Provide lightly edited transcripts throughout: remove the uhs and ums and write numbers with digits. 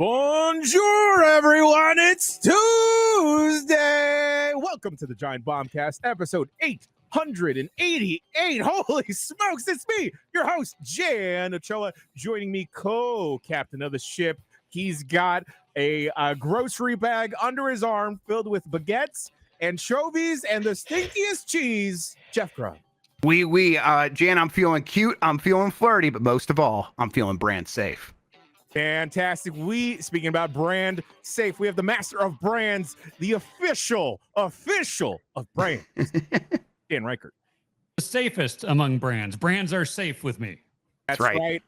Bonjour, everyone. It's Tuesday. Welcome to the Giant Bombcast, episode 888. Holy smokes, it's me, your host, Jan Ochoa, joining me, co-captain of the ship. He's got a grocery bag under his arm filled with baguettes, anchovies, and the stinkiest cheese, Jeff Grubb. Jan, I'm feeling cute, I'm feeling flirty, but most of all, I'm feeling brand safe. Fantastic. Speaking about brand safe, we have the master of brands, the official of brands, Dan Reichert. The safest among brands. Brands are safe with me. That's right.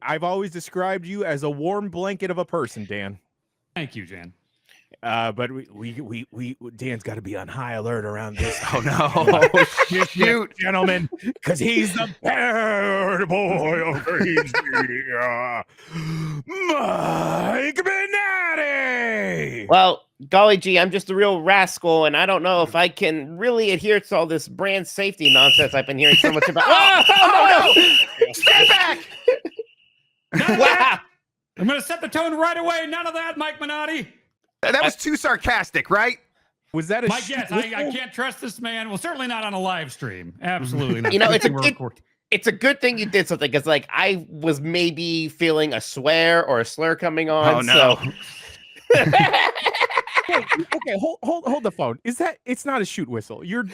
I've always described you as a warm blanket of a person, Dan. Thank you, Jan. But we Dan's got to be on high alert around this. Oh no, shoot, gentlemen, because he's the bad boy of Green's Mike Benatti. Well, golly gee, I'm just a real rascal, and I don't know if I can really adhere to all this brand safety nonsense I've been hearing so much about. Oh, no! Stand back! Wow! I'm going to set the tone right away. None of that, Mike Benatti. That was too sarcastic, right? Was that a Mike? Yes, I can't trust this man. Well, certainly not on a live stream. Absolutely not. You know, it's a good thing you did something, because like I was maybe feeling a swear or a slur coming on. Oh no. So. Okay, hold the phone. It's not a shoot whistle. You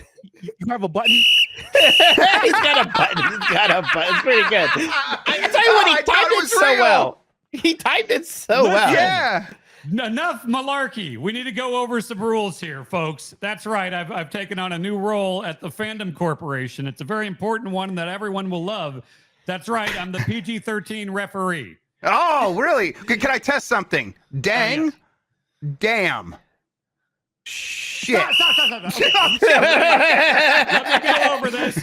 have a button. He's got a button. It's pretty good. I tell you what, he timed it so well. He timed it so well. Yeah. Enough malarkey. We need to go over some rules here, folks. That's right. I've taken on a new role at the Fandom Corporation. It's a very important one that everyone will love. That's right. I'm the PG-13 referee. Oh, really? Can I test something? Dang. Damn. Shit. Stop. Okay. Let me go over this.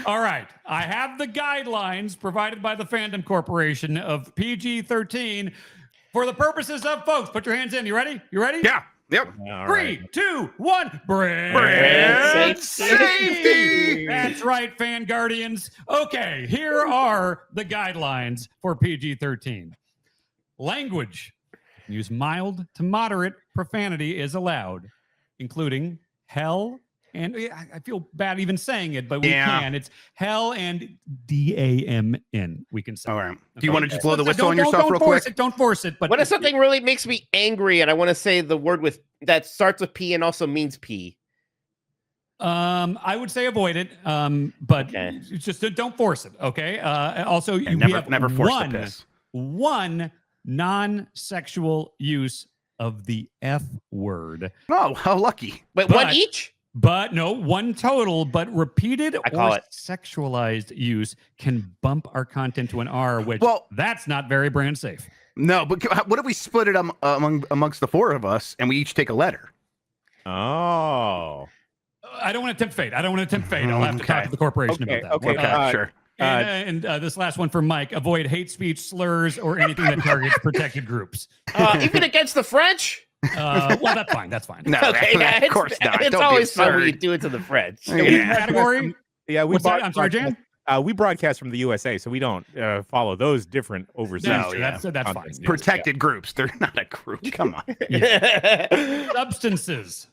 All right. I have the guidelines provided by the Fandom Corporation of PG-13 for the purposes of, folks, put your hands in. You ready? Yeah. Yep. All 3, 2, 1. Brand safety. That's right, fan guardians. Okay, here are the guidelines for PG-13. Language. Use mild to moderate profanity is allowed, including hell, and I feel bad even saying it, but we can. It's hell and DAMN. We can say. All right. Do you want to just blow the whistle on yourself real quick? Don't force it. But what if something really makes me angry and I want to say the word that starts with P and also means P? I would say avoid it. But just don't force it. Okay. Also, we never force the piss. One non-sexual use of the F word. Oh, how lucky. But one each? But no, one total, but repeated or sexualized use can bump our content to an R, which that's not very brand safe. No, but what if we split it amongst the four of us and we each take a letter? Oh. I don't want to tempt fate. I'll have to talk to the corporation about that. Okay, sure. And this last one for Mike: avoid hate speech, slurs, or anything that targets protected groups. Even against the French? Well, that's fine. That's fine. No, of course not. It's always fun when you do it to the French. Category? Yeah, I'm sorry, Jan. We broadcast from the USA, so we don't follow those different overseas. That's fine. Protected groups. They're not a group. Come on. Substances.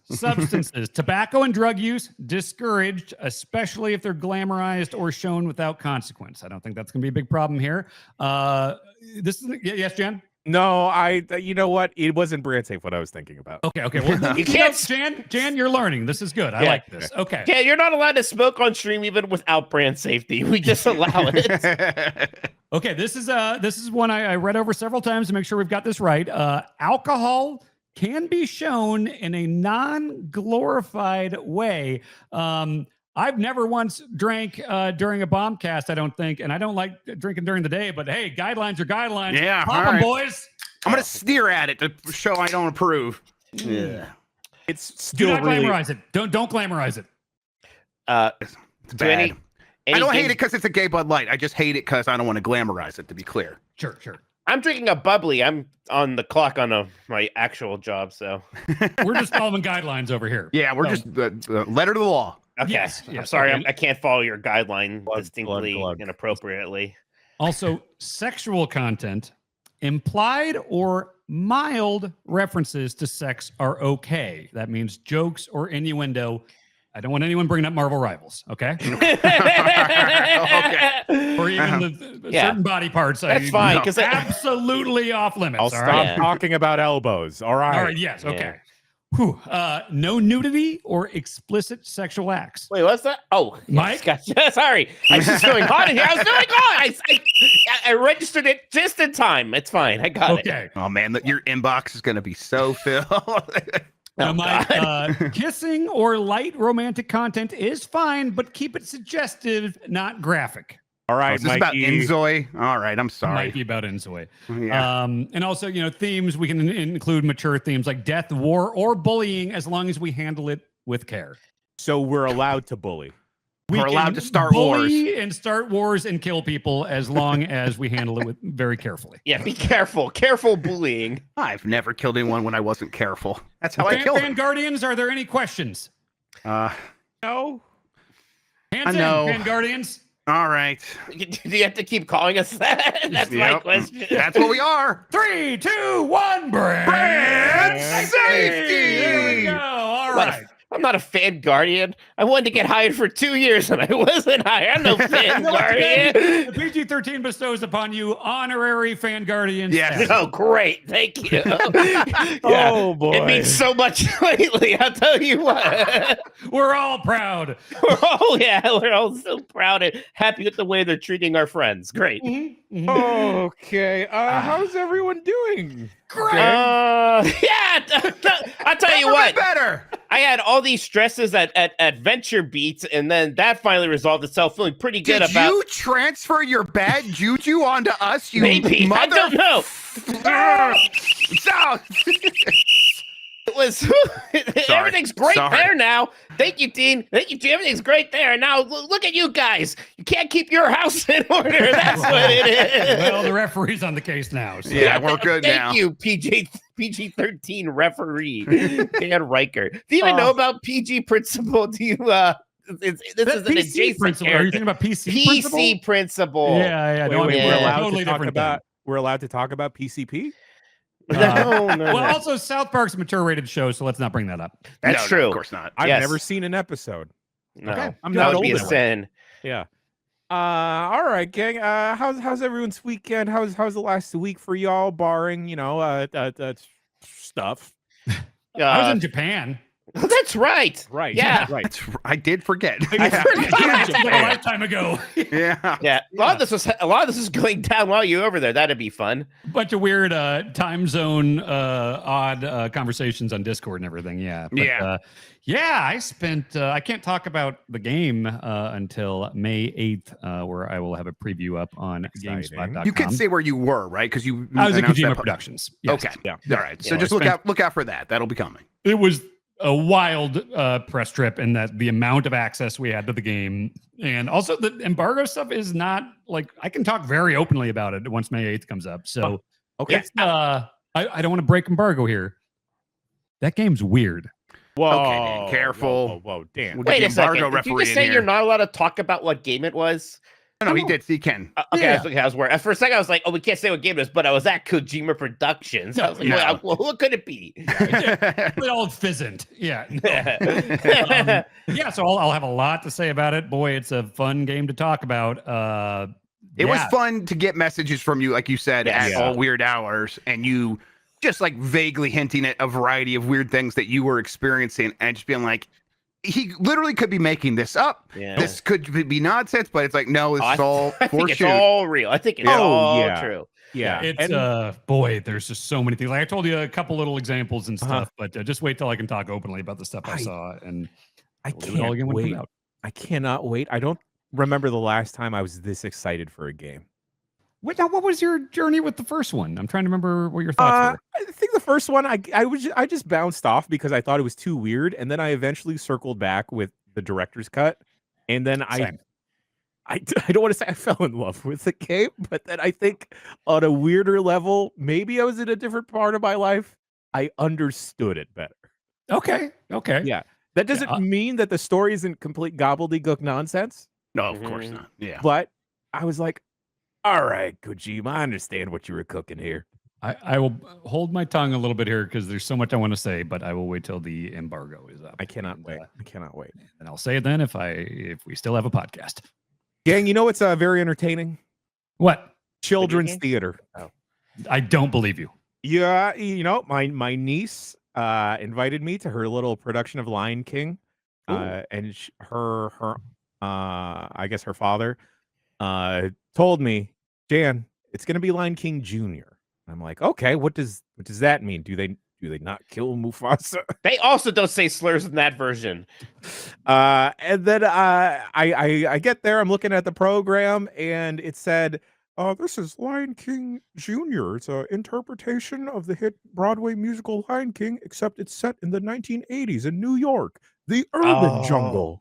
Tobacco and drug use discouraged, especially if they're glamorized or shown without consequence. I don't think that's going to be a big problem here. Yes, Jan? No, you know what? It wasn't brand safe what I was thinking about. Okay. Well, you can't, Jan, you're learning. This is good. I like this. Okay. Yeah, you're not allowed to smoke on stream even without brand safety. We just allow it. Okay, this is one I read over several times to make sure we've got this right. Alcohol can be shown in a non-glorified way. I've never once drank during a bombcast, I don't think, and I don't like drinking during the day, but hey, guidelines are guidelines. Yeah, pop them, boys. I'm going to sneer at it to show I don't approve. Yeah. It's still Do not glamorize it. Don't glamorize it. It's bad. I don't hate it because it's a gay Bud Light. I just hate it because I don't want to glamorize it, to be clear. Sure. I'm drinking a bubbly. I'm on the clock on my actual job, so. We're just following guidelines over here. Yeah, we're just letter to the law. Okay. Yes. I'm sorry. I can't follow your guideline distinctly inappropriately. Also, sexual content, implied or mild references to sex are okay. That means jokes or innuendo. I don't want anyone bringing up Marvel Rivals, okay? Or even the certain body parts. That's fine, because absolutely off limits. I'll stop talking about elbows. All right. All right. Yes. Okay. Whew. No nudity or explicit sexual acts. Wait, what's that? Oh, Mike? Gotcha. Sorry. I was just going hot in here. I was doing hot. I registered it just in time. It's fine. I got it. Okay. Oh, man. Your inbox is going to be so filled. Now, Mike, kissing or light romantic content is fine, but keep it suggestive, not graphic. All right, is this about Enzoy? All right, I'm sorry. Might be about Enzoy. Yeah. And also, themes, we can include mature themes like death, war, or bullying as long as we handle it with care. So we're allowed to bully. We're allowed to start wars. And start wars and kill people as long as we handle it very carefully. Yeah, be careful. Careful bullying. I've never killed anyone when I wasn't careful. That's how I killed them. Fan Guardians, are there any questions? No. Hands in, Fan Guardians. All right. Do you have to keep calling us that? That's my question. That's what we are. 3, 2, 1, brand safety. There we go. All right. I'm not a fan guardian. I wanted to get hired for 2 years and I wasn't hired. I'm no fan guardian. The PG-13 bestows upon you honorary fan guardian. Yes. Oh, great. Thank you. Oh, boy. It means so much lately. I'll tell you what. We're all proud. We're all so proud and happy with the way they're treating our friends. Great. Okay. How's everyone doing? Great. I'll tell you what. Better. I had all these stresses at Venture Beats, and then that finally resolved itself, feeling pretty good about. Did you transfer your bad juju onto us, you Maybe. mother? I don't know. It was everything's great there now. Thank you, Dean. Thank you, Dean. Everything's great there. Now look at you guys. You can't keep your house in order. That's what it is. Well, the referee's on the case now. So. Yeah, we're good now. Thank you, PG-13 referee Dan Riker. Do you even know about PG Principle? Do you? This is an PC adjacent principle. Are you thinking about PC principle? PC Principle. Yeah. We're allowed to talk about PCP. No. Well, also South Park's a mature-rated show, so let's not bring that up. That's true. No, of course not. I've never seen an episode. No, okay. I'm that not would be a old sin. Yeah. All right, gang. How's everyone's weekend? How's the last week for y'all, barring stuff? I was in Japan. Oh, that's right. Right. Yeah. Right. I did forget. I forgot. A lifetime ago. Yeah. Yeah. A lot of this is going down while you're over there. That'd be fun. Bunch of weird time zone odd conversations on Discord and everything. Yeah. But, I spent I can't talk about the game until May 8th, where I will have a preview up on GameSpot.com. You can say where you were, right? Because I was at Kojima Productions. Yes. Okay. Yeah. All right. So just look out for that. That'll be coming. It was a wild press trip, in that the amount of access we had to the game, and also the embargo stuff is not like, I can talk very openly about it once May 8th comes up. So okay. I don't want to break embargo here. That game's weird. Whoa, okay, Dan, careful. Whoa, Dan. Wait a second. Did you just say you're not allowed to talk about what game it was? No, he did. He can. Okay, I was worried. For a second, I was like, "Oh, we can't say what game it is," but I was at Kojima Productions. I was like, well, what could it be? It all fizzed. Yeah. So I'll have a lot to say about it. Boy, it's a fun game to talk about. It was fun to get messages from you, like you said, at all weird hours, and you just like vaguely hinting at a variety of weird things that you were experiencing, and just being like, he literally could be making this up. Yeah. This could be nonsense, but it's like, no, it's all for it's all real. I think it's all true. Yeah. It's boy, there's just so many things. Like I told you a couple little examples and stuff, but just wait till I can talk openly about the stuff I saw. And I can't wait. I cannot wait. I don't remember the last time I was this excited for a game. What was your journey with the first one? I'm trying to remember what your thoughts were. I think the first one, I just bounced off because I thought it was too weird, and then I eventually circled back with the director's cut, and then I don't want to say I fell in love with the game, but then I think on a weirder level, maybe I was in a different part of my life, I understood it better. Okay. Yeah. That doesn't mean that the story isn't complete gobbledygook nonsense. No, of course not. Yeah. But I was like, all right, Kojima, I understand what you were cooking here. I will hold my tongue a little bit here because there's so much I want to say, but I will wait till the embargo is up. I cannot wait. I cannot wait. And I'll say it then if we still have a podcast. Gang, you know what's very entertaining? What? Children's theater. Oh. I don't believe you. Yeah, you know, my niece invited me to her little production of Lion King, and her I guess her father told me, Jan, it's gonna be Lion King Jr. I'm like, okay, what does that mean? Do they not kill Mufasa? They also don't say slurs in that version. And then I get there, I'm looking at the program, and it said, this is Lion King Jr. It's an interpretation of the hit Broadway musical Lion King, except it's set in the 1980s in New York, the urban jungle.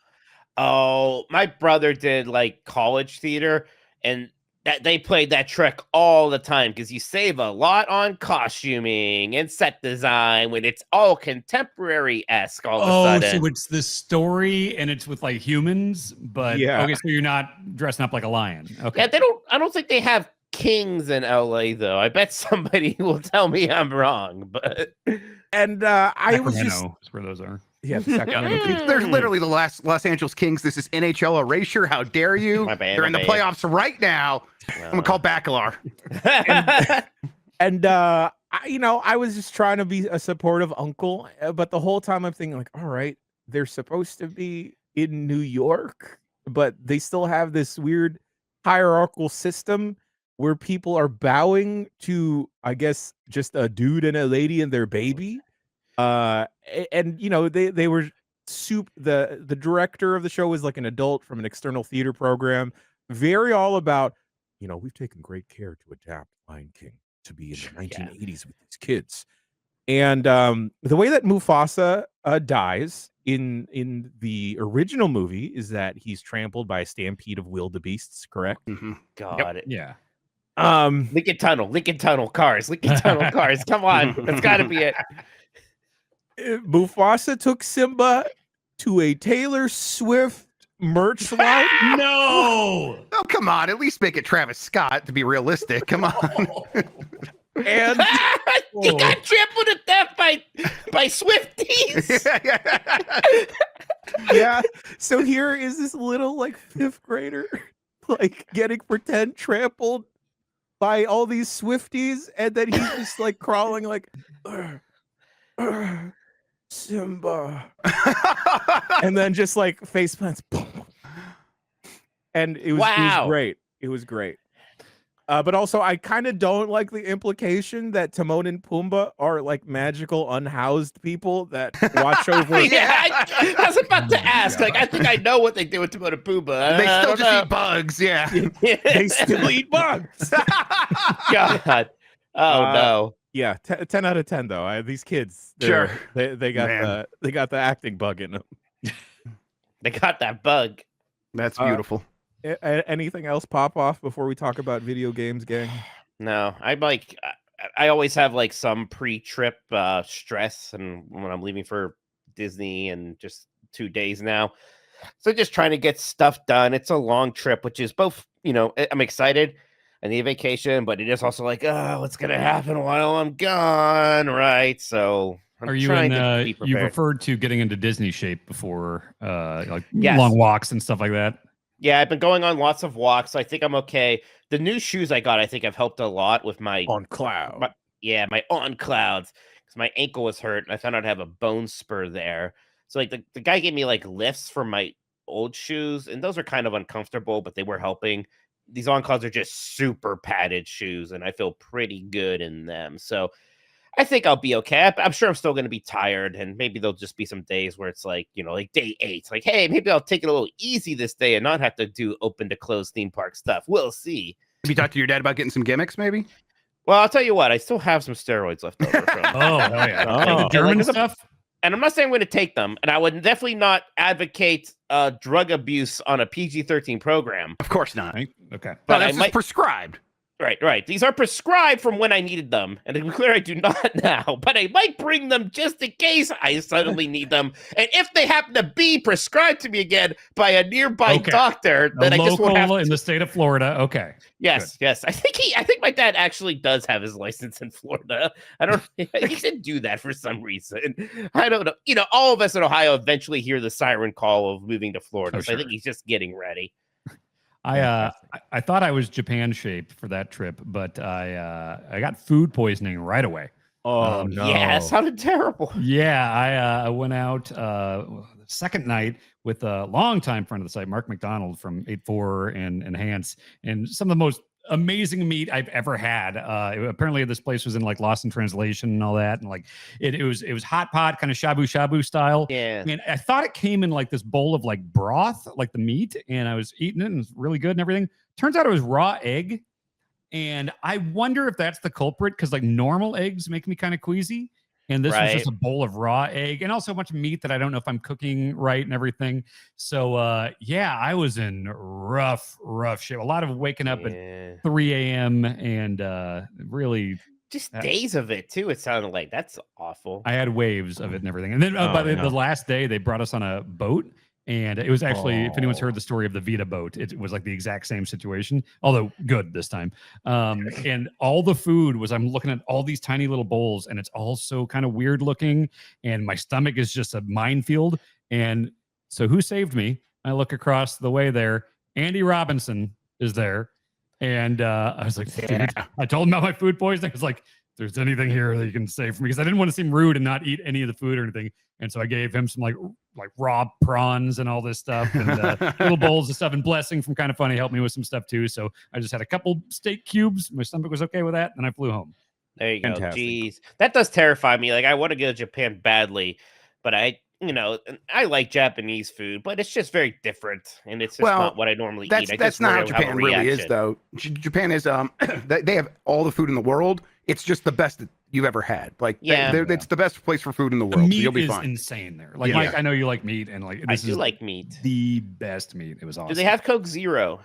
Oh, my brother did like college theater, and that they played that trick all the time because you save a lot on costuming and set design when it's all contemporary-esque all of a sudden. So it's the story and it's with like humans, but okay, so you're not dressing up like a lion. Okay. Yeah, I don't think they have kings in LA though. I bet somebody will tell me I'm wrong, but I was just is where those are. Yeah, there's literally the Los Angeles Kings. This is NHL erasure. How dare you? They're in the playoffs right now. I'm gonna call Bacalar. I was just trying to be a supportive uncle, but the whole time I'm thinking like, all right, they're supposed to be in New York, but they still have this weird hierarchical system where people are bowing to, I guess, just a dude and a lady and their baby. And you know, they were the director of the show was like an adult from an external theater program, very all about, you know, we've taken great care to adapt Lion King to be in the 1980s with these kids. And the way that Mufasa dies in the original movie is that he's trampled by a stampede of wildebeests, correct? Mm-hmm. Got it. Yeah. Lincoln Tunnel cars. Come on, that's got to be it. Mufasa took Simba to a Taylor Swift merch line. No. Oh, come on. At least make it Travis Scott to be realistic. Come on. And he got trampled to death by Swifties. Yeah. So here is this little like fifth grader like getting pretend trampled by all these Swifties, and then he's just like crawling like Simba, and then just like face plants, and it was great. It was great. But also, I kind of don't like the implication that Timon and Pumbaa are like magical unhoused people that watch over. Yeah, I was about to ask. Like, I think I know what they do with Timon and Pumbaa. They still just eat bugs. Yeah, they still eat bugs. God. Oh no. Yeah, 10 out of 10 though. These kids, sure, they got the acting bug in them. They got that bug. That's beautiful. Anything else pop off before we talk about video games, gang? No, I always have like some pre-trip stress, and when I'm leaving for Disney and just 2 days now, so just trying to get stuff done. It's a long trip, which is both, you know, I'm excited. I need a vacation, but it is also like, oh, what's gonna happen while I'm gone, right? So are you in? You've referred to getting into Disney shape before, like yes. Long walks and stuff like that. Yeah, I've been going on lots of walks. So I think I'm okay. The new shoes I got, I think, have helped a lot with my on cloud. My on clouds, because my ankle was hurt, and I found out I have a bone spur there. So like the guy gave me like lifts for my old shoes, and those are kind of uncomfortable, but they were helping. These on clouds are just super padded shoes, and I feel pretty good in them. So I think I'll be okay. I'm sure I'm still going to be tired, and maybe there'll just be some days where it's like, you know, like day 8. Like, hey, maybe I'll take it a little easy this day and not have to do open to close theme park stuff. We'll see. Have you talked to your dad about getting some gimmicks, maybe? Well, I'll tell you what. I still have some steroids left over from. Oh, hell yeah. German stuff? And I'm not saying I'm going to take them, and I would definitely not advocate drug abuse on a PG-13 program. Of course not. Okay. But this is prescribed. Right. These are prescribed from when I needed them, and to be clear, I do not now. But I might bring them just in case I suddenly need them. And if they happen to be prescribed to me again by a nearby doctor, then I just won't have to. In the state of Florida. Okay. Yes. I think my dad actually does have his license in Florida. I don't. He should do that for some reason. I don't know. All of us in Ohio eventually hear the siren call of moving to Florida. So I think he's just getting ready. I thought I was Japan shaped for that trip, but I got food poisoning right away. Oh no! Yeah, it sounded terrible. Yeah, I went out the second night with a longtime friend of the site, Mark McDonald from 8-4 and Enhance, and some of the most amazing meat I've ever had. Apparently this place was in like Lost in Translation and all that, and like it was hot pot kind of shabu style. Yeah, and I thought it came in like this bowl of like broth, like the meat, and I was eating it and it was really good and everything. Turns out it was raw egg, and I wonder if that's the culprit, because like normal eggs make me kind of queasy. And this was just a bowl of raw egg and also a bunch of meat that I don't know if I'm cooking right and everything. So, I was in rough shape. A lot of waking up at 3 a.m. and really... Just days of it, too, it sounded like. That's awful. I had waves of it and everything. And then the last day, they brought us on a boat. And it was actually, if anyone's heard the story of the Vita boat, it was like the exact same situation, although good this time. And all the food was, I'm looking at all these tiny little bowls, and it's all so kind of weird looking, and my stomach is just a minefield. And so who saved me? I look across the way there. Andy Robinson is there. And I was like, dude, I told him about my food poisoning. I was like, if there's anything here that you can save for me, because I didn't want to seem rude and not eat any of the food or anything. And so I gave him some like raw prawns and all this stuff, and little bowls of stuff. And Blessing from Kind of Funny helped me with some stuff too. So I just had a couple steak cubes. My stomach was okay with that, and I flew home. There you go. Jeez, that does terrify me. Like, I want to go to Japan badly, but I like Japanese food, but it's just very different, and it's just not what I normally eat. That's not how Japan really is, though. Japan is they have all the food in the world. It's just the best that you've ever had. Like, it's the best place for food in the world. The meat You'll be is fine. insane there. Like, Mike, I know you like meat, and like I do like meat. The best meat. It was awesome. Do they have Coke Zero?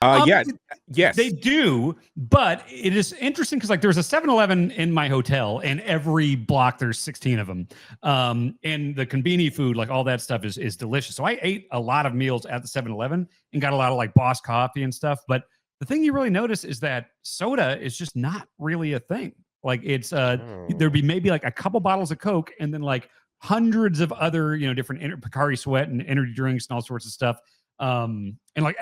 Yes, they do. But it is interesting because like there's a 7-Eleven in my hotel, and every block there's 16 of them. And the conveni food, like all that stuff, is delicious. So I ate a lot of meals at the 7-Eleven and got a lot of like Boss coffee and stuff. But the thing you really notice is that soda is just not really a thing. Like it's there'd be maybe like a couple bottles of Coke, and then like hundreds of other different Pocari Sweat and energy drinks and all sorts of stuff. And like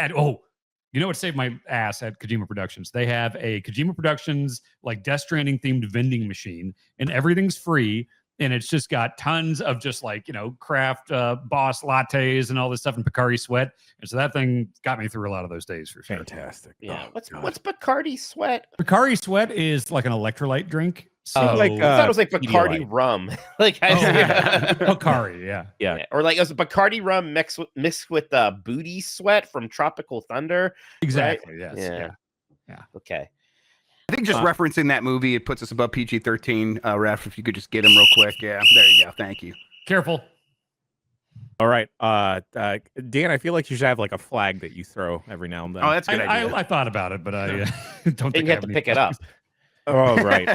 what saved my ass at Kojima Productions? They have a Kojima Productions like Death Stranding themed vending machine, and everything's free. And it's just got tons of just like, craft Boss lattes and all this stuff, and Pocari Sweat. And so that thing got me through a lot of those days for sure. Fantastic. Yeah. What's Bacardi Sweat? Bacardi Sweat is like an electrolyte drink. So I thought it was like Bacardi rum. Bacardi, yeah. Or like it was Bacardi rum mixed with Booty Sweat from Tropical Thunder. Exactly. Right? Yes. Yeah. Okay. I think just referencing that movie, it puts us above PG-13. Ref, if you could just get him real quick. Yeah, there you go. Thank you. Careful. All right. Dan, I feel like you should have like a flag that you throw every now and then. Oh, that's a good idea. I thought about it, but I don't think you have to pick it up. Oh, right.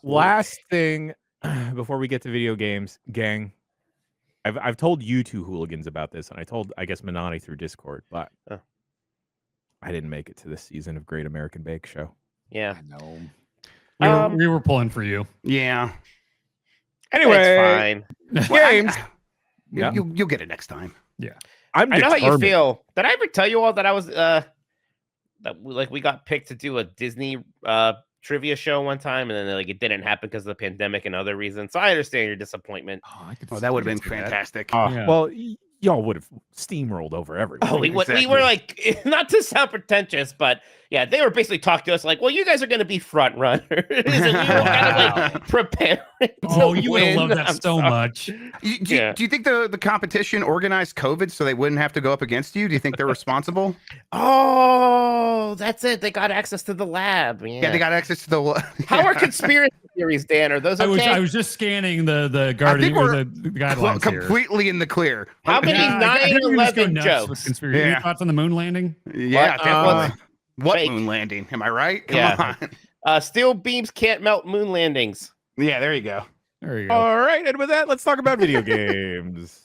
Last thing before we get to video games, gang. I've told you two hooligans about this, and I told, I guess, Manani through Discord, but I didn't make it to this season of Great American Bake Show. Yeah. I know. We were pulling for you. Yeah. Anyway, it's fine. Games. You'll get it next time. Yeah. I know how you feel. Did I ever tell you all that I was we got picked to do a Disney trivia show one time, and then like it didn't happen because of the pandemic and other reasons. So I understand your disappointment. That would have been fantastic. Well, y'all would have steamrolled over everything. Oh, we were like, not to sound pretentious, but yeah, they were basically talking to us like, well, you guys are going to be front runners. And we were kind of like preparing. Oh, you would have loved that so much. Do you think the competition organized COVID so they wouldn't have to go up against you? Do you think they're responsible? Oh, that's it. They got access to the lab. Yeah, they got access to the. How are conspiracy theories, Dan? Are those okay? I was just scanning the Guardian or the guidelines completely in the clear. How many 9/11 jokes? Any thoughts on the moon landing? Yeah, definitely. What Fake. moon landing? Am I right? Come on. Steel beams can't melt moon landings. Yeah, there you go. There you go. All right, and with that, let's talk about video games.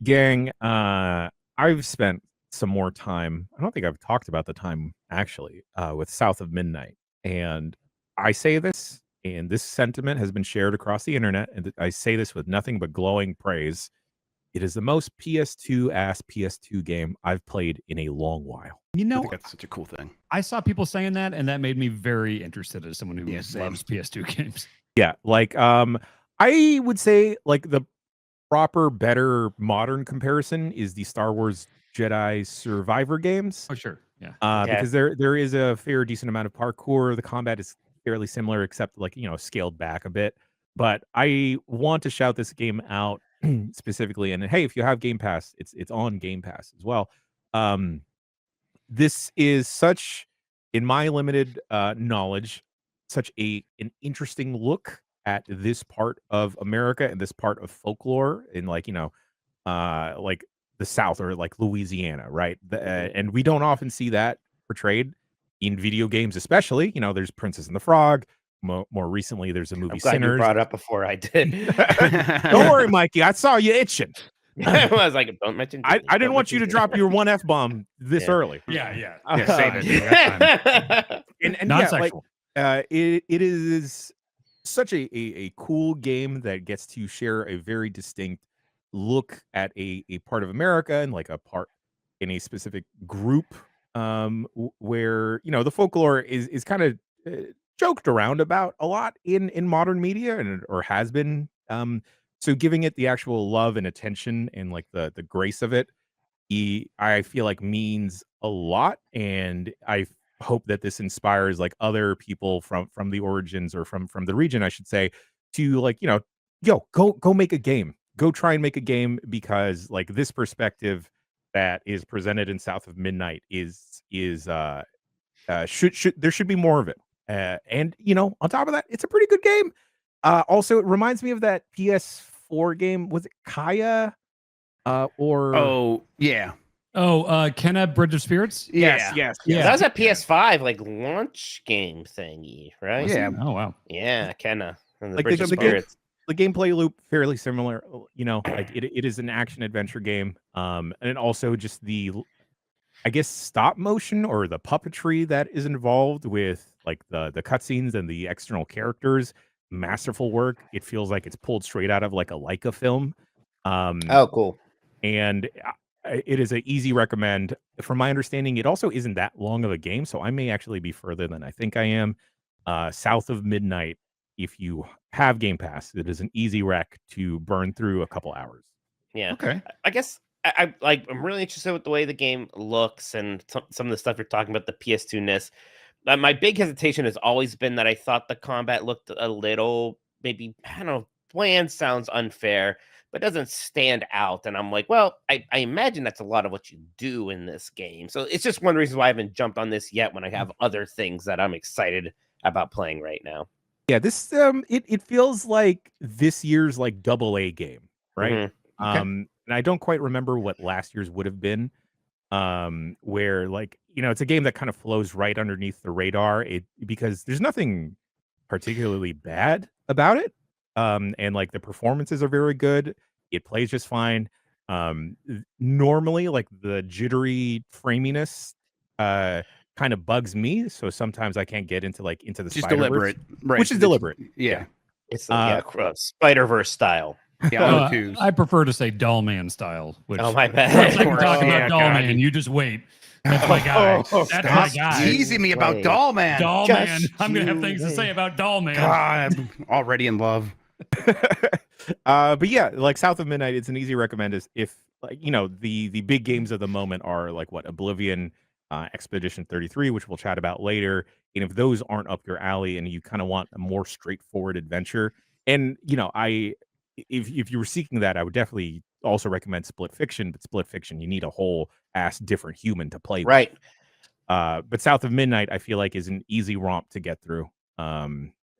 Gang, I've spent some more time. I don't think I've talked about the time actually with South of Midnight, and I say this, and this sentiment has been shared across the internet, and I say this with nothing but glowing praise. It is the most PS2 ass PS2 game I've played in a long while. You I know, think that's such a cool thing. I saw people saying that, and that made me very interested as someone who Yeah, same. loves PS2 games. Yeah, like I would say like the proper, better modern comparison is the Star Wars Jedi Survivor games. Oh, sure. Yeah. Okay. Because there is a fair decent amount of parkour. The combat is fairly similar, except like, you know, scaled back a bit. But I want to shout this game out specifically. And hey, if you have Game Pass, it's on Game Pass as well. This is such, in my limited knowledge, such an interesting look at this part of America and this part of folklore in, like, you know, like the South or like Louisiana, right? And we don't often see that portrayed in video games, especially. You know, there's Princess and the Frog. More recently, there's a movie. I'm glad Sinners. you brought it up before I did. Don't worry, Mikey. I saw you itching. I was like, don't mention. I didn't want you to drop your one F-bomb this early. Yeah. Save it. And Non-sexual. yeah, like, it is such a cool game that gets to share a very distinct look at a part of America and like a part in a specific group where, you know, the folklore is kind of joked around about a lot in modern media or has been. So giving it the actual love and attention and like the grace of it, I feel like means a lot. And I hope that this inspires like other people from the origins or from the region, I should say, to like, you know, go make a game. Go try and make a game, because like this perspective that is presented in South of Midnight should there should be more of it. And you know, on top of that, it's a pretty good game. Also, it reminds me of that PS4 game. Was it Kaya? Kenna Bridge of Spirits? Yes. That was a PS5 like launch game thingy, right? Yeah. Oh, wow. Yeah, Kenna. And Like Bridge of Spirits. the gameplay loop fairly similar. You know, like it is an action adventure game. And also just the, I guess, stop motion or the puppetry that is involved with like the cutscenes and the external characters. Masterful work. It feels like it's pulled straight out of like a Leica film. Oh, cool. And it is an easy recommend. From my understanding, it also isn't that long of a game, so I may actually be further than I think I am. South of Midnight, if you have Game Pass, it is an easy rec to burn through a couple hours. Yeah. Okay. I guess I'm really interested with the way the game looks and some of the stuff you're talking about, the PS2-ness. My big hesitation has always been that I thought the combat looked a little, maybe, I don't know, bland sounds unfair, but doesn't stand out. And I'm like, well, I imagine that's a lot of what you do in this game. So it's just one reason why I haven't jumped on this yet when I have other things that I'm excited about playing right now. Yeah, this it feels like this year's like AA game, right? Mm-hmm. Okay. And I don't quite remember what last year's would have been. Where, like, you know, it's a game that kind of flows right underneath the radar, because there's nothing particularly bad about it. And like the performances are very good. It plays just fine. Normally, like the jittery framiness kind of bugs me, so sometimes I can't get into the Just Spider-Verse, deliberate, right? which is deliberate. Yeah. It's Spider-Verse style. Yeah. O2s. I prefer to say Doll Man style. Which, Oh, my bad. once I can talk Yeah, about Doll God. Man, you just wait. That's my guy. That's my guy. Teasing me about Doll Man. Doll Just Man. I'm gonna have you things to wait. say about Doll Man. God, I'm already in love. But yeah, like South of Midnight, it's an easy recommend. Is if, like, you know, the big games of the moment are like what, Oblivion, Expedition 33, which we'll chat about later. And if those aren't up your alley and you kind of want a more straightforward adventure, and you know, if you were seeking that, I would definitely also recommend Split Fiction. But Split Fiction, you need a whole ass different human to play with. Right. But South of Midnight, I feel like, is an easy romp to get through.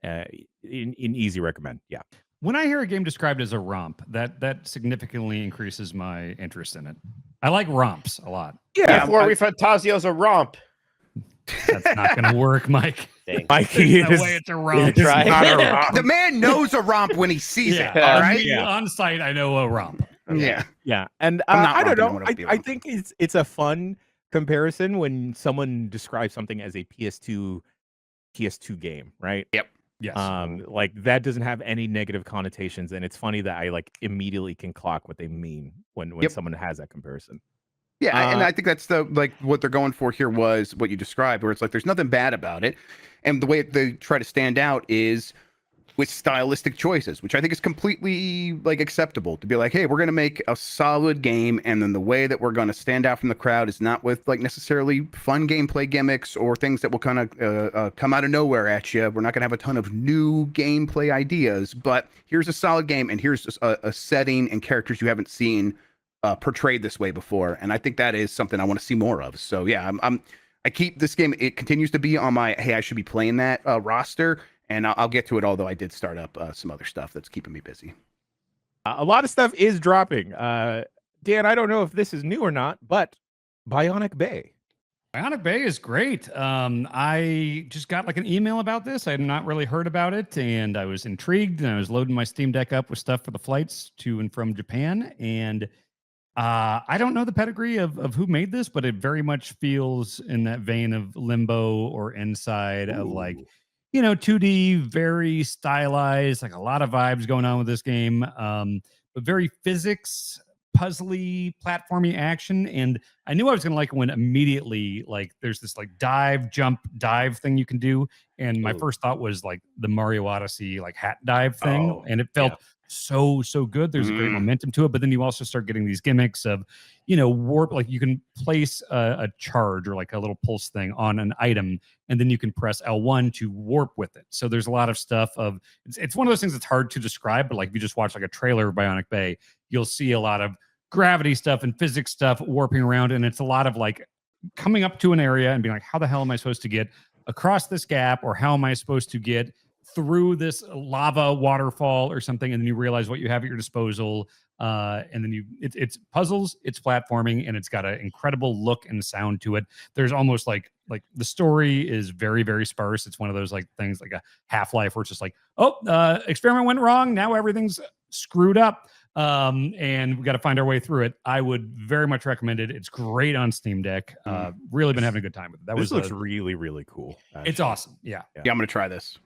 in easy recommend. Yeah. When I hear a game described as a romp, that significantly increases my interest in it. I like romps a lot. Yeah, War Fantasio's a romp. That's not going to work, Mike. Mikey, no way it's a romp. The man knows a romp when he sees it. All right. On site, I know a romp. Yeah. Yeah. And I don't know. I think it's a fun comparison when someone describes something as a PS2 game, right? Yep. Yes. Like that doesn't have any negative connotations, and it's funny that I like immediately can clock what they mean when someone has that comparison. Yeah, and I think that's what they're going for here was what you described, where it's like there's nothing bad about it, and the way they try to stand out is with stylistic choices, which I think is completely like acceptable to be like, hey, we're going to make a solid game, and then the way that we're going to stand out from the crowd is not with like necessarily fun gameplay gimmicks or things that will kind of come out of nowhere at you. We're not going to have a ton of new gameplay ideas, but here's a solid game, and here's a setting and characters you haven't seen portrayed this way before, and I think that is something I want to see more of. So yeah, I keep this game. It continues to be on my hey, I should be playing that roster. And I'll get to it, although I did start up some other stuff that's keeping me busy. A lot of stuff is dropping. Dan, I don't know if this is new or not, but Bionic Bay. Bionic Bay is great. I just got like an email about this. I had not really heard about it, and I was intrigued, and I was loading my Steam Deck up with stuff for the flights to and from Japan. And I don't know the pedigree of who made this, but it very much feels in that vein of Limbo or Inside of like, 2D, very stylized, like a lot of vibes going on with this game, but very physics, puzzly, platformy action. And I knew I was going to like it when immediately, like, there's this like dive, jump, dive thing you can do. And my first thought was like the Mario Odyssey, like hat dive thing. And it felt so good. There's a great momentum to it. But then you also start getting these gimmicks of, warp, like you can place a charge or like a little pulse thing on an item, and then you can press L1 to warp with it. So there's a lot of stuff of, it's one of those things that's hard to describe, but like if you just watch like a trailer of Bionic Bay, you'll see a lot of gravity stuff and physics stuff warping around. And it's a lot of like coming up to an area and being like, how the hell am I supposed to get across this gap? Or how am I supposed to get through this lava waterfall or something? And then you realize what you have at your disposal. And then it's puzzles, it's platforming, and it's got an incredible look and sound to it. There's almost like the story is very, very sparse. It's one of those like things like a Half-Life where it's just like, experiment went wrong. Now everything's screwed up. And we got to find our way through it. I would very much recommend it. It's great on Steam Deck. Really been having a good time with it. This looks really, really cool. Actually. It's awesome. Yeah, I'm going to try this.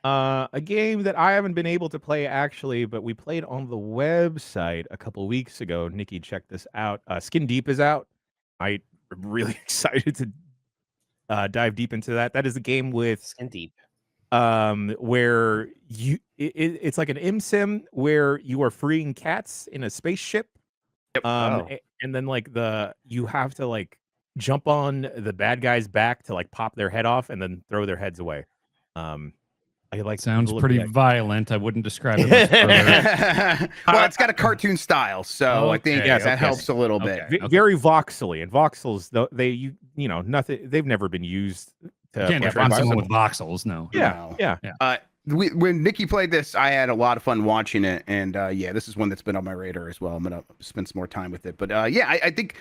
A game that I haven't been able to play actually, but we played on the website a couple weeks ago. Niki, check this out. Skin Deep is out. I'm really excited to dive deep into that. That is a game with Skin Deep, where it's like an ImSim where you are freeing cats in a spaceship. And then like you have to like jump on the bad guy's back to like pop their head off and then throw their heads away. I like sounds pretty violent. I wouldn't describe it much further. Well, it's got a cartoon style, so I think that helps a little bit. Very voxely, and voxels nothing. They've never been used. You can't find someone with voxels, no. Yeah. When Niki played this, I had a lot of fun watching it, and this is one that's been on my radar as well. I'm gonna spend some more time with it, but I think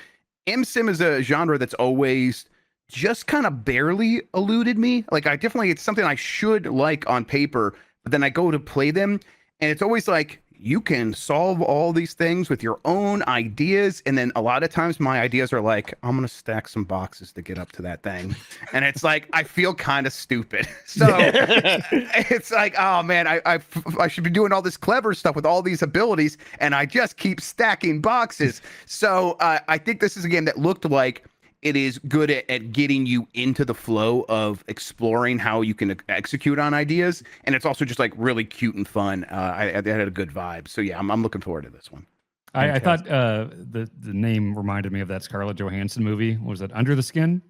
ImSim is a genre that's always just kind of barely eluded me. Like it's something I should like on paper, but then I go to play them and it's always like, you can solve all these things with your own ideas. And then a lot of times my ideas are like, I'm going to stack some boxes to get up to that thing. And it's like, I feel kind of stupid. So it's like, oh man, I should be doing all this clever stuff with all these abilities. And I just keep stacking boxes. So I think this is a game that looked like it is good at getting you into the flow of exploring how you can execute on ideas. And it's also just like really cute and fun. I had a good vibe. So yeah, I'm looking forward to this one. I thought the name reminded me of that Scarlett Johansson movie. What was it, Under the Skin?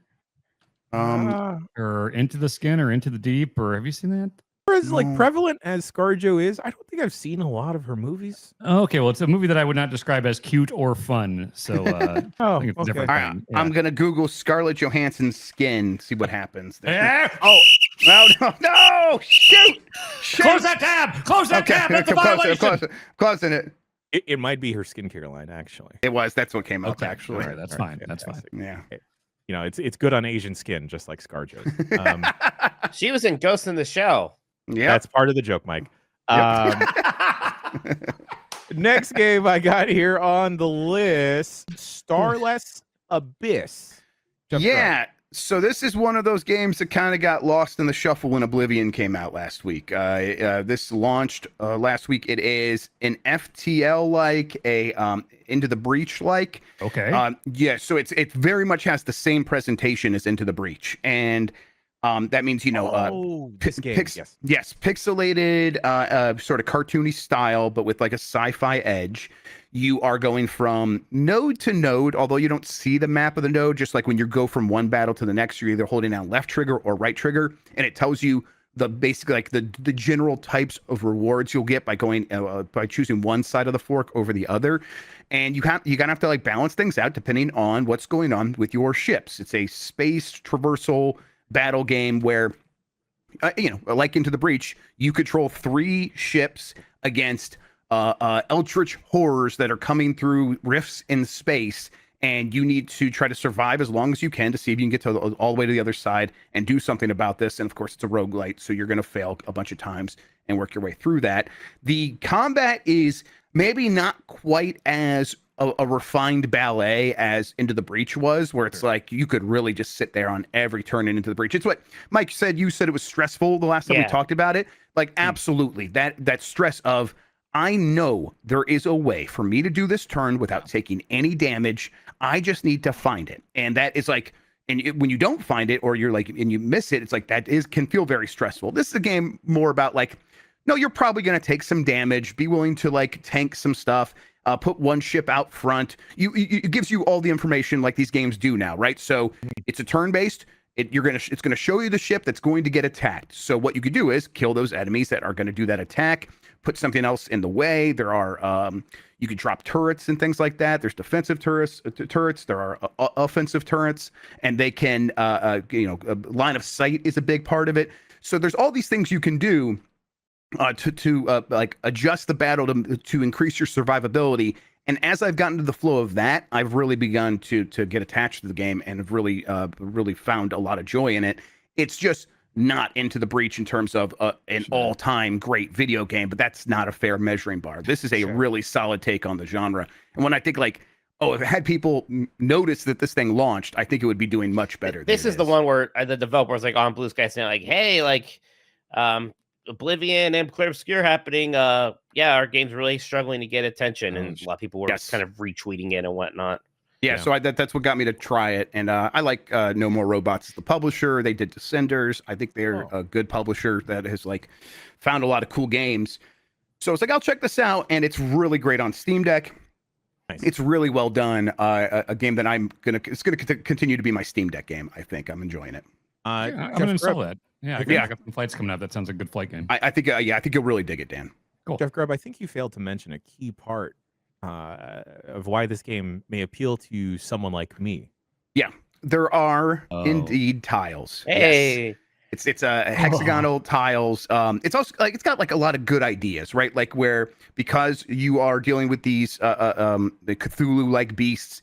Or Into the Skin or Into the Deep? Or have you seen that? as like prevalent as ScarJo is, I don't think I've seen a lot of her movies. Okay, well, it's a movie that I would not describe as cute or fun. So I think it's a different All right, thing. I'm gonna Google Scarlett Johansson's skin, see what happens. Oh, no! Shoot! Close that tab! Close that tab! That's a violation! Closing it. It might be her skincare line, actually. It was. That's what came up. Okay. Actually, all right, that's fine. That's fine. Yeah. You know, it's good on Asian skin, just like ScarJo's. She was in Ghost in the Shell. Yeah, that's part of the joke, Mike. Next game I got here on the list, Starless Abyss. Yeah. So this is one of those games that kind of got lost in the shuffle when Oblivion came out last week. This launched last week. It is an FTL like, a Into the Breach like. Okay. Yeah. So it very much has the same presentation as Into the Breach, and that means this game, yes, pixelated, sort of cartoony style, but with like a sci-fi edge. You are going from node to node, although you don't see the map of the node. Just like when you go from one battle to the next, you're either holding down left trigger or right trigger, and it tells you basically like the general types of rewards you'll get by going by choosing one side of the fork over the other. And you're gonna have to like balance things out depending on what's going on with your ships. It's a space traversal battle game where, like Into the Breach, you control 3 ships against eldritch horrors that are coming through rifts in space, and you need to try to survive as long as you can to see if you can get to all the way to the other side and do something about this. And of course, it's a roguelite, so you're going to fail a bunch of times and work your way through that. The combat is maybe not quite as a refined ballet as Into the Breach was, where it's like you could really just sit there on every turn in Into the Breach. It's what Mike said. You said it was stressful the last time we talked about it. Like, absolutely, that stress of, I know there is a way for me to do this turn without taking any damage. I just need to find it. And that is like, when you don't find it, or you're like, and you miss it, it's like, can feel very stressful. This is a game more about like, no, you're probably going to take some damage, be willing to like tank some stuff, put one ship out front. It gives you all the information like these games do now, right? So it's a turn-based. It's going to show you the ship that's going to get attacked. So what you could do is kill those enemies that are going to do that attack, put something else in the way. There are you could drop turrets and things like that. There's defensive turrets. There are offensive turrets, and they can line of sight is a big part of it. So there's all these things you can do to like adjust the battle to increase your survivability. And as I've gotten to the flow of that, I've really begun to get attached to the game and have really found a lot of joy in it. It's just not Into the Breach in terms of an all-time great video game, but that's not a fair measuring bar. This is a really solid take on the genre. And when I think like, if it had people notice that this thing launched, I think it would be doing much better. This is the one where the developer was like on Blue Sky saying like, hey, like Oblivion and Clair Obscur happening. Our game's really struggling to get attention, and a lot of people were kind of retweeting it and whatnot. Yeah, so that's what got me to try it, and I like No More Robots as the publisher. They did Descenders. I think they're a good publisher that has like found a lot of cool games. So it's like, I'll check this out, and it's really great on Steam Deck. Nice. It's really well done. A game that it's gonna continue to be my Steam Deck game. I think I'm enjoying it. I'm gonna install that. Yeah, I got some flights coming up. That sounds like a good flight game. I think you'll really dig it, Dan. Cool. Jeff Grubb, I think you failed to mention a key part of why this game may appeal to someone like me. Yeah, there are indeed tiles. Hey. Yes. It's hexagonal tiles. It's also like it's got like a lot of good ideas, right? Like where, because you are dealing with these the Cthulhu-like beasts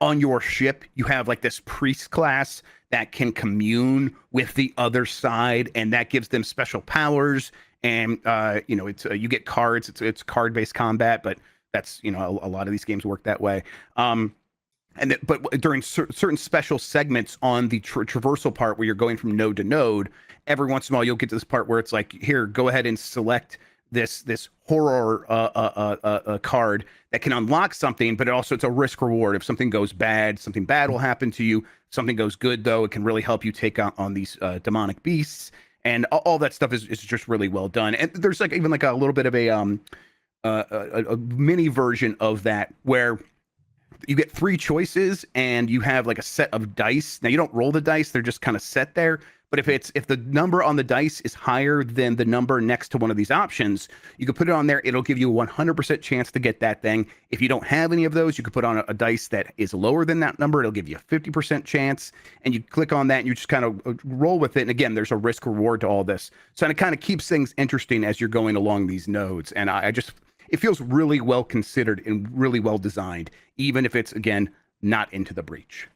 on your ship, you have like this priest class that can commune with the other side, and that gives them special powers. And it's you get cards. It's card-based combat, but that's a lot of these games work that way. But during certain special segments on the traversal part where you're going from node to node, every once in a while you'll get to this part where it's like, here, go ahead and select this horror card that can unlock something, but it's a risk reward. If something goes bad, something bad will happen to you. Something goes good, though, it can really help you take on these demonic beasts, and all that stuff is just really well done. And there's like even like a little bit of a mini version of that where you get 3 choices and you have like a set of dice. Now you don't roll the dice; they're just kind of set there. But if the number on the dice is higher than the number next to one of these options, you can put it on there. It'll give you a 100% chance to get that thing. If you don't have any of those, you can put on a dice that is lower than that number. It'll give you a 50% chance. And you click on that and you just kind of roll with it. And again, there's a risk reward to all this. So it kind of keeps things interesting as you're going along these nodes. And it feels really well considered and really well designed, even if it's, again, not Into the Breach.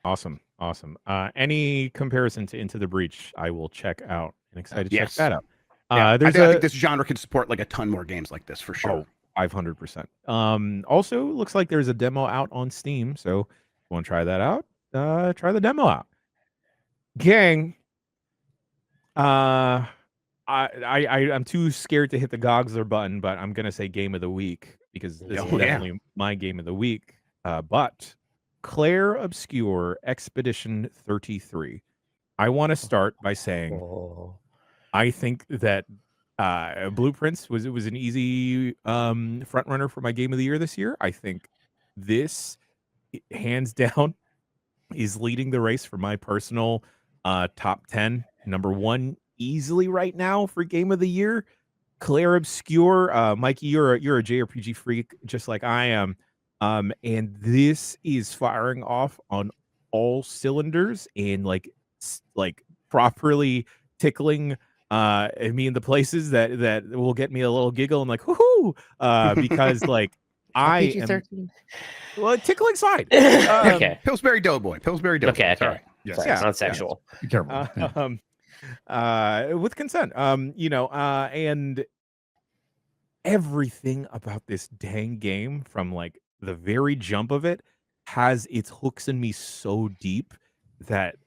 Awesome. Any comparison to Into the Breach, I will check out. I'm excited to check that out. I think this genre can support like a ton more games like this for sure. 500%. Also, looks like there's a demo out on Steam. So if you want to try that out, try the demo out. Gang, I'm too scared to hit the Goggler button, but I'm going to say Game of the Week because this is definitely my Game of the Week. But Clair Obscur Expedition 33. I want to start by saying I think that Blueprints was an easy front runner for my Game of the Year this year. I think this, hands down, is leading the race for my personal top 10. Number 1 easily right now for Game of the Year. Clair Obscur. Mikey, you're a JRPG freak just like I am. And this is firing off on all cylinders and like properly tickling me in the places that will get me a little giggle and like whoo because like I am tickling side. Okay. Pillsbury Doughboy. Okay. Sorry. Yes. Sorry, it's not sexual. Be careful. With consent. And everything about this dang game from like the very jump of it has its hooks in me so deep that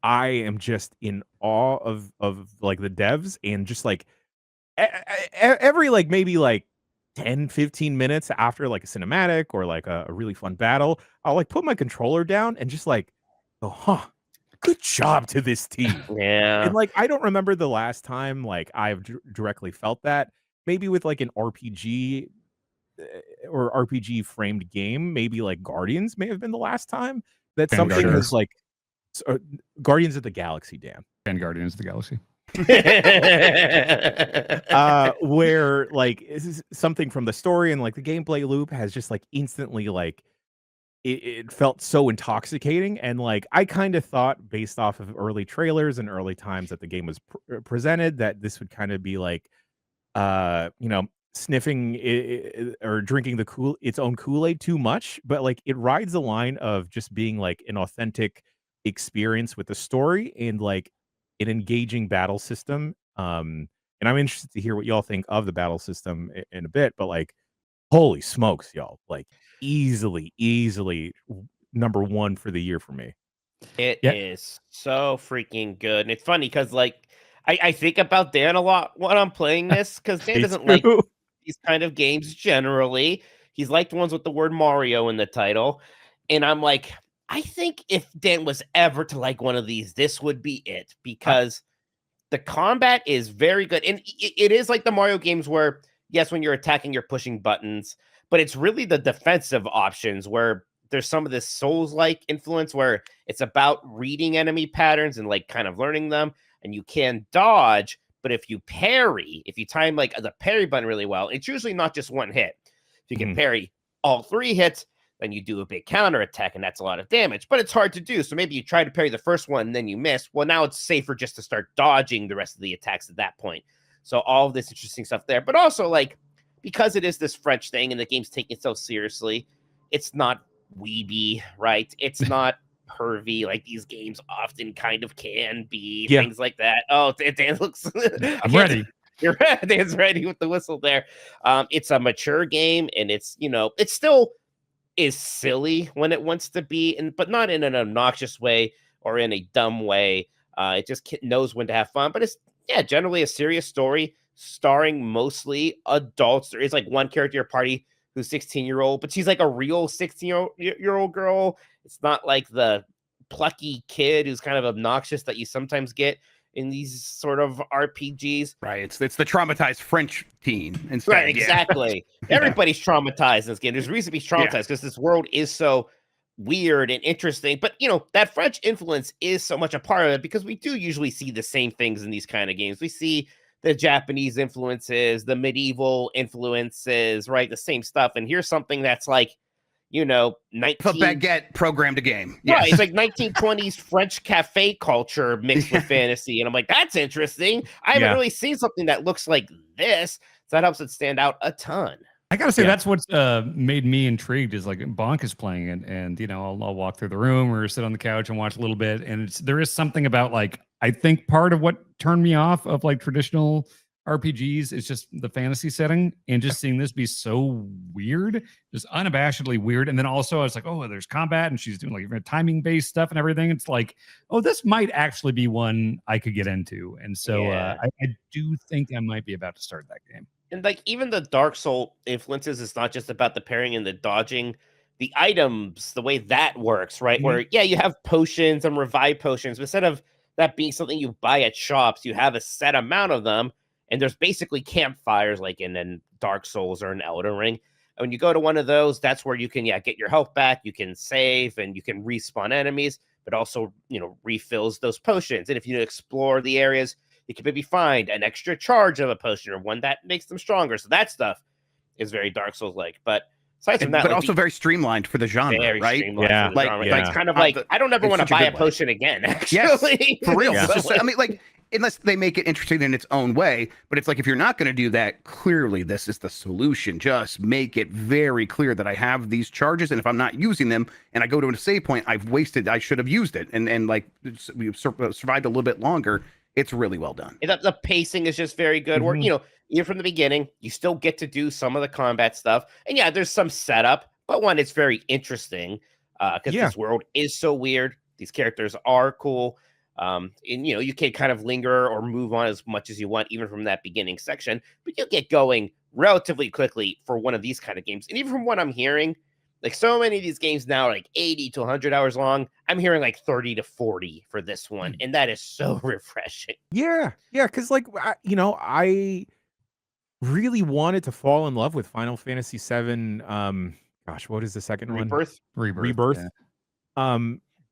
I am just in awe of like the devs, and just like every like maybe like 10-15 minutes after like a cinematic or like a really fun battle, I'll like put my controller down and just like, good job to this team. Yeah. And like I don't remember the last time like I've directly felt that. Maybe with like an RPG or RPG framed game, maybe like Guardians may have been the last time that something was like Guardians of the Galaxy, Dan. And Guardians of the Galaxy. Where like something from the story and like the gameplay loop has just like instantly like it felt so intoxicating. And like I kind of thought based off of early trailers and early times that the game was presented that this would kind of be like sniffing or drinking its own Kool-Aid too much, but like it rides the line of just being like an authentic experience with the story and like an engaging battle system. And I'm interested to hear what y'all think of the battle system in a bit, but like holy smokes, y'all, like easily number 1 for the year for me. It is so freaking good. And it's funny because like I think about Dan a lot when I'm playing this, because Dan doesn't like these kind of games generally. He's liked ones with the word Mario in the title. And I'm like, I think if Dan was ever to like one of these, this would be it, because the combat is very good. And it is like the Mario games where, yes, when you're attacking, you're pushing buttons, but it's really the defensive options where there's some of this Souls-like influence where it's about reading enemy patterns and like kind of learning them. And you can dodge, but if you time like the parry button really well, it's usually not just one hit. If you can parry all 3 hits, then you do a big counter attack, and that's a lot of damage, but it's hard to do. So maybe you try to parry the first one and then you miss. Well, now it's safer just to start dodging the rest of the attacks at that point. So all of this interesting stuff there, but also like, because it is this French thing and the game's taken so seriously, it's not weeby, right? It's not pervy like these games often kind of can be. Things like that. Oh, Dan looks I'm ready. You're ready. Dan's ready with the whistle there. It's a mature game, and it's it still is silly when it wants to be, but not in an obnoxious way or in a dumb way. It just knows when to have fun, but it's generally a serious story starring mostly adults. There is like one character party who's 16-year-old, but she's like a real 16-year-old girl. It's not like the plucky kid who's kind of obnoxious that you sometimes get in these sort of RPGs. Right. It's the traumatized French teen. Instead. Right, exactly. Everybody's traumatized in this game. There's reason to be traumatized because this world is so weird and interesting. But that French influence is so much a part of it because we do usually see the same things in these kind of games. We see the Japanese influences, the medieval influences, right? The same stuff. And here's something that's like, 19 a baguette programmed a game. Right, Yes. it's like 1920s French cafe culture mixed with fantasy, and I'm like, that's interesting. I haven't really seen something that looks like this, so that helps it stand out a ton. I gotta say that's what's made me intrigued is like Bonk is playing it, and I'll walk through the room or sit on the couch and watch a little bit, and there is something about like I think part of what turned me off of like traditional RPGs is just the fantasy setting, and just seeing this be so weird, just unabashedly weird. And then also I was like, oh, there's combat and she's doing like timing based stuff and everything. It's like, oh, this might actually be one I could get into. And so I do think I might be about to start that game. And like even the Dark Soul influences, it's not just about the parrying and the dodging, the items, the way that works, right? Where you have potions and revive potions, but instead of that being something you buy at shops, you have a set amount of them. And there's basically campfires like in Dark Souls or in Elden Ring. And when you go to one of those, that's where you can get your health back, you can save, and you can respawn enemies, but also, refills those potions. And if you explore the areas, you can maybe find an extra charge of a potion or one that makes them stronger. So that stuff is very Dark Souls-like. But aside from that, but also very streamlined for the genre, right? Yeah, it's kind of like I don't ever want to buy a potion again. Actually, yes, for real. Yeah. I mean, like, unless they make it interesting in its own way. But it's like, if you're not going to do that, clearly this is the solution. Just make it very clear that I have these charges, and if I'm not using them and I go to a save point, I should have used it, and like we've survived a little bit longer. It's really well done. The pacing is just very good. Where even from the beginning, you still get to do some of the combat stuff, and there's some setup, but one, it's very interesting because this world is so weird. These characters are cool. And you can kind of linger or move on as much as you want, even from that beginning section, but you'll get going relatively quickly for one of these kind of games. And even from what I'm hearing, like so many of these games now are like 80 to 100 hours long. I'm hearing like 30 to 40 for this one, and that is so refreshing. Yeah, because like I really wanted to fall in love with Final Fantasy VII. Gosh, what is the second one? Rebirth. Yeah.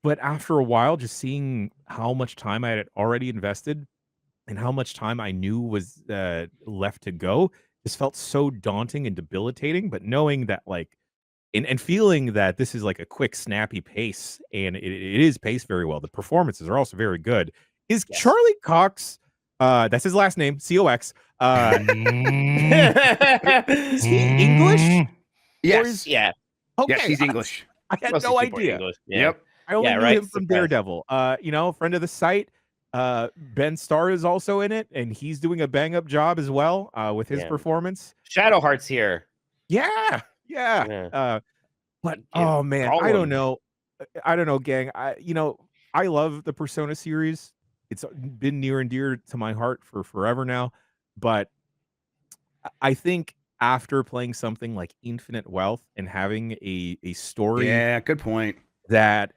But after a while, just seeing how much time I had already invested and how much time I knew was left to go, just felt so daunting and debilitating. But knowing that, like, and feeling that this is like a quick, snappy pace, and it is paced very well. The performances are also very good. Is Charlie Cox? That's his last name, Cox. Is he English? Yes. Okay. Yes, he's English. I had no idea. Yep. I only knew him from Daredevil. Friend of the site. Ben Starr is also in it, and he's doing a bang up job as well with his performance. Shadowheart's here. Yeah. But oh man, I don't know, gang. I love the Persona series. It's been near and dear to my heart for forever now. But I think after playing something like Infinite Wealth and having a story, good point, that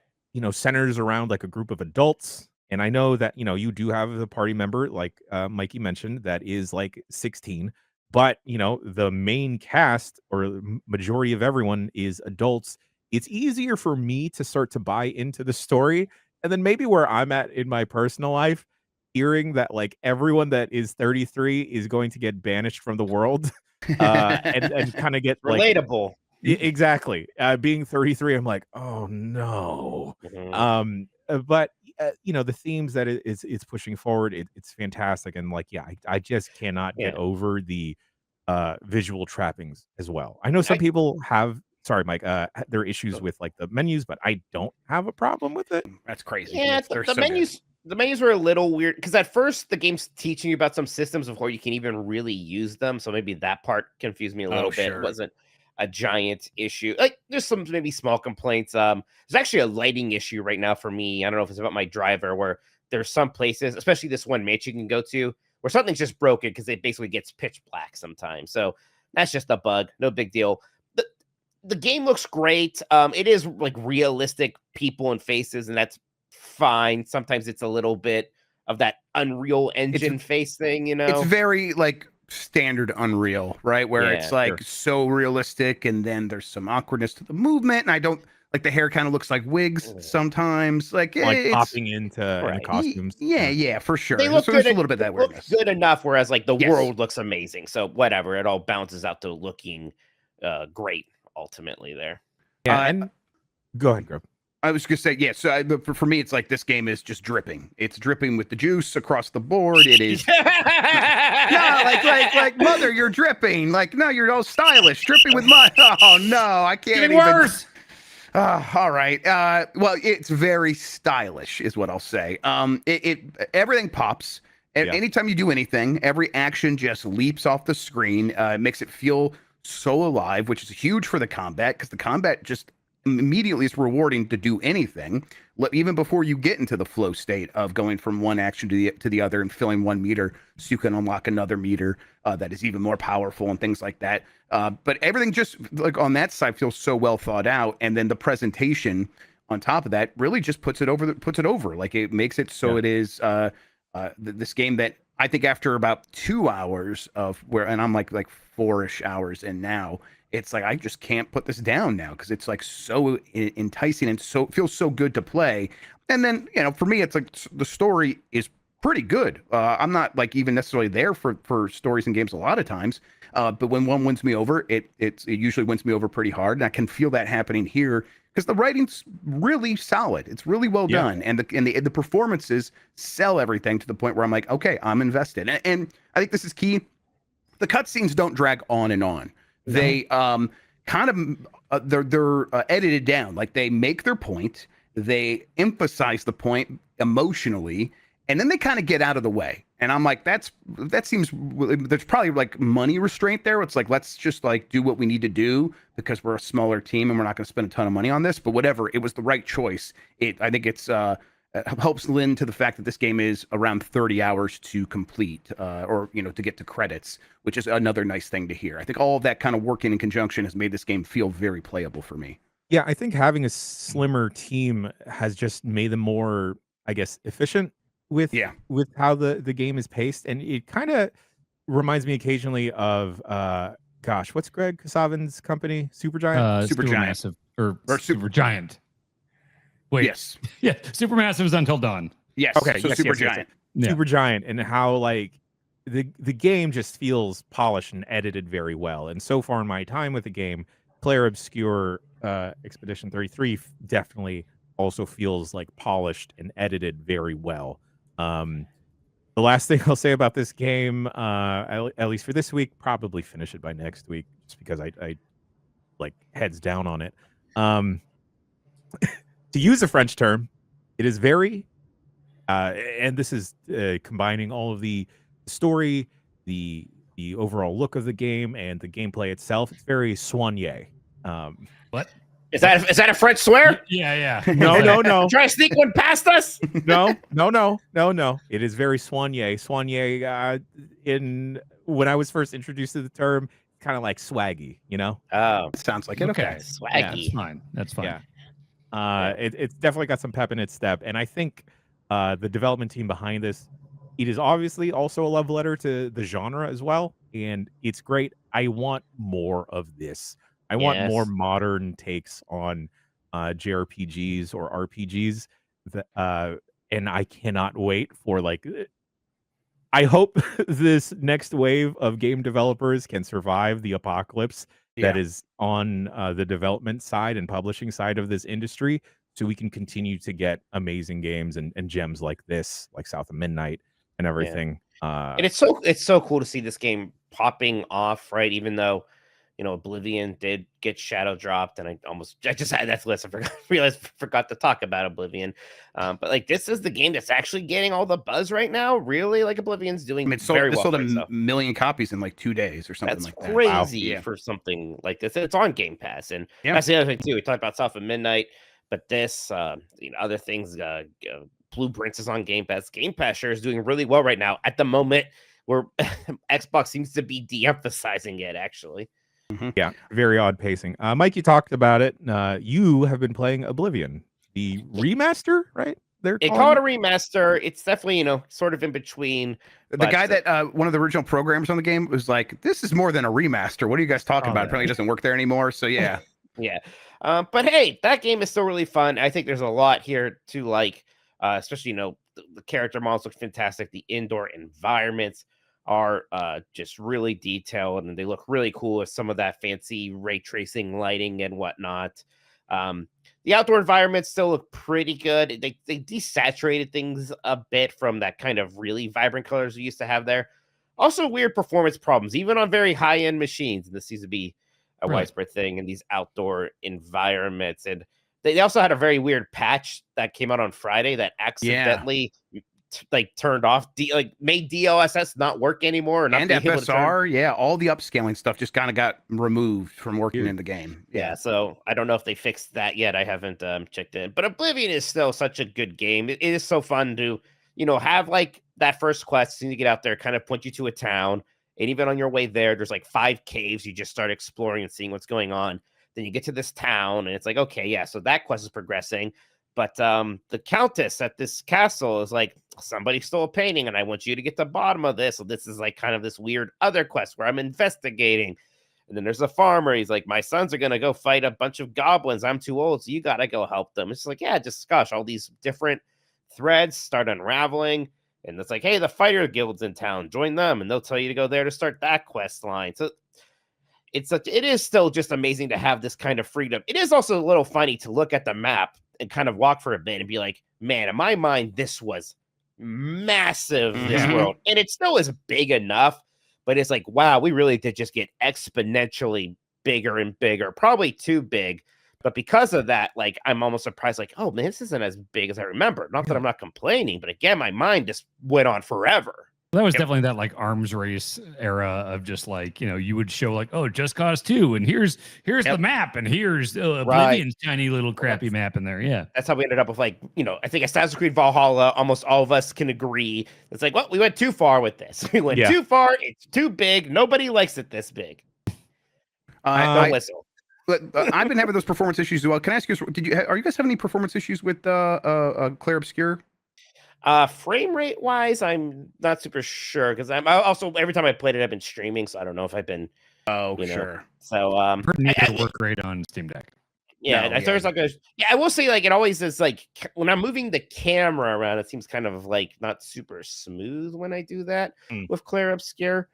centers around like a group of adults, and I know that you do have a party member like Mikey mentioned that is like 16, but the main cast or majority of everyone is adults. It's easier for me to start to buy into the story, and then maybe where I'm at in my personal life, hearing that like everyone that is 33 is going to get banished from the world, and kind of get relatable. Exactly. Being 33, I'm like, oh no. But the themes that it's pushing forward, it's fantastic. And like, I just cannot get over the visual trappings as well. I know some people have, sorry, Mike, there are issues with like the menus, but I don't have a problem with it. That's crazy. Yeah, the menus. The menus were a little weird because at first the game's teaching you about some systems before you can even really use them. So maybe that part confused me a little bit. It wasn't a giant issue. Like there's some maybe small complaints. There's actually a lighting issue right now for me. I don't know if it's about my driver where there's some places, especially this one Mitch you can go to, where something's just broken because it basically gets pitch black sometimes. So that's just a bug. No big deal. The game looks great. It is like realistic people and faces, and that's fine. Sometimes it's a little bit of that Unreal Engine face thing, It's very like standard Unreal, right? Where it's like so realistic, and then there's some awkwardness to the movement. And I don't Like the hair kind of looks like wigs sometimes. Like popping into costumes. Yeah, for sure. They look so good. There's a little bit of that weirdness. Good enough, whereas like the world looks amazing. So whatever, it all bounces out to looking great ultimately there. Yeah, and go ahead, Grubb. I was gonna say, so for me, it's like this game is just dripping. It's dripping with the juice across the board. It is like mother, you're dripping. Like, no, you're all stylish, dripping with mud. Oh no, I can't even. Worse. All right. Well, it's very stylish, is what I'll say. Everything pops. Anytime you do anything, every action just leaps off the screen. It makes it feel so alive, which is huge for the combat, because the combat just immediately is rewarding to do anything, even before you get into the flow state of going from one action to the other and filling 1 meter so you can unlock another meter that is even more powerful and things like that. But everything just like on that side feels so well thought out, and then the presentation on top of that really just puts it over. Like it makes it so it is this game that I think after about 2 hours and I'm like 4-ish hours in now, it's like I just can't put this down now because it's like so enticing and so feels so good to play. And then for me, it's like the story is pretty good. I'm not like even necessarily there for stories in games a lot of times, but when one wins me over, it usually wins me over pretty hard, and I can feel that happening here because the writing's really solid. It's really well done, and the performances sell everything to the point where I'm like, okay, I'm invested. And I think this is key. The cutscenes don't drag on and on. They kind of they're edited down. Like they make their point, they emphasize the point emotionally, and then they kind of get out of the way. And I'm like, that seems there's probably like money restraint there. It's like, let's just like do what we need to do because we're a smaller team and we're not going to spend a ton of money on this. But whatever, it was the right choice. I think it's helps lend to the fact that this game is around 30 hours to complete, or to get to credits, which is another nice thing to hear. I think all of that kind of working in conjunction has made this game feel very playable for me. Yeah, I think having a slimmer team has just made them more, I guess, efficient with how the game is paced, and it kind of reminds me occasionally of what's Greg Kasavin's company, Supergiant? Supermassive or Supergiant. Wait. Yes. Yeah. Supermassive is Until Dawn. Yes. Okay. So Supergiant. Yeah. Supergiant, and how like the game just feels polished and edited very well. And so far in my time with the game, Clair, Obscur, Expedition 33 definitely also feels like polished and edited very well. The last thing I'll say about this game, at least for this week, probably finish it by next week, just because I like heads down on it. To use a French term, it is very, and this is combining all of the story, the overall look of the game, and the gameplay itself. It's very soigné. What? Is that a French swear? Yeah. No. Try to sneak one past us? No. It is very soigné. Soigné, when I was first introduced to the term, kind of like swaggy, Oh, it sounds like it. Okay. Swaggy. Yeah, that's fine. That's fine. Yeah. It's definitely got some pep in its step, and I think the development team behind this, it is obviously also a love letter to the genre as well, and it's great. I want more of this. I want more modern takes on JRPGs or RPGs, and I cannot wait for I hope this next wave of game developers can survive the apocalypse that is on the development side and publishing side of this industry, so we can continue to get amazing games and gems like this, like South of Midnight and everything. And it's so cool to see this game popping off, right? Even though Oblivion did get shadow dropped, and I just had that list. I forgot to talk about Oblivion. But like, this is the game that's actually getting all the buzz right now. Really, like Oblivion's doing very well. Sold a million copies in like 2 days or something like that. That's crazy for something like this. It's on Game Pass, and that's the other thing too. We talked about South of Midnight, but this, other things. Blueprints is on Game Pass. Game Pass sure is doing really well right now at the moment, where Xbox seems to be de-emphasizing it actually. Mm-hmm. Yeah, very odd pacing. Mike, you talked about it. You have been playing Oblivion, the remaster, right? They call it a remaster. It's definitely, sort of in between. The guy that one of the original programmers on the game was like, "This is more than a remaster. What are you guys talking about?" Apparently, it doesn't work there anymore. So yeah, Yeah. But hey, that game is still really fun. I think there's a lot here to like, especially, the character models look fantastic. The indoor environments are just really detailed and they look really cool with some of that fancy ray tracing lighting and whatnot. The outdoor environments still look pretty good. They desaturated things a bit from that kind of really vibrant colors we used to have there. Also, weird performance problems, even on very high end machines. And this seems to be a widespread thing in these outdoor environments. And they also had a very weird patch that came out on Friday that accidentally turned off, made DLSS not work anymore. And FSR, all the upscaling stuff just kind of got removed from working in the game. Yeah, so I don't know if they fixed that yet. I haven't checked in. But Oblivion is still such a good game. It is so fun to, have like that first quest, and you get out there, kind of point you to a town. And even on your way there's like 5 caves. You just start exploring and seeing what's going on. Then you get to this town and it's like, okay, yeah, so that quest is progressing. But the countess at this castle is like, somebody stole a painting and I want you to get to the bottom of this. So this is like kind of this weird other quest where I'm investigating. And then there's a farmer. He's like, my sons are going to go fight a bunch of goblins. I'm too old, so you got to go help them. It's like, yeah, just gosh, all these different threads start unraveling. And it's like, hey, the fighter guild's in town. Join them, and they'll tell you to go there to start that quest line. So it is still just amazing to have this kind of freedom. It is also a little funny to look at the map and kind of walk for a bit and be like, man, in my mind, this was massive, this world. And it still is big enough, but it's like, wow, we really did just get exponentially bigger and bigger, probably too big. But because of that, like, I'm almost surprised, like, oh man, this isn't as big as I remember. Not that I'm not complaining, but again, my mind just went on forever. That was definitely that like arms race era of just like, you would show like, oh, Just Cause 2, and here's the map, and here's Oblivion's tiny little crappy map in there. Yeah. That's how we ended up with like, I think Assassin's Creed Valhalla, almost all of us can agree. It's like, well, we went too far with this. We went too far. It's too big. Nobody likes it this big. Don't whistle. But I've been having those performance issues as well. Can I ask you, are you guys having any performance issues with Clair Obscur? Frame rate wise, I'm not super sure because I'm also every time I played it, I've been streaming, so I don't know if I've been. Oh, sure. So it work great on Steam Deck. Yeah, no, there's like I will say like it always is like when I'm moving the camera around, it seems kind of like not super smooth when I do that with Clair Obscur.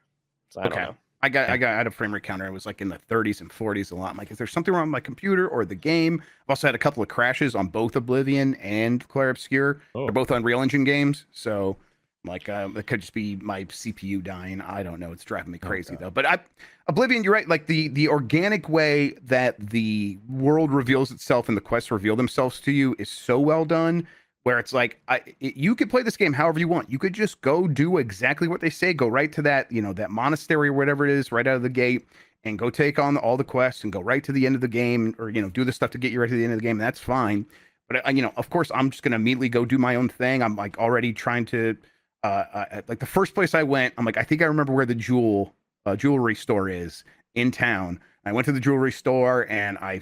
So I don't know. I had a frame rate counter. I was like in the 30s and 40s a lot. I'm like, is there something wrong with my computer or the game? I've also had a couple of crashes on both Oblivion and Clair Obscur. They're both Unreal Engine games, so like it could just be my CPU dying. I don't know. It's driving me crazy though. But Oblivion, you're right. Like the organic way that the world reveals itself and the quests reveal themselves to you is so well done. Where it's like you could play this game however you want. You could just go do exactly what they say. Go right to that, that monastery or whatever it is, right out of the gate, and go take on all the quests and go right to the end of the game, or do the stuff to get you right to the end of the game. And that's fine. But of course, I'm just gonna immediately go do my own thing. I'm like already trying to, like the first place I went, I'm like, I think I remember where the jewelry store is in town. I went to the jewelry store and I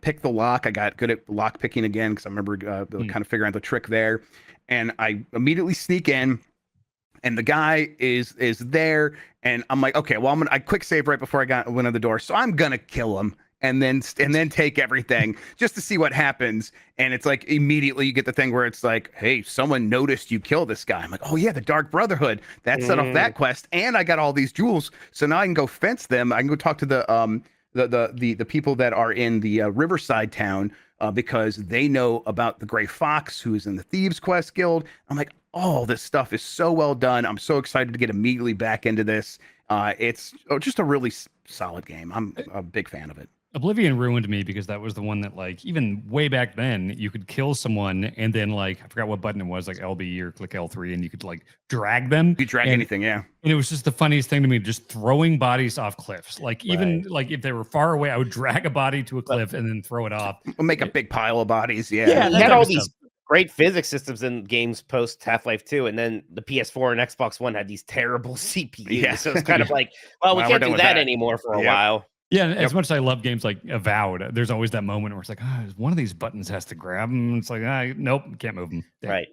picked the lock. I got good at lock picking again because I remember kind of figuring out the trick there. And I immediately sneak in, and the guy is there. And I'm like, okay, well, I quick save right before I went in the door, so I'm gonna kill him and then take everything just to see what happens. And it's like immediately you get the thing where it's like, hey, someone noticed you kill this guy. I'm like, oh yeah, the Dark Brotherhood. That set off that quest, and I got all these jewels, so now I can go fence them. I can go talk to the people that are in the Riverside town because they know about the Gray Fox, who's in the Thieves Quest Guild. I'm like, oh, this stuff is so well done. I'm so excited to get immediately back into this. It's just a really solid game. I'm a big fan of it. Oblivion ruined me because that was the one that, like, even way back then, you could kill someone and then, like, I forgot what button it was, like LB or click L3, and you could, like, drag them. You drag anything, yeah. And it was just the funniest thing to me, just throwing bodies off cliffs. Like, even, like, if they were far away, I would drag a body to a cliff and then throw it off. We'll make a big pile of bodies, yeah. Yeah, you had all these great physics systems in games post Half-Life 2, and then the PS4 and Xbox One had these terrible CPUs. Yeah. So it's kind of like, well, we can't do that anymore for a while. Yeah, as much as I love games like Avowed, there's always that moment where it's like, one of these buttons has to grab them. It's like, nope, can't move them. Right.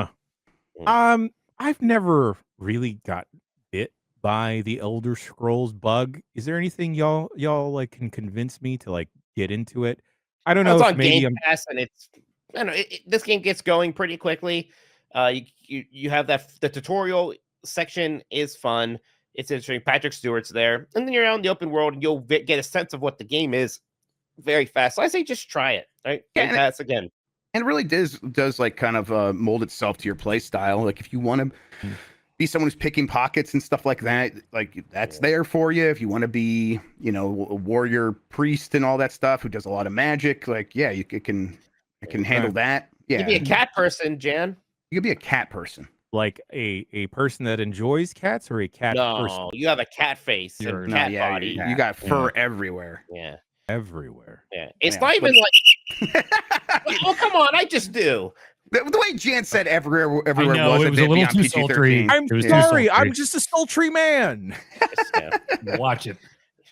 I've never really got bit by the Elder Scrolls bug. Is there anything y'all like can convince me to like get into it? I don't know. It's if on maybe Game Pass, and it's I don't know. This game gets going pretty quickly. You have the tutorial section is fun. It's interesting. Patrick Stewart's there, and then you're out in the open world, and you'll get a sense of what the game is very fast. So I say just try it. Right? Game Pass again. And it really does like kind of mold itself to your play style. Like if you want to be someone who's picking pockets and stuff like that, like that's there for you. If you want to be, you know, a warrior priest and all that stuff who does a lot of magic, like it can handle that. Yeah, You be a cat person, Jan. You could be a cat person. Like a person that enjoys cats or a cat person? No, you have a cat face and cat body. You got fur everywhere. Yeah. Everywhere. Yeah. It's not even like well, come on, I just do. The way Jan said everywhere I know, wasn't it was a little too sultry. I'm sorry, I'm just a sultry man. Watch it.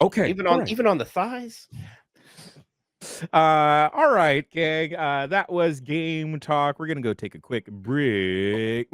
Okay. Even on the thighs. All right, gang. That was game talk. We're gonna go take a quick break.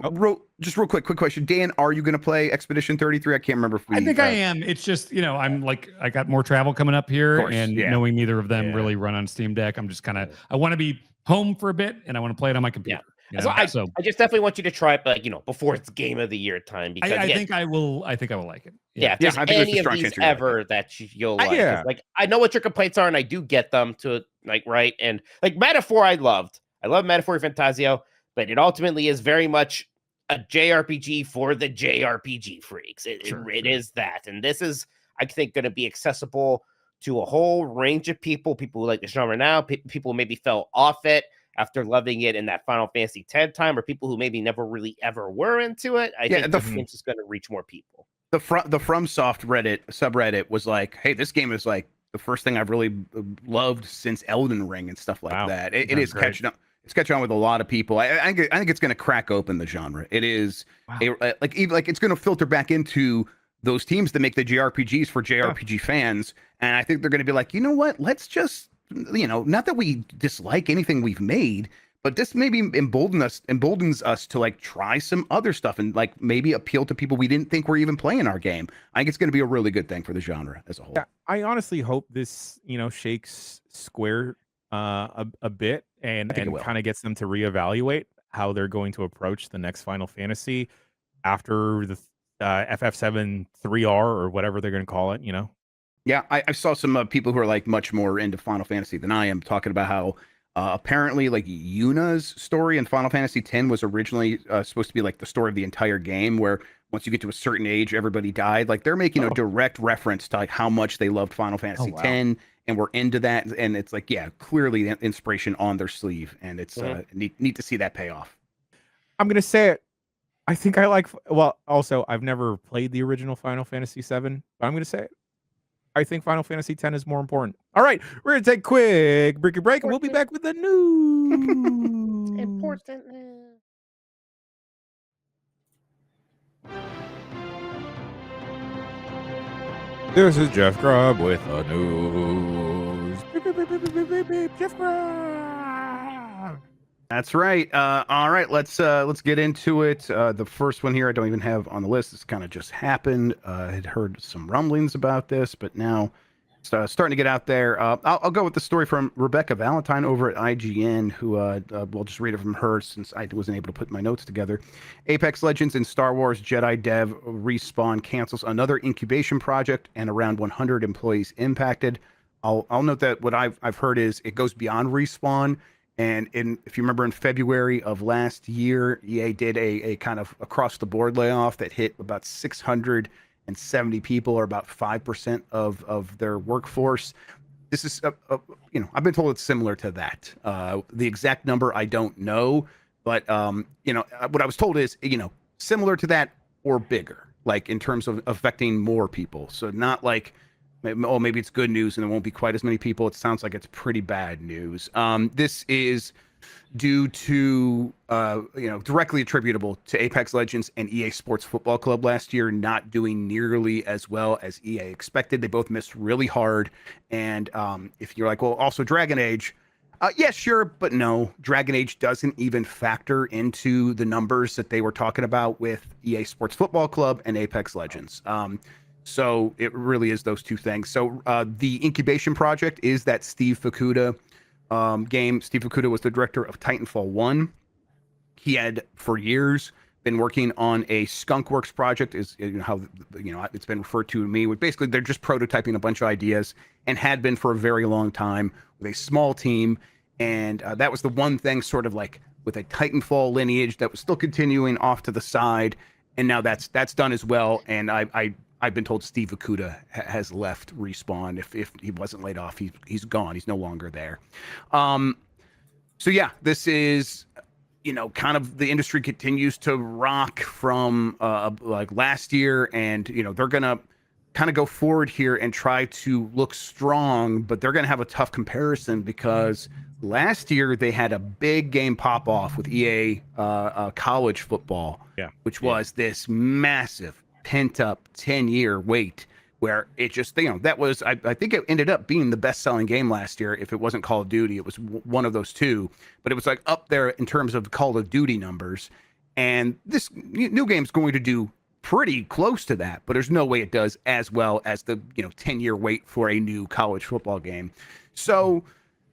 Just real quick question. Dan, are you gonna play Expedition 33? I can't remember if we I think I am. It's just, you know, I'm like, I got more travel coming up here, and knowing neither of them really run on Steam Deck, I'm just kind of, I want to be home for a bit, and I want to play it on my computer. So I just definitely want you to try it, but before it's Game of the Year time, because I think I will like it. Yeah, if there's any of these ever that you'll like. Like I know what your complaints are, and I do get them to right. And like Metaphor, I love Metaphor Fantasio, but it ultimately is very much a JRPG for the JRPG freaks. It is that, and this is, I think, going to be accessible to a whole range of people who like the genre now, people who maybe fell off it after loving it in that Final Fantasy X time, or people who maybe never really ever were into it. I think the game's just going to reach more people. The FromSoft subreddit was like, hey, this game is like the first thing I've really loved since Elden Ring and stuff like that. It is great. Catching up. It's catching on with a lot of people. I think it's going to crack open the genre. It is like it's going to filter back into those teams that make the JRPGs for JRPG fans. And I think they're going to be like, you know what? Let's just, not that we dislike anything we've made, but this maybe emboldens us to like try some other stuff and like maybe appeal to people we didn't think were even playing our game. I think it's going to be a really good thing for the genre as a whole. Yeah, I honestly hope this, shakes Square a bit and kind of gets them to reevaluate how they're going to approach the next Final Fantasy after the FF7 3R or whatever they're going to call it, Yeah, I saw some people who are like much more into Final Fantasy than I am talking about how apparently like Yuna's story in Final Fantasy X was originally supposed to be like the story of the entire game, where once you get to a certain age, everybody died. Like they're making a direct reference to like how much they loved Final Fantasy X and we're into that. And it's like, clearly inspiration on their sleeve. And it's neat to see that pay off. I'm going to say it. I think also I've never played the original Final Fantasy VII, but I'm going to say it. I think Final Fantasy X is more important. All right, we're going to take a quick break, and we'll be back with the news. Important. This is Jeff Grubb with the news. Jeff Grubb. That's right. All right, let's get into it. The first one here I don't even have on the list. This kind of just happened. I had heard some rumblings about this, but now it's starting to get out there. I'll go with the story from Rebecca Valentine over at IGN, who we'll just read it from her since I wasn't able to put my notes together. Apex Legends and Star Wars Jedi dev Respawn cancels another incubation project and around 100 employees impacted. I'll note that what I've heard is it goes beyond Respawn. And if you remember in February of last year, EA did a kind of across the board layoff that hit about 670 people, or about 5% of their workforce. This is, I've been told it's similar to that. The exact number I don't know, but what I was told is, similar to that or bigger, like in terms of affecting more people. So not like, oh, maybe it's good news and there won't be quite as many people. It sounds like it's pretty bad news. This is due to, directly attributable to Apex Legends and EA Sports Football Club last year not doing nearly as well as EA expected. They both missed really hard. And if you're like, well, also Dragon Age, yeah, sure, but no, Dragon Age doesn't even factor into the numbers that they were talking about with EA Sports Football Club and Apex Legends. So it really is those two things. So the incubation project is that Steve Fukuda game. Steve Fukuda was the director of Titanfall 1. He had for years been working on a Skunkworks project, is how it's been referred to me. Basically, they're just prototyping a bunch of ideas and had been for a very long time with a small team. And that was the one thing sort of like with a Titanfall lineage that was still continuing off to the side. And now that's done as well. And I've been told Steve Fukuda has left Respawn. If he wasn't laid off, he's gone. He's no longer there. So yeah, this is, kind of the industry continues to rock from like last year, and they're gonna kind of go forward here and try to look strong, but they're gonna have a tough comparison because last year they had a big game pop off with EA college football, which was this massive pent up 10-year wait where it just, that was, I think it ended up being the best selling game last year. If it wasn't Call of Duty, it was one of those two, but it was like up there in terms of Call of Duty numbers. And this new game's going to do pretty close to that, but there's no way it does as well as the, 10-year wait for a new college football game. So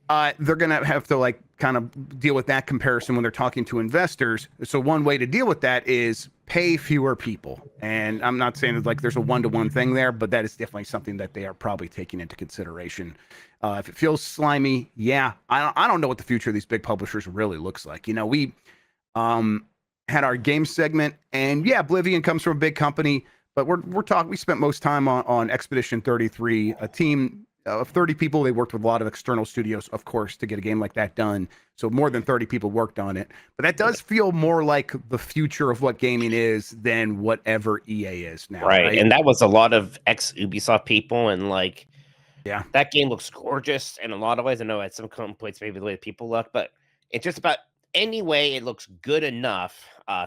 they're going to have to kind of deal with that comparison when they're talking to investors. So one way to deal with that is pay fewer people. And I'm not saying there's a one-to-one thing there, but that is definitely something that they are probably taking into consideration. If it feels slimy, I don't know what the future of these big publishers really looks like. We had our game segment, and Oblivion comes from a big company, but we spent most time on Expedition 33, a team of 30 people. They worked with a lot of external studios, of course, to get a game like that done. So more than 30 people worked on it. But that does feel more like the future of what gaming is than whatever EA is now. Right. And that was a lot of ex-Ubisoft people. And that game looks gorgeous in a lot of ways. I know at some points, maybe the way people look, but it's just about any way it looks good enough.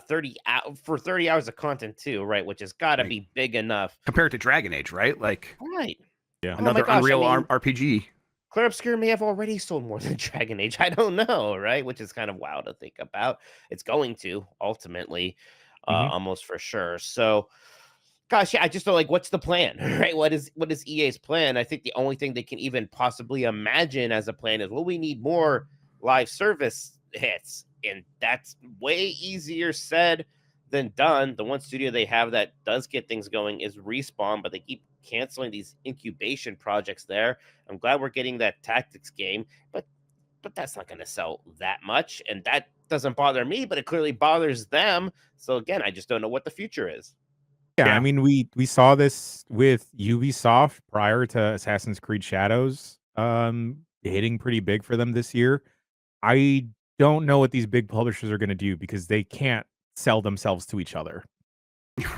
30 hours of content too, right? Which has got to be big enough. Compared to Dragon Age, right? Right. Yeah. Another Unreal RPG. Clair Obscur may have already sold more than Dragon Age. I don't know, right? Which is kind of wild to think about. It's going to ultimately, almost for sure. So, gosh, I just feel like, what's the plan, right? What is EA's plan? I think the only thing they can even possibly imagine as a plan is, well, we need more live service hits, and that's way easier said than done. The one studio they have that does get things going is Respawn, but they keep canceling these incubation projects there. I'm glad we're getting that tactics game, but that's not going to sell that much, and that doesn't bother me, but it clearly bothers them. So again, I just don't know what the future is. I mean, we saw this with Ubisoft prior to Assassin's Creed Shadows hitting pretty big for them this year. I don't know what these big publishers are going to do because they can't sell themselves to each other.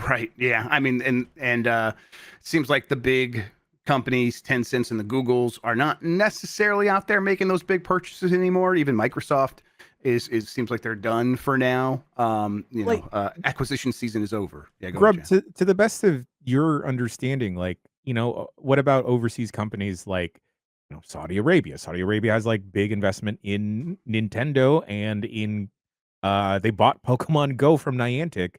Right. Yeah. I mean, and it seems like the big companies, Tencent and the Googles, are not necessarily out there making those big purchases anymore. Even Microsoft seems like they're done for now. Acquisition season is over. Yeah, Grubb, to the best of your understanding, what about overseas companies like Saudi Arabia? Saudi Arabia has big investment in Nintendo and in they bought Pokemon Go from Niantic.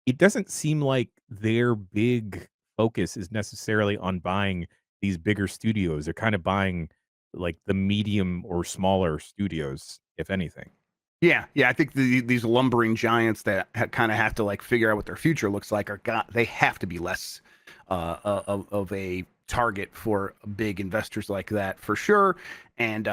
It doesn't seem like their big focus is necessarily on buying these bigger studios. They're kind of buying the medium or smaller studios, if anything. Yeah. I think these lumbering giants that kind of have to figure out what their future looks like they have to be less of a target for big investors like that for sure. And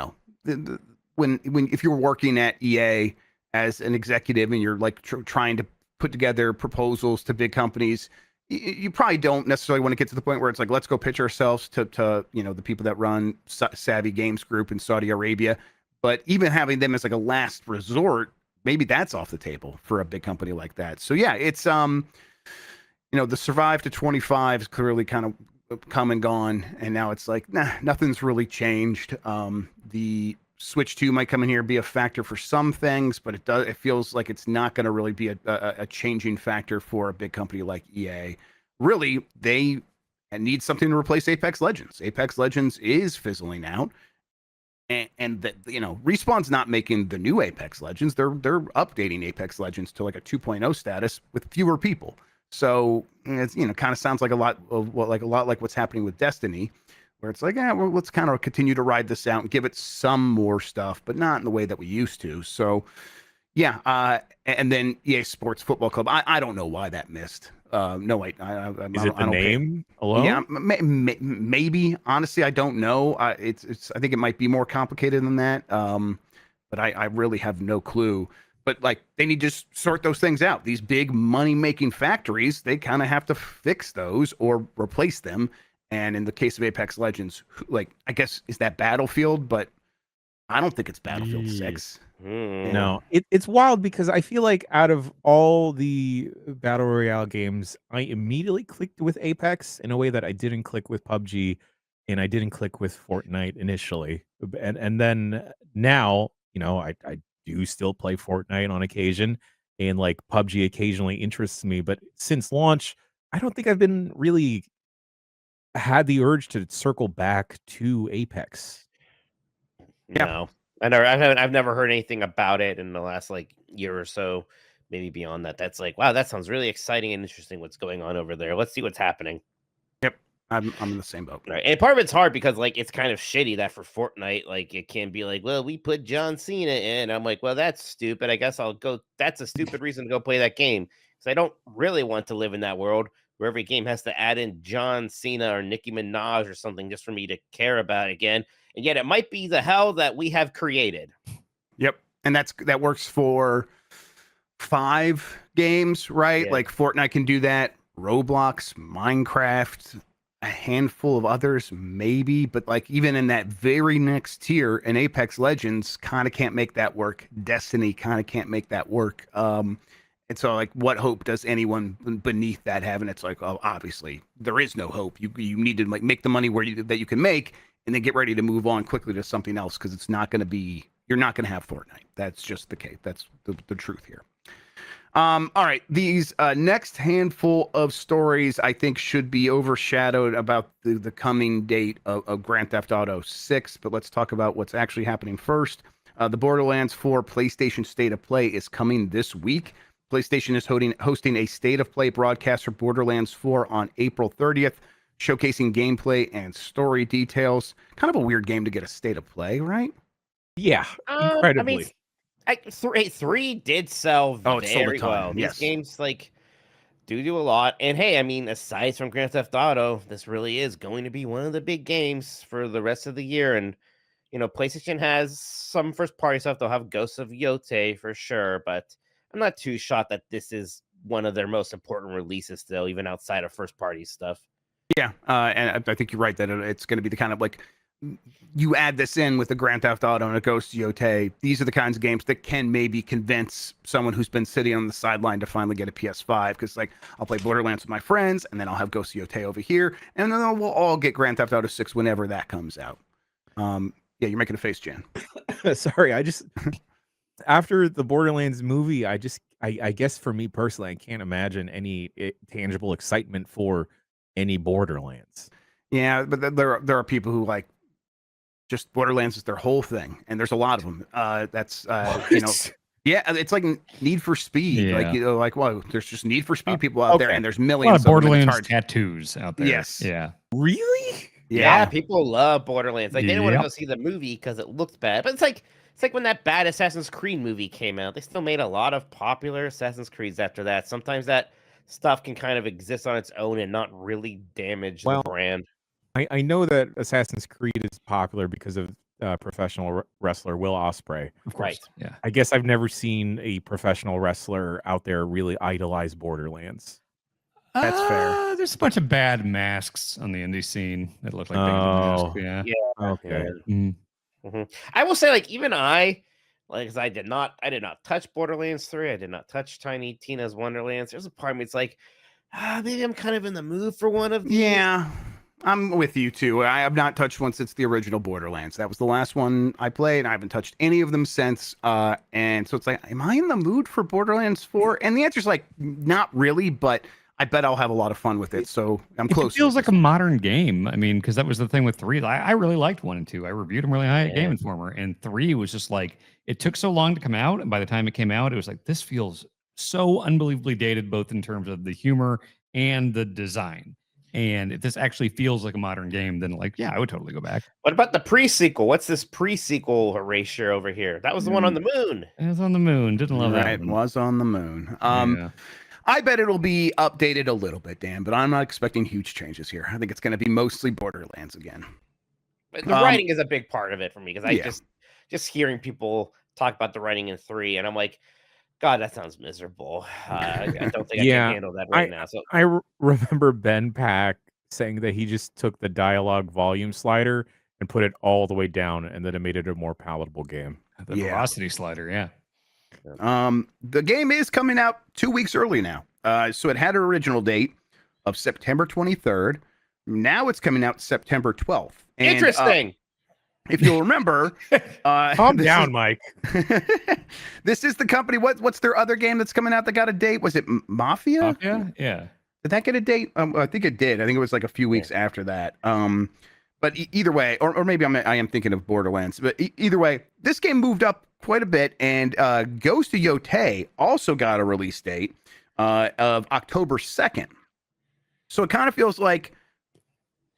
if you're working at EA as an executive and you're trying to put together proposals to big companies, you probably don't necessarily want to get to the point where it's let's go pitch ourselves to the people that run Savvy Games Group in Saudi Arabia. But even having them as a last resort, maybe that's off the table for a big company like that. So yeah, it's the survive to 25 is clearly kind of come and gone, and now it's nothing's really changed. The Switch 2 might come in here and be a factor for some things, but it feels like it's not going to really be a changing factor for a big company like EA. Really, they need something to replace Apex Legends. Apex Legends is fizzling out, and Respawn's not making the new Apex Legends. They're updating Apex Legends to a 2.0 status with fewer people. So it's kind of sounds like a lot like what's happening with Destiny, where it's like, well, let's kind of continue to ride this out and give it some more stuff, but not in the way that we used to. So, yeah. And then EA Sports Football Club. I don't know why that missed. No, wait. Is it the name alone? Yeah, maybe. Honestly, I don't know. It's. I think it might be more complicated than that. But I really have no clue. But like, they need to just sort those things out. These big money-making factories, they kind of have to fix those or replace them. And in the case of Apex Legends, like, I guess, is that Battlefield? But I don't think it's Battlefield 6. No, it's wild because I feel like out of all the battle royale games, I immediately clicked with Apex in a way that I didn't click with PUBG, and I didn't click with Fortnite initially. And then now, I do still play Fortnite on occasion, and like PUBG occasionally interests me. But since launch, I don't think I've been really had the urge to circle back to Apex. No, I've never heard anything about it in the last like year or so, maybe beyond that. That's like, wow, that sounds really exciting and interesting. What's going on over there? Let's see what's happening. Yep, I'm in the same boat. Right, and part of it's hard because like it's kind of shitty that for Fortnite, like it can be like, well, we put John Cena in. I'm like, well, that's stupid. I guess I'll go. That's a stupid reason to go play that game because I don't really want to live in that world where every game has to add in John Cena or Nicki Minaj or something just for me to care about it again. And yet it might be the hell that we have created. Yep. And that works for 5 games, right? Yeah. Like Fortnite can do that. Roblox, Minecraft, a handful of others, maybe. But like even in that very next tier, an Apex Legends kind of can't make that work. Destiny kind of can't make that work. And so like what hope does anyone beneath that have? And it's like, oh, obviously there is no hope. You need to like make the money that you can make, and then get ready to move on quickly to something else because it's not going to be, you're not going to have Fortnite. That's just the case. That's the truth here. All right. These next handful of stories I think should be overshadowed about the coming date of Grand Theft Auto 6, but let's talk about what's actually happening first. The Borderlands 4 PlayStation State of Play is coming this week. PlayStation is hosting a State of Play broadcast for Borderlands 4 on April 30th. Showcasing gameplay and story details. Kind of a weird game to get a State of Play, right? Yeah, incredibly. I mean, 3 did sell very well. These games like do a lot. And hey, I mean, aside from Grand Theft Auto, this really is going to be one of the big games for the rest of the year. And PlayStation has some first party stuff. They'll have Ghosts of Yotei for sure, but I'm not too shocked that this is one of their most important releases still, even outside of first party stuff. Yeah, and I think you're right that it's going to be the kind of like, you add this in with the Grand Theft Auto and a Ghost of Yotei. These are the kinds of games that can maybe convince someone who's been sitting on the sideline to finally get a PS5. Because like, I'll play Borderlands with my friends, and then I'll have Ghost of Yotei over here, and then we'll all get Grand Theft Auto 6 whenever that comes out. Yeah, you're making a face, Jan. Sorry, I just after the Borderlands movie, I guess for me personally, I can't imagine any tangible excitement for any Borderlands. Yeah, but there are people who like just Borderlands is their whole thing, and there's a lot of them. That's yeah, it's like Need for Speed. Yeah. Like well, there's just Need for Speed people out there, and there's millions a lot of Borderlands of tattoos out there. Yes. Yeah. Really? Yeah, people love Borderlands. Like they didn't want to go see the movie because it looked bad, but it's like when that bad Assassin's Creed movie came out. They still made a lot of popular Assassin's Creeds after that. Sometimes that stuff can kind of exist on its own and not really damage the brand. I know that Assassin's Creed is popular because of professional wrestler Will Ospreay. Of course. Right. Yeah. I guess I've never seen a professional wrestler out there really idolize Borderlands. That's fair. There's a bunch of bad masks on the indie scene that look like big masks. Yeah. Okay. Mm-hmm. I will say, like, even I did not touch Borderlands 3. I did not touch Tiny Tina's Wonderlands. There's a part of me, it's like, maybe I'm kind of in the mood for one of these. Yeah, I'm with you too. I have not touched one since the original Borderlands. That was the last one I played, and I haven't touched any of them since. And so it's like, am I in the mood for Borderlands 4? And the answer is like, not really, but I bet I'll have a lot of fun with it. So I'm close. It feels like a modern game. I mean, because that was the thing with 3. I really liked 1 and 2. I reviewed them really high at Game Informer. And 3 was just like, it took so long to come out. And by the time it came out, it was like, this feels so unbelievably dated, both in terms of the humor and the design. And if this actually feels like a modern game, then like, yeah, I would totally go back. What about the pre-sequel? What's this pre-sequel erasure over here? That was the one on the moon. It was on the moon. Didn't love that. It was on the moon. Yeah. I bet it'll be updated a little bit, Dan, but I'm not expecting huge changes here. I think it's going to be mostly Borderlands again. The writing is a big part of it for me because I just hearing people talk about the writing in 3, and I'm like, God, that sounds miserable. I don't think I can handle that right now. So I remember Ben Pack saying that he just took the dialogue volume slider and put it all the way down, and then it made it a more palatable game. The velocity slider, yeah. The game is coming out 2 weeks early now. So it had an original date of September 23rd. Now it's coming out September 12th. And, interesting. If you'll remember, calm down, Mike. This is the company. What's their other game that's coming out that got a date? Was it Mafia? Mafia? Yeah. Did that get a date? I think it did. I think it was like a few weeks after that. But either way, or maybe I am thinking of Borderlands. But either way, this game moved up quite a bit, and Ghost of Yotei also got a release date of October 2nd. So it kind of feels like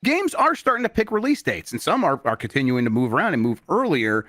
games are starting to pick release dates, and some are continuing to move around and move earlier.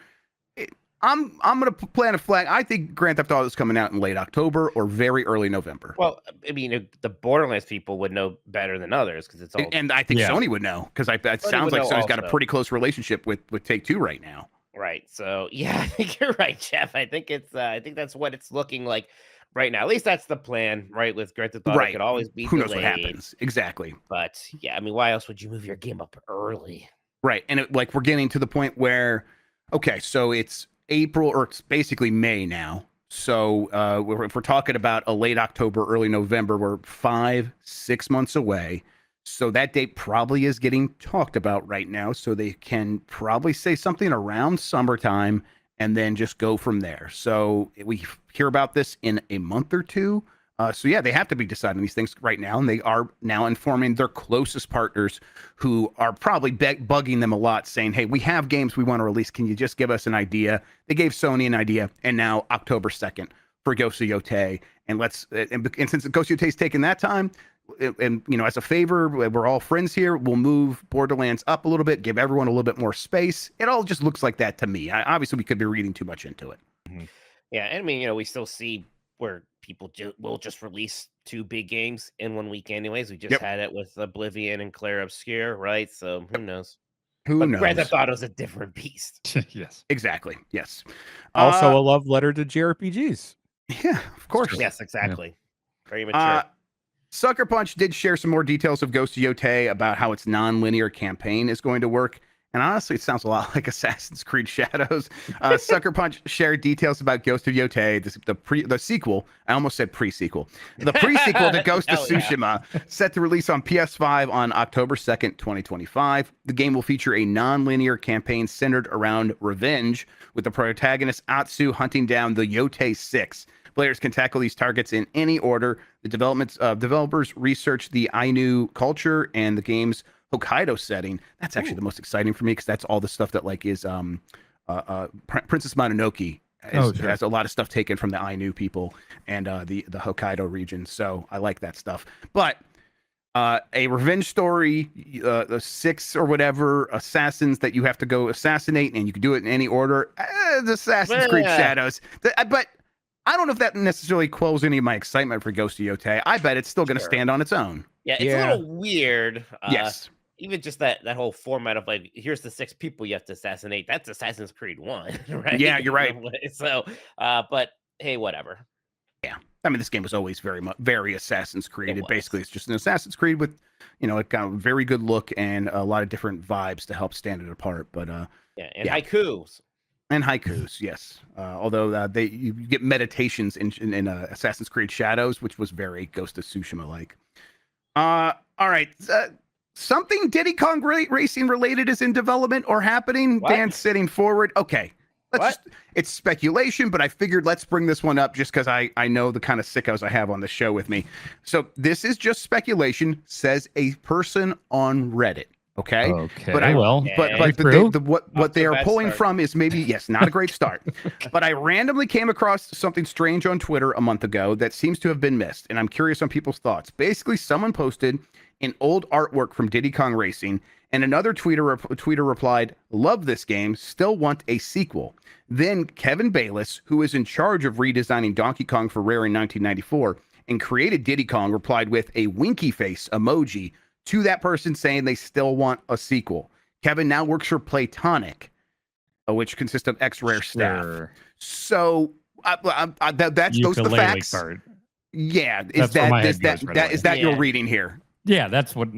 I'm going to plant a flag. I think Grand Theft Auto is coming out in late October or very early November. Well, I mean, the Borderlands people would know better than others because it's all. And I think Sony would know because it sounds like Sony's got a pretty close relationship with Take-Two right now. Right. So yeah, I think you're right, Jeff. I think that's what it's looking like right now. At least that's the plan, right? With Grand Theft Auto, it could always be Who delayed. knows what happens? Exactly. But yeah, I mean, why else would you move your game up early? Right. And we're getting to the point where, okay, so it's April or it's basically May now. So if we're talking about a late October, early November, we're 5-6 months away. So that date probably is getting talked about right now. So they can probably say something around summertime and then just go from there. So we hear about this in a month or two. So yeah, they have to be deciding these things right now. And they are now informing their closest partners who are probably bugging them a lot saying, hey, we have games we want to release. Can you just give us an idea? They gave Sony an idea. And now October 2nd for Ghost of Yotei. And since Ghost of Yotei's taking that time, and as a favor, we're all friends here, we'll move Borderlands up a little bit, give everyone a little bit more space. It all just looks like that to me. Obviously, we could be reading too much into it. Mm-hmm. Yeah, and I mean, we still see where people will just release 2 big games in 1 week anyways. We just had it with Oblivion and Clair Obscur, right? So who knows? Who knows? Grand Theft Auto's a different beast. Yes. Exactly. Yes. Also a love letter to JRPGs. Yeah, of course. Yes, exactly. Yeah. Very mature. Sucker Punch did share some more details of Ghost of Yotei about how its non-linear campaign is going to work. And honestly, it sounds a lot like Assassin's Creed Shadows. Sucker Punch shared details about Ghost of Yotei, the sequel. I almost said pre-sequel. The pre-sequel to Ghost of Tsushima, set to release on PS5 on October 2nd, 2025. The game will feature a non-linear campaign centered around revenge, with the protagonist Atsu hunting down the Yotei 6. Players can tackle these targets in any order. The developers researched the Ainu culture and the game's Hokkaido setting. That's actually the most exciting for me because that's all the stuff that is Princess Mononoke has a lot of stuff taken from the Ainu people and the Hokkaido region. So I like that stuff. But a revenge story, the 6 or whatever assassins that you have to go assassinate, and you can do it in any order. The Assassin's Creed Shadows. But I don't know if that necessarily quells any of my excitement for Ghost of Yotei. I bet it's still going to stand on its own. Yeah, it's a little weird. Yes. Even just that whole format of here's the 6 people you have to assassinate. That's Assassin's Creed 1, right? Yeah, you're right. So, but hey, whatever. Yeah. I mean, this game was always very Assassin's Creed. Basically, it's just an Assassin's Creed with, a kind of very good look and a lot of different vibes to help stand it apart. But haikus. And haikus, yes. Although you get meditations in Assassin's Creed Shadows, which was very Ghost of Tsushima like. All right. Something Diddy Kong Racing related is in development or happening. What? Dan's sitting forward. Okay. It's speculation, but I figured let's bring this one up just because I know the kind of sickos I have on the show with me. So this is just speculation, says a person on Reddit. Okay. Okay. But what they are pulling from is maybe not a great start. But I randomly came across something strange on Twitter a month ago that seems to have been missed, and I'm curious on people's thoughts. Basically, someone posted an old artwork from Diddy Kong Racing, and another tweeter replied, "Love this game, still want a sequel." Then Kevin Bayless, who is in charge of redesigning Donkey Kong for Rare in 1994 and created Diddy Kong, replied with a winky face emoji to that person saying they still want a sequel. Kevin now works for Playtonic, which consists of ex-Rare staff. So that's those are the facts. Card. Yeah, is that your reading here? Yeah, that's what.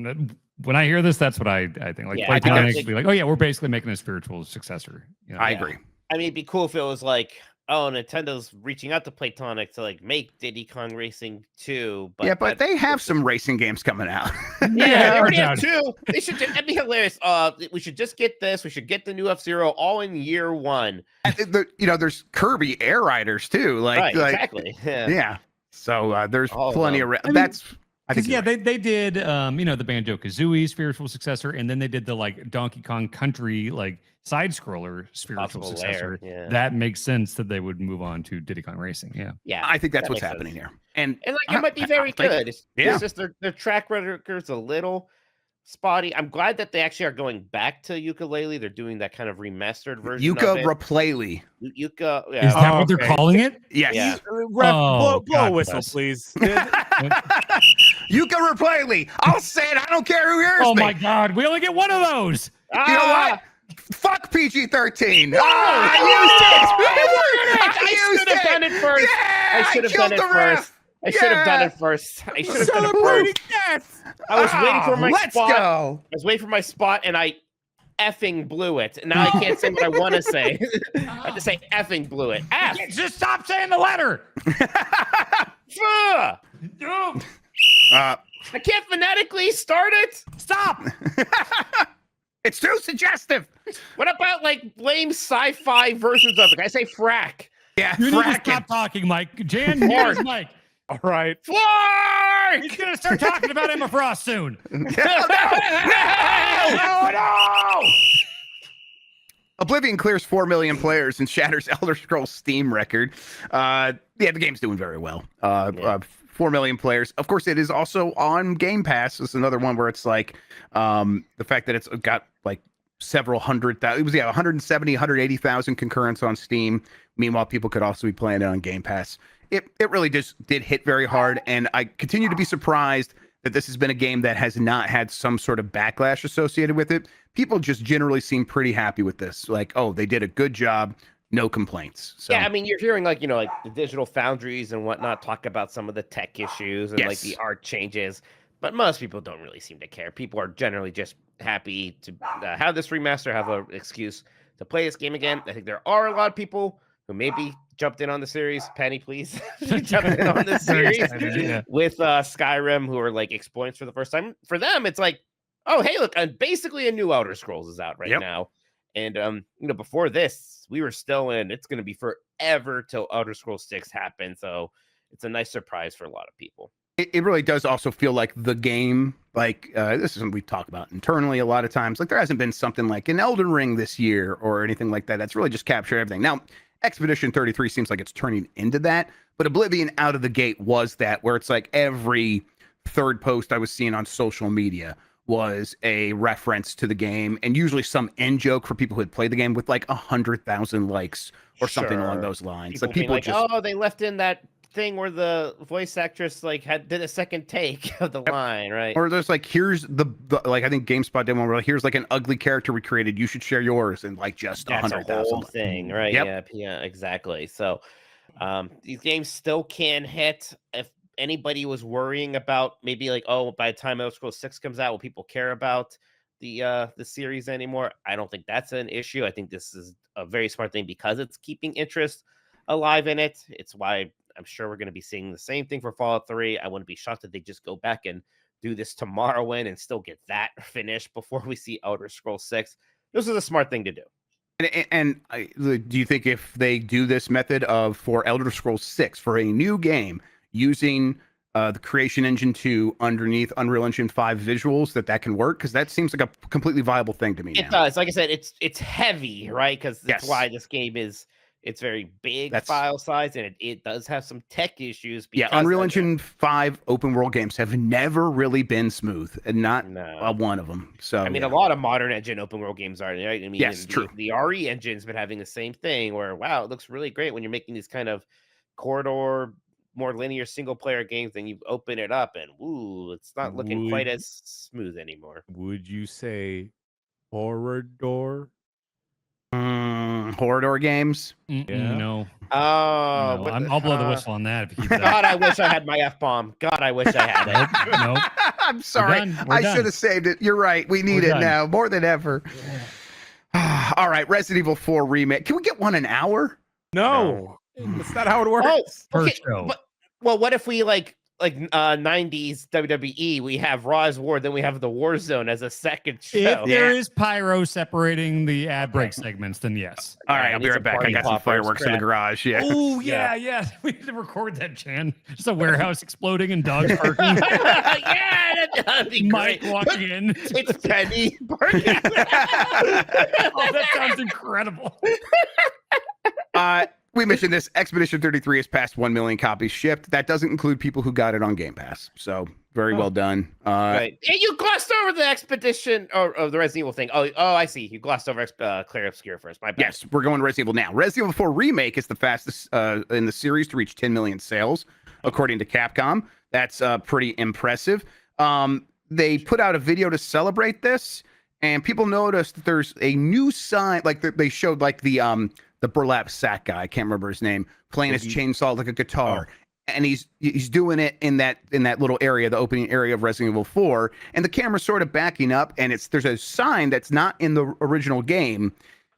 When I hear this, that's what I think. Like Playtonic be like, oh yeah, we're basically making a spiritual successor. You know? I agree. I mean, it'd be cool if it was like, oh, Nintendo's reaching out to Playtonic to like make Diddy Kong Racing 2. But they have some racing games coming out. Yeah, they already have 2. They should. That'd be hilarious. We should just get this. We should get the new F-Zero all in year 1. There's Kirby Air Riders too. Exactly. Yeah. So there's all plenty of. That's. They did the Banjo-Kazooie spiritual successor, and then they did the like Donkey Kong Country like side scroller spiritual successor. Yeah. That makes sense that they would move on to Diddy Kong Racing. Yeah. I think that's what's happening here, and like it might be very good. It's just their track record's a little spotty. I'm glad that they actually are going back to ukulele. They're doing that kind of remastered version. Ukulele. Yuka. Yeah. Is that what they're calling it? Yes. Yeah. Blow a whistle, please. Ukulele. I'll say it. I don't care who hears me. Oh my God. We only get one of those. You know what? Fuck PG-13. I should have done it first. Yeah, I should have done it first. I should have done it first. I should have done it first. I was waiting for my spot. I was waiting for my spot, and I effing blew it. And now I can't say what I want to say. I have to say effing blew it. F. Just stop saying the letter. I can't phonetically start it. Stop. It's too suggestive. What about like lame sci-fi versions of it? Can I say frack? Yeah, you need to stop talking, Mike. Jan, here's Mike. All right. Flark! He's going to start talking about Emma Frost soon. No! Oblivion clears 4 million players and shatters Elder Scrolls Steam record. The game's doing very well. 4 million players. Of course, it is also on Game Pass. It's another one where it's like the fact that it's got like several hundred thousand. It was 170, 180,000 concurrents on Steam. Meanwhile, people could also be playing it on Game Pass. It really just did hit very hard, and I continue to be surprised that this has been a game that has not had some sort of backlash associated with it. People just generally seem pretty happy with this. Like, oh, they did a good job. No complaints. So. Yeah, I mean, you're hearing like the digital foundries and whatnot talk about some of the tech issues and like the art changes, but most people don't really seem to care. People are generally just happy to have this remaster, have an excuse to play this game again. I think there are a lot of people who maybe jumped in on the series. Penny, please. Jumped in on the series with Skyrim, who are like experienced for the first time. For them, it's like, oh, hey, look, basically a new Outer Scrolls is out right now. And before this, we were still in. It's going to be forever till Outer Scrolls 6 happens. So it's a nice surprise for a lot of people. It really does also feel like the game, like this is something we talk about internally a lot of times. Like there hasn't been something like an Elden Ring this year or anything like that. That's really just captured everything. Now, Expedition 33 seems like it's turning into that, but Oblivion out of the gate was that, where it's like every third post I was seeing on social media was a reference to the game, and usually some end joke for people who had played the game with like 100,000 likes or something along those lines. People like just, oh, they left in that thing where the voice actress like did a second take of the line, right? Or there's like, here's the like I think GameSpot did one where like, here's like an ugly character we created, you should share yours, and like just 100,000 thing, right? Yeah, exactly. So these games still can hit. If anybody was worrying about maybe like, oh, by the time Elder Scrolls 6 comes out, will people care about the series anymore? I don't think that's an issue. I think this is a very smart thing because it's keeping interest alive in it. It's why I'm sure we're going to be seeing the same thing for Fallout 3. I wouldn't be shocked if they just go back and do this tomorrow and still get that finished before we see Elder Scrolls 6. This is a smart thing to do. And do you think if they do this method for Elder Scrolls 6 for a new game using the creation engine 2 underneath Unreal Engine 5 visuals that can work, because that seems like a completely viable thing to me. It does. Like I said, it's heavy, right? Because that's Yes. why this game it's very big file size, and it does have some tech issues. Yeah, Unreal Engine 5 open world games have never really been smooth, and not one of them. So I mean, a lot of modern engine open world games are, right? I mean, yes, true. The RE engine's been having the same thing where, wow, it looks really great when you're making these kind of corridor, more linear single player games, and you open it up and it's not looking quite as smooth anymore. Would you say horror door? Horror games? Yeah. No. Oh, no, I'll blow the whistle on that. If you keep that. God, I wish I had my F-bomb. God, I wish I had it. Nope. I'm sorry. I should have saved it. You're right. We need it now more than ever. All right. Resident Evil 4 remake. Can we get one an hour? No. That's not how it works. Okay. Well, what if we like 90s WWE, we have Raw's War, then we have the War Zone as a second show. If there is pyro separating the ad break segments, then yes. All right, I'll be right back. I got some fireworks in the garage. Yeah. Oh, yeah. We need to record that, Chan. Just a warehouse exploding and dogs barking. Yeah, that'd be Mike great. walking in. It's Penny barking. Oh, that sounds incredible. We mentioned this. Expedition 33 has passed 1 million copies shipped. That doesn't include people who got it on Game Pass. So very well done. Right. And you glossed over the Expedition or the Resident Evil thing. Oh, I see. You glossed over Clair Obscur first. My bad. Yes, we're going Resident Evil now. Resident Evil 4 Remake is the fastest in the series to reach 10 million sales, according to Capcom. That's pretty impressive. They put out a video to celebrate this, and people noticed that there's a new sign. Like they showed like the burlap sack guy, I can't remember his name, playing his chainsaw like a guitar. And he's doing it in that little area, the opening area of Resident Evil 4, and the camera's sort of backing up, and there's a sign that's not in the original game,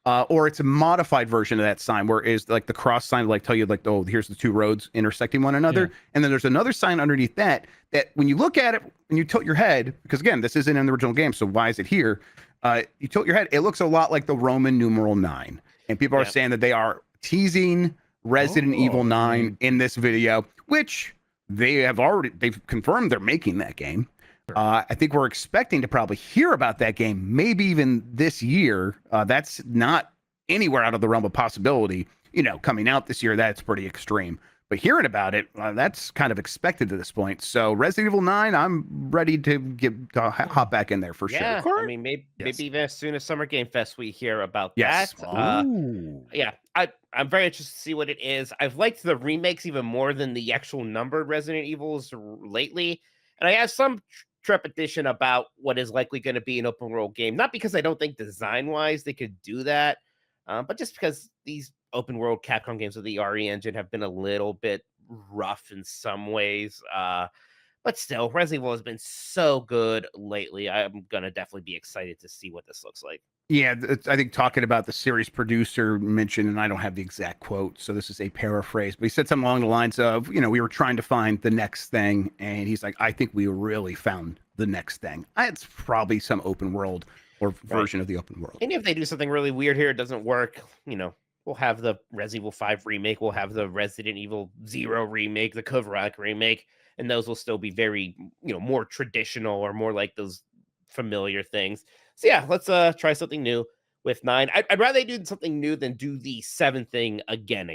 or it's a modified version of that sign, where is like the cross sign, like tell you like, oh, here's the two roads intersecting one another, and then there's another sign underneath that when you look at it, when you tilt your head, because again, this isn't in the original game, so why is it here? You tilt your head, it looks a lot like the Roman numeral 9. And people are saying that they are teasing Resident Evil 9 in this video, which they've confirmed they're making that game. I think we're expecting to probably hear about that game, maybe even this year. That's not anywhere out of the realm of possibility. Coming out this year, that's pretty extreme. But hearing about it, that's kind of expected at this point. So Resident Evil 9, I'm ready to hop back in there for sure. I mean, maybe even as soon as Summer Game Fest, we hear about that. I'm very interested to see what it is. I've liked the remakes even more than the actual numbered Resident Evils lately. And I have some trepidation about what is likely going to be an open world game. Not because I don't think design-wise they could do that, but just because these open world Capcom games with the RE engine have been a little bit rough in some ways. But still, Resident Evil has been so good lately. I'm going to definitely be excited to see what this looks like. Yeah, I think talking about the series producer mentioned, and I don't have the exact quote, so this is a paraphrase, but he said something along the lines of, we were trying to find the next thing, and he's like, I think we really found the next thing. It's probably some open world or version of the open world. And if they do something really weird here, it doesn't work, we'll have the Resident Evil 5 remake, we'll have the Resident Evil 0 remake, the Code Veronica remake, and those will still be very, more traditional or more like those familiar things. So yeah, let's try something new with 9. I'd rather they do something new than do the 7 thing again.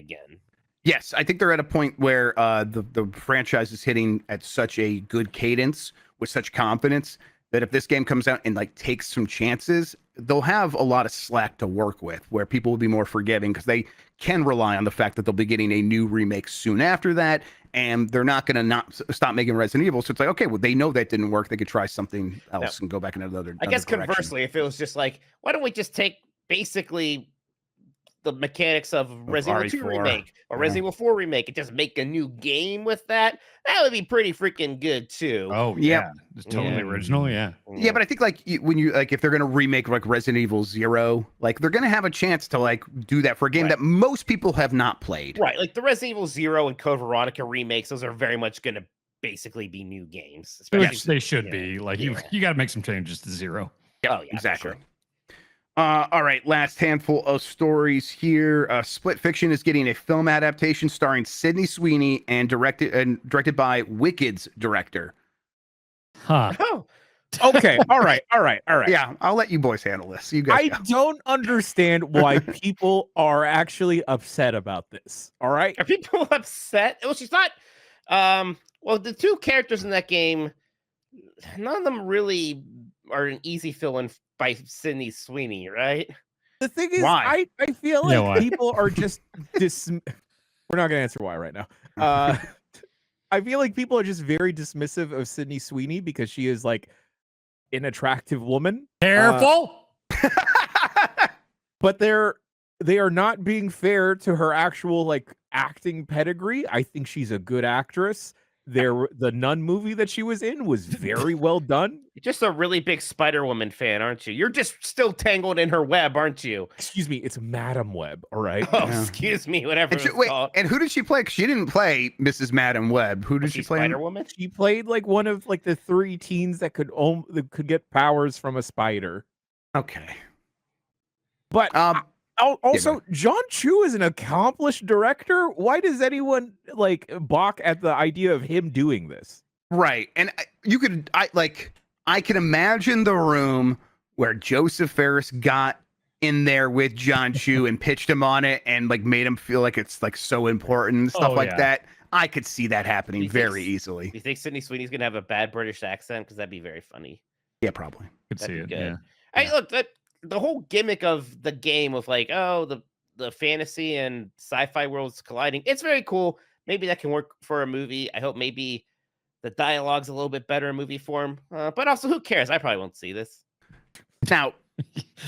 Yes, I think they're at a point where the franchise is hitting at such a good cadence with such confidence that if this game comes out and takes some chances, they'll have a lot of slack to work with, where people will be more forgiving because they can rely on the fact that they'll be getting a new remake soon after that, and they're not going to not stop making Resident Evil. So it's like, okay, well, they know that didn't work. They could try something else and go back in another I guess direction. Conversely, if it was just like, why don't we just take basically the mechanics of Resident Evil 2 remake or Resident Evil 4 remake and just make a new game with that would be pretty freaking good too. Oh yeah, just totally original. Yeah, but I think when you if they're gonna remake Resident Evil 0, they're gonna have a chance to do that for a game that most people have not played. Right, like the Resident Evil 0 and Code Veronica remakes, those are very much gonna basically be new games. Which they should be. You got to make some changes to 0. Yeah, exactly. Sure. All right, last handful of stories here. Split Fiction is getting a film adaptation starring Sydney Sweeney and directed by Wicked's director. Huh. Oh, Okay. All right. Yeah, I'll let you boys handle this. You guys I go. don't understand why people are actually upset about this. All right. are people upset? Well, she's not. Well, the two characters in that game, none of them really are an easy fill-in by Sydney Sweeney, right? The thing is, Why? I feel Yeah, like why? people are just We're not gonna answer why right now. I feel like people are just very dismissive of Sydney Sweeney because she is like an attractive woman. Careful. But they are not being fair to her actual like acting pedigree. I think she's a good actress. The Nun movie that she was in was very well done. You're just a really big Spider-Woman fan, aren't you? You're just still tangled in her web, aren't you? Excuse me, it's Madam Web, all right? Oh, Yeah. excuse me, whatever. And, It's called. and who did she play? 'Cause she didn't play Mrs. Madam Web. Who did Was she she play? Spider-Woman? She played like one of like the 3 teens that could get powers from a spider. Okay. But also, Yeah, John Chu is an accomplished director. Why does anyone like balk at the idea of him doing this? Right. And I can imagine the room where Joseph Ferris got in there with John Chu and pitched him on it and like made him feel like it's like so important and stuff like that. I could see that happening very easily. Do you think Sydney Sweeney's gonna have a bad British accent? Because that'd be very funny. Yeah, probably. Could see That'd it. be good. Yeah. Hey, look, the whole gimmick of the game with like, oh, the fantasy and sci-fi worlds colliding, it's very cool. Maybe that can work for a movie. I hope maybe the dialogue's a little bit better in movie form. But also, who cares? I probably won't see this. Now,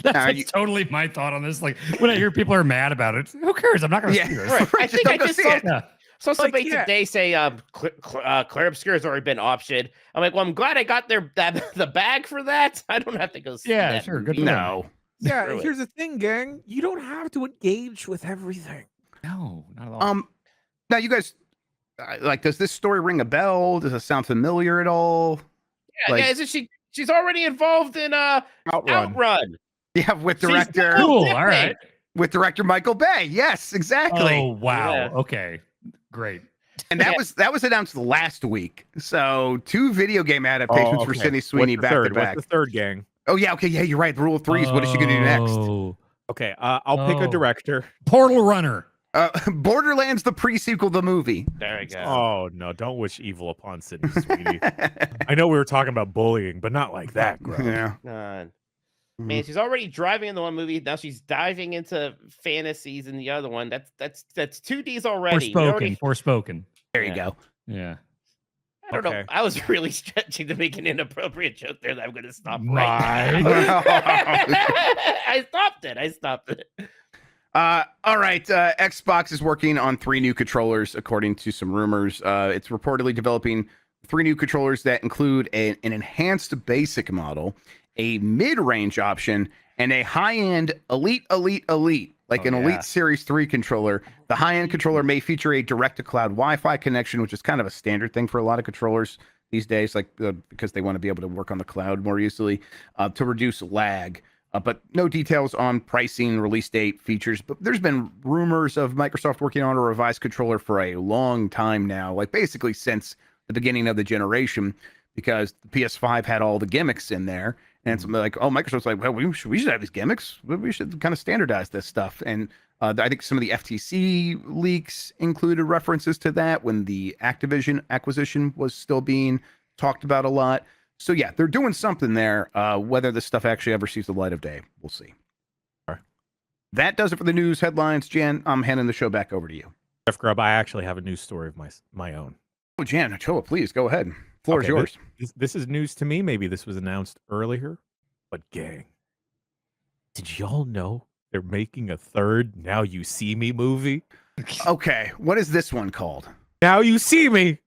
That's totally my thought on this. Like when I hear people are mad about it, who cares? I'm not going to see this. Right. I think I just saw, Yeah. saw somebody today say Clair Obscur has already been optioned. I'm like, well, I'm glad I got the bag for that. I don't have to go see Yeah, that sure. movie. Good for them. no. Yeah, Screw it. here's the thing, gang. You don't have to engage with everything. No, not at all. Now you guys like, does this story ring a bell? Does it sound familiar at all? Yeah, Like- yeah, isn't she's already involved in Outrun. Yeah, with She's director Cool. Disney. All right. with director Michael Bay. Yes, exactly. Oh wow. Yeah. Okay. Great. And that was announced last week. So 2 video game adaptations for Sydney Sweeney back to back. What's the third, gang? Oh yeah, okay, yeah, you're right. The rule of 3 is what is she gonna do next? Oh. Okay, I'll pick a Oh. director. Portal Runner. Borderlands, the pre-sequel, the movie. There we go. Oh no! Don't wish evil upon Sydney Sweeney. I know we were talking about bullying, but not like that, bro. Yeah. Man, she's already driving in the one movie. Now she's diving into fantasies in the other one. That's 2Ds already. Forspoken. There you go. Yeah. I don't know. Okay. I was really stretching to make an inappropriate joke there that I'm going to stop My- right now. I stopped it. All right. Xbox is working on 3 new controllers, according to some rumors. It's reportedly developing 3 new controllers that include an enhanced basic model, a mid-range option, and a high-end elite, like an Elite Series 3 controller. The high-end controller may feature a direct-to-cloud Wi-Fi connection, which is kind of a standard thing for a lot of controllers these days, like because they want to be able to work on the cloud more easily to reduce lag. But no details on pricing, release date, features. But there's been rumors of Microsoft working on a revised controller for a long time now, like basically since the beginning of the generation, because the PS5 had all the gimmicks in there. And it's like, oh, Microsoft's like, well, we should have these gimmicks. We should kind of standardize this stuff. And I think some of the FTC leaks included references to that when the Activision acquisition was still being talked about a lot. So yeah, they're doing something there. Whether this stuff actually ever sees the light of day, we'll see. All right. That does it for the news headlines. Jan, I'm handing the show back over to you. Jeff Grubb, I actually have a news story of my own. Oh, Jan, Choa, please go ahead. Floor is yours. This is news to me. Maybe this was announced earlier, but gang, did y'all know they're making a third Now You See Me movie? Okay, what is this one called? Now You See Me,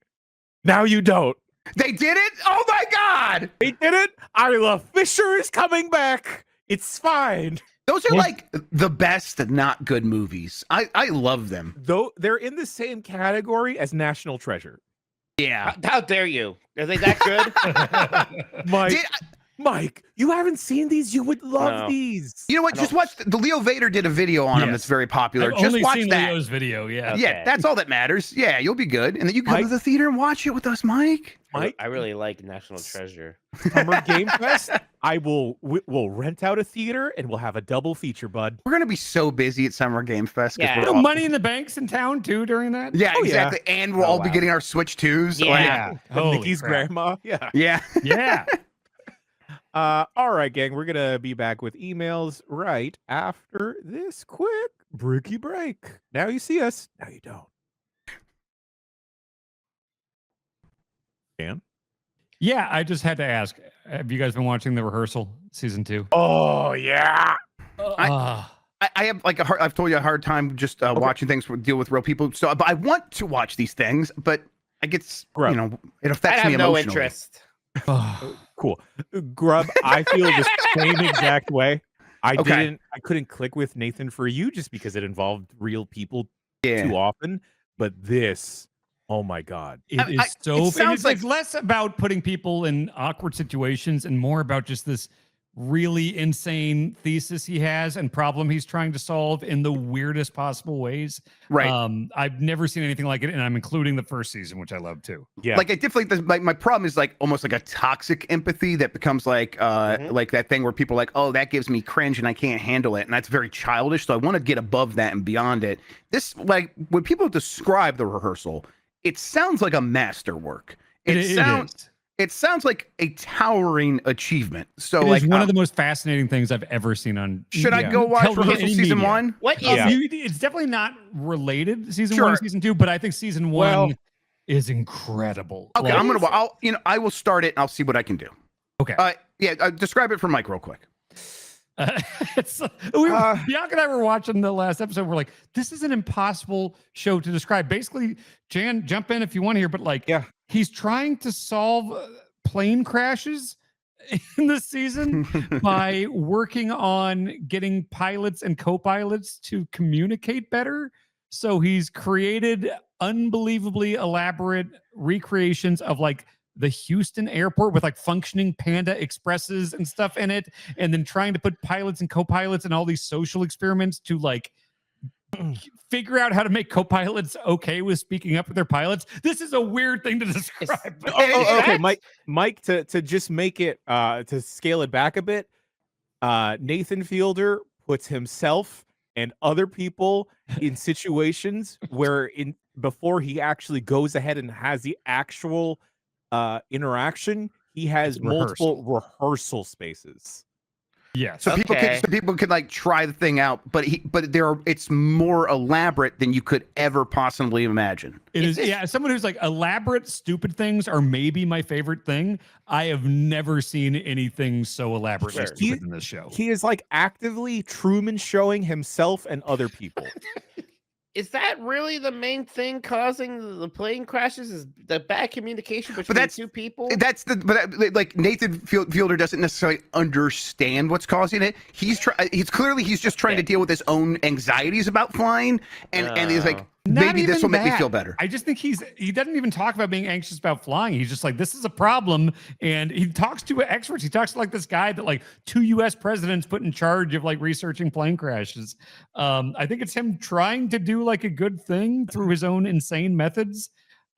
Now You Don't. They did it? Oh my God! They did it. Isla Fisher is coming back. It's fine. Those are like the best not good movies. I love them. Though they're in the same category as National Treasure. Yeah. How dare you? Are they that good? My Mike, you haven't seen these. You would love these. You know what? Just watch the Leo Vader did a video on him that's very popular. I've just only watch seen that. Leo's video. Yeah. Yeah, that's all that matters. Yeah, you'll be good. And then you can go to the theater and watch it with us, Mike. Mike, I really like National Treasure. Summer Game Fest. We'll rent out a theater and we'll have a double feature, bud. We're gonna be so busy at Summer Game Fest. Yeah. Money in the Bank's in town too during that. Yeah, exactly. And we'll all be getting our Switch 2s. Yeah. Nikki's grandma. Yeah. Yeah. Yeah. All right, gang. We're gonna be back with emails right after this quick breaky break. Now you see us. Now you don't. Dan? Yeah, I just had to ask. Have you guys been watching the Rehearsal season 2? Oh yeah. I have I've told you a hard time just watching things deal with real people. So, but I want to watch these things, but I get it affects I me have no emotionally. interest. Cool. Grubb, I feel the same exact way. I couldn't click with Nathan for you just because it involved real people too often. But this, oh my God. It sounds like less about putting people in awkward situations and more about just this really insane thesis he has and problem he's trying to solve in the weirdest possible ways. Right. I've never seen anything like it, and I'm including the first season, which I love too. Yeah. Like I definitely my problem is like almost like a toxic empathy that becomes like like that thing where people are like, oh, that gives me cringe and I can't handle it, and that's very childish. So I want to get above that and beyond it. This, like, when people describe the Rehearsal, it sounds like a masterwork. It sounds like a towering achievement. So it like is one of the most fascinating things I've ever seen on. Should I go watch Rehearsal season 1? What is It's definitely not related season 1 and season 2, but I think season 1 is incredible. Okay, I will start it and I'll see what I can do. Okay. Describe it for Mike real quick. Bianca and I were watching the last episode. We're like, this is an impossible show to describe. Basically, Jan, jump in if you want to hear, but like, he's trying to solve plane crashes in this season by working on getting pilots and co-pilots to communicate better. So he's created unbelievably elaborate recreations of like the Houston airport with like functioning Panda Expresses and stuff in it, and then trying to put pilots and co-pilots in all these social experiments to like figure out how to make co-pilots okay with speaking up with their pilots. This is a weird thing to describe. Okay, Mike, to just make it to scale it back a bit, Nathan Fielder puts himself and other people in situations where before he actually goes ahead and has the actual interaction, he has multiple rehearsal spaces. Yeah, so people can like try the thing out, but it's more elaborate than you could ever possibly imagine. It is, as someone who's like, elaborate, stupid things are maybe my favorite thing. I have never seen anything so elaborate and stupid in this show. He is like actively Truman showing himself and other people. Is that really the main thing causing the plane crashes? Is the bad communication between two people? Like Nathan Fielder doesn't necessarily understand what's causing it. He's just trying to deal with his own anxieties about flying, and he's like, maybe this will make me feel better. I just think he doesn't even talk about being anxious about flying. He's just like, this is a problem. And he talks to experts. He talks to like this guy that like 2 US presidents put in charge of like researching plane crashes. I think it's him trying to do like a good thing through his own insane methods.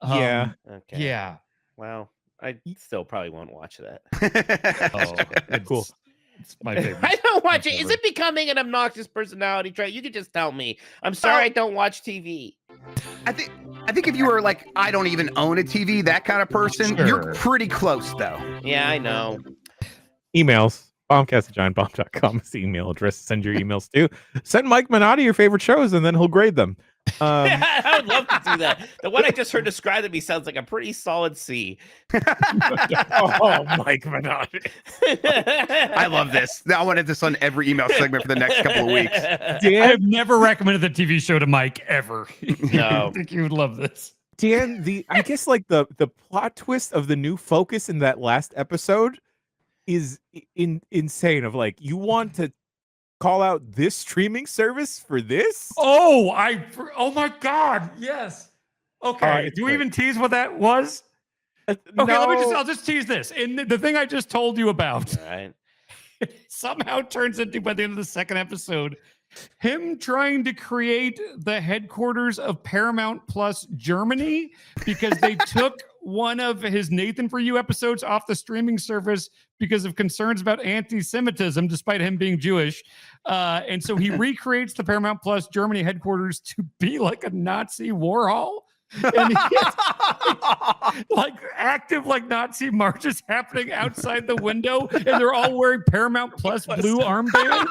Okay. Yeah. Well, I still probably won't watch that. Cool. It's my favorite. I don't watch it. Is it becoming an obnoxious personality trait? You could just tell me. I'm sorry, I don't watch TV. I think if you were like, I don't even own a TV, that kind of person, you're pretty close though. Yeah, I know. Emails. Bombcast@giantbomb.com is the email address to send your emails to. Send Mike Minotti your favorite shows and then he'll grade them. Yeah, I would love to do that. The one I just heard described to me sounds like a pretty solid C. Oh, Mike Minotti. I love this. I wanted this on every email segment for the next couple of weeks. Dan, I've never recommended the TV show to Mike ever. No. I think you would love this. Dan, I guess like the plot twist of the new focus in that last episode is insane. Of like, you want to call out this streaming service for this? Oh my God. Yes. Okay. Do we even tease what that was? Okay, I'll just tease this. In the thing I just told you about, All right. somehow turns into, by the end of the second episode, him trying to create the headquarters of Paramount Plus Germany because they took one of his Nathan For You episodes off the streaming service because of concerns about anti-Semitism, despite him being Jewish. And so he recreates the Paramount Plus Germany headquarters to be like a Nazi war hall. And like active like Nazi marches happening outside the window, and they're all wearing Paramount Plus blue armbands.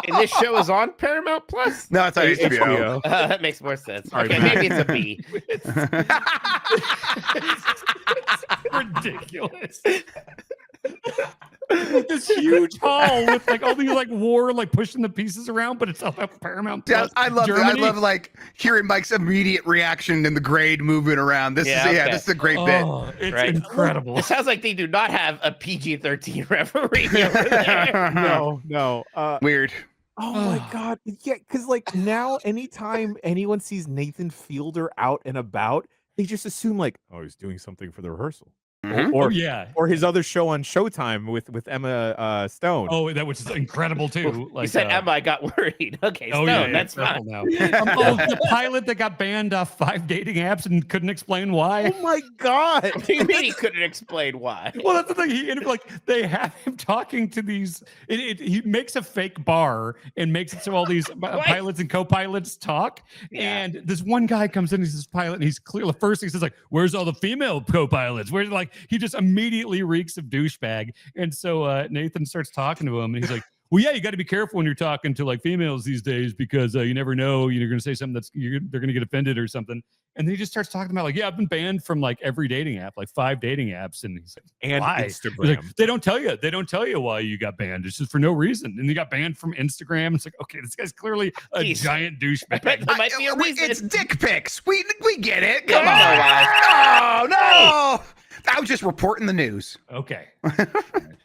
And this show is on Paramount Plus? No, it's on HBO. That makes more sense. Okay, maybe it's a B. It's ridiculous. This huge hall with like all these like war like pushing the pieces around, but it's all about Paramount Plus. I love Germany. I love like hearing Mike's immediate reaction and the grade moving around. This is a great bit. It's incredible. It sounds like they do not have a PG-13 referee over there. No. Weird. Oh my God. Yeah, because like now anytime anyone sees Nathan Fielder out and about, they just assume like, oh, he's doing something for the rehearsal. Mm-hmm. Or his other show on Showtime with Emma Stone. Oh, that was incredible too. Like you said Emma, I got worried. Okay, Stone, that's fine. Now. The pilot that got banned off 5 dating apps and couldn't explain why. Oh my God. What do you mean he couldn't explain why? Well, that's the thing. He ended up like they have him talking to these. He makes a fake bar and makes it so all these pilots and co-pilots talk. Yeah. And this one guy comes in, he's this pilot, and he's clearly first he says like, "Where's all the female co-pilots? Where's like?" He just immediately reeks of douchebag. And so Nathan starts talking to him and he's like, well, yeah, you got to be careful when you're talking to like females these days because you never know, you're going to say something they're going to get offended or something. And then he just starts talking about like, yeah, I've been banned from like every dating app, like 5 dating apps. And he's like, and why? Instagram. Like, they don't tell you why you got banned. It's just for no reason. And you got banned from Instagram. It's like, okay, this guy's clearly a giant douchebag. There might be a reason. It's dick pics. We get it. Come on. Oh no. I was just reporting the news. Okay.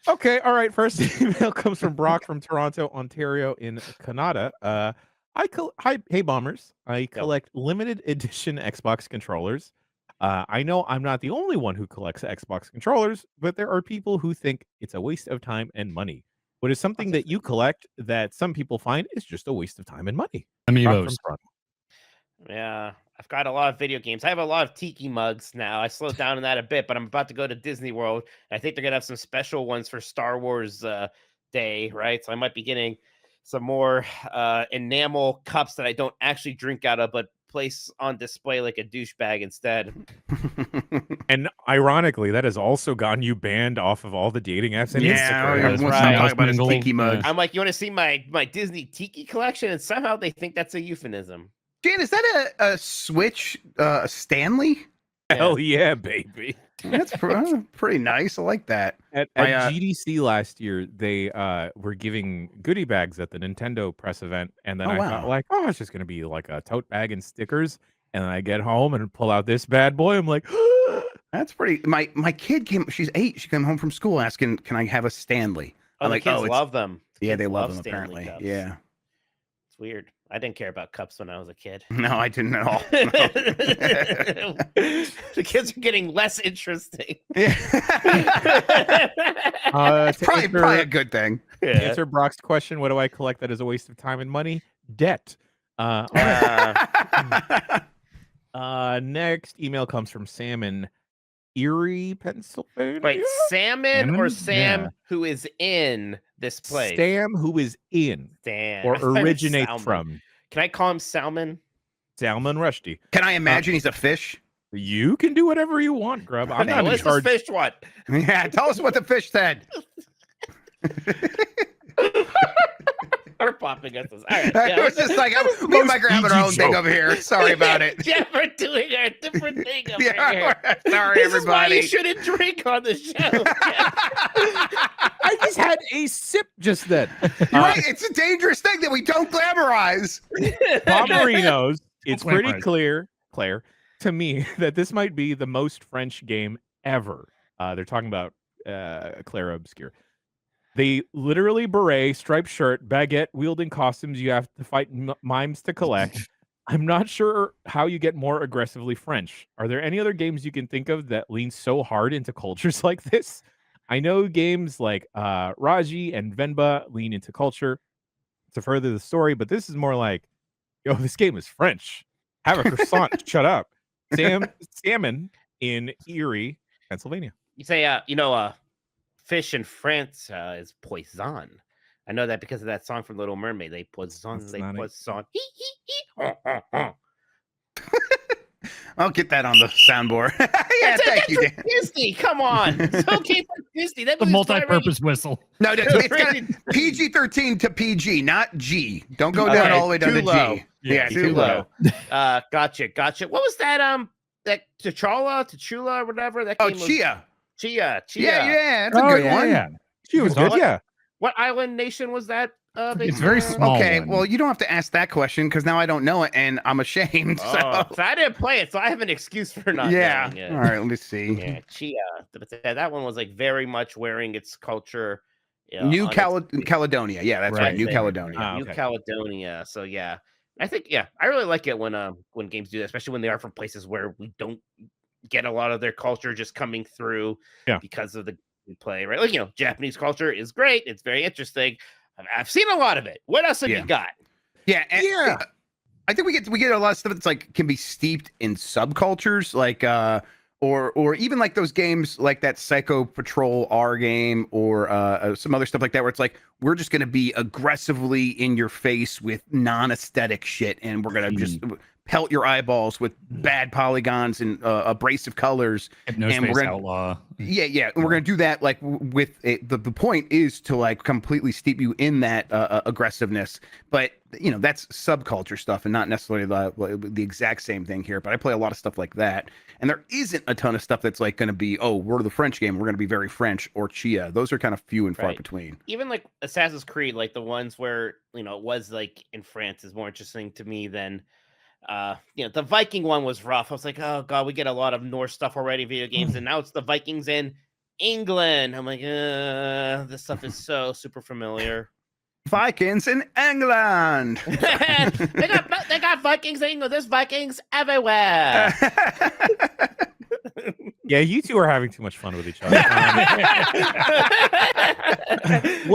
Okay. All right. First email comes from Brock from Toronto, Ontario in Canada. Hey bombers. I collect limited edition Xbox controllers. I know I'm not the only one who collects Xbox controllers, but there are people who think it's a waste of time and money. What is something that you collect that some people find is just a waste of time and money? Amiibos. Yeah, I've got a lot of video games. I have a lot of Tiki mugs now. I slowed down on that a bit, but I'm about to go to Disney World. I think they're going to have some special ones for Star Wars Day, right? So I might be getting some more enamel cups that I don't actually drink out of, but place on display like a douchebag instead. And ironically, that has also gotten you banned off of all the dating apps and Instagram. Let's not talk about his Tiki mug. I'm like, you want to see my Disney Tiki collection? And somehow they think that's a euphemism. Jan, is that a Switch Stanley? Hell yeah, baby. That's pretty nice. I like that. At GDC last year, they were giving goodie bags at the Nintendo press event. And then I thought like, oh, it's just going to be like a tote bag and stickers. And then I get home and pull out this bad boy. I'm like, that's pretty. My kid she's 8. She came home from school asking, can I have a Stanley? Oh, I'm like, kids love them. Yeah, they love them Stanley apparently. Cups. Yeah. It's weird. I didn't care about cups when I was a kid. No, I didn't at all. The kids are getting less interesting. Yeah. It's probably a good thing. To answer Brock's question, what do I collect that is a waste of time and money? Debt. Next email comes from Sam in Erie, Pennsylvania. Wait, Salmon or Sam who is in this place? Sam who is in. Sam. Or originates from. Can I call him Salmon? Salmon Rushdie. Can I imagine he's a fish? You can do whatever you want, Grubb. I'm not in charge. What's this fish what? Yeah, tell us what the fish said. Or popping us. All right. It was just like, me and Mike are having our own thing over here. Sorry about it. Yeah, we're doing a different thing over here. Sorry, this everybody. Is why you shouldn't drink on the show. I just had a sip just then. You're right. It's a dangerous thing that we don't glamorize. Bomberinos, it's pretty clear, Claire, to me that this might be the most French game ever. They're talking about Clair Obscur. They literally beret, striped shirt, baguette, wielding costumes you have to fight mimes to collect. I'm not sure how you get more aggressively French. Are there any other games you can think of that lean so hard into cultures like this? I know games like Raji and Venba lean into culture to further the story, but this is more like, yo, this game is French. Have a croissant. Shut up. Salmon in Erie, Pennsylvania. You say, fish in France is poisson. I know that because of that song from Little Mermaid. They poisson, they poisson. I'll get that on the soundboard. Yeah, thank you, Dan. Disney, come on. It's okay for Disney. That The multi-purpose whistle. No, it's PG-13 to PG, not G. Don't go down all the way down to low. G. Yeah, too low. Gotcha. What was that? That T'Challa, or whatever. That game Chia. Chia. Yeah, that's a good one. Yeah. She was good. Yeah. What island nation was that? It's very small. Okay, one. well, you don't have to ask that question because now I don't know it and I'm ashamed. So I didn't play it, so I have an excuse for not knowing it. All right, let me see. Yeah, Chia. That one was like very much wearing its culture. New Caledonia. Yeah, that's right. New Caledonia. New Caledonia. So yeah, I think I really like it when games do that, especially when they are from places where we don't get a lot of their culture just coming through because of the play, right? Like, Japanese culture is great. It's very interesting. I've seen a lot of it. What else have you got? Yeah. I think we get a lot of stuff that's like can be steeped in subcultures, like or even like those games like that Psycho Patrol R game or some other stuff like that, where it's like we're just going to be aggressively in your face with non-aesthetic shit, and we're going to just pelt your eyeballs with bad polygons and abrasive colors. And we're gonna, outlaw. Yeah. And we're going to do that like with it. The point is to like completely steep you in that aggressiveness. But, that's subculture stuff and not necessarily the exact same thing here. But I play a lot of stuff like that. And there isn't a ton of stuff that's like going to be, we're the French game. We're going to be very French or Chia. Those are kind of few and far between. Even like Assassin's Creed, like the ones where, it was like in France is more interesting to me than the Viking one was rough. I was like, oh god, we get a lot of Norse stuff already, video games, and now it's the Vikings in England. I'm like, this stuff is so super familiar. Vikings in England. they got Vikings in England. There's Vikings everywhere. Yeah, you two are having too much fun with each other.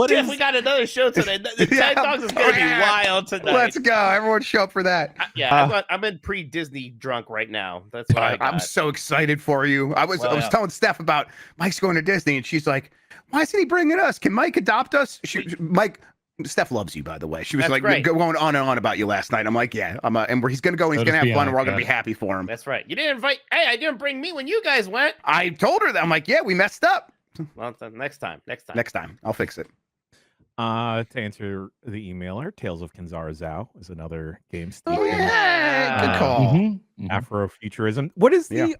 Jeff, we got another show today. The Tide Dogs is going to be wild tonight. Let's go. Everyone show up for that. I'm in pre-Disney drunk right now. That's why I'm so excited for you. I was telling Steph about Mike's going to Disney, and she's like, why isn't he bringing us? Can Mike adopt us? Steph loves you, by the way. She was going on and on about you last night. I'm like, yeah, and where he's going to go, and he's going to have fun, and we're all going to be happy for him. That's right. You didn't invite. Hey, I didn't bring me when you guys went. I told her that. I'm like, yeah, we messed up. Well, next time. I'll fix it. To answer the emailer, Tales of Kanzara Zhao is another game. Oh yeah, good call. Afrofuturism. What is the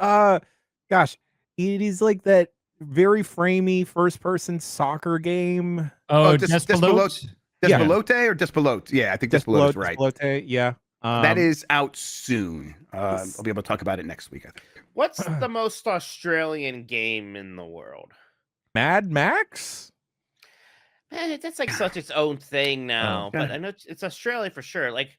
gosh? It is like that very framey first-person soccer game. Despelote. Despelote or Despelote? Yeah, I think Despelote is right. Despelote, yeah. That is out soon. I'll be able to talk about it next week, I think. What's the most Australian game in the world? Mad Max? That's like such its own thing now. But I know it's Australia for sure. Like,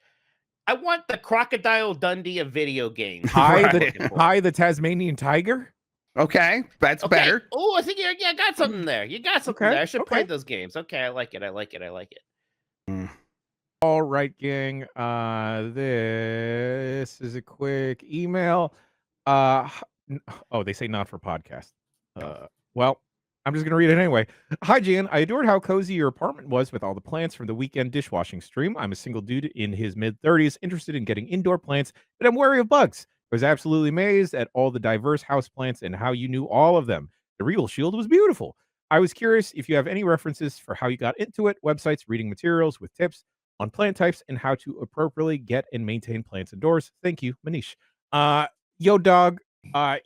I want the Crocodile Dundee of video games. Hi, the Tasmanian Tiger? Okay, that's better. Oh, I think you got something there. You got something there. I should play those games. Okay, I like it. All right, gang. This is a quick email. They say not for podcast. Well, I'm just going to read it anyway. Hi, Jan. I adored how cozy your apartment was with all the plants from the weekend dishwashing stream. I'm a single dude in his mid-30s, interested in getting indoor plants, but I'm wary of bugs. I was absolutely amazed at all the diverse houseplants and how you knew all of them. The Regal Shield was beautiful. I was curious if you have any references for how you got into it, websites, reading materials with tips on plant types, and how to appropriately get and maintain plants indoors. Thank you, Manish. Yo, dog.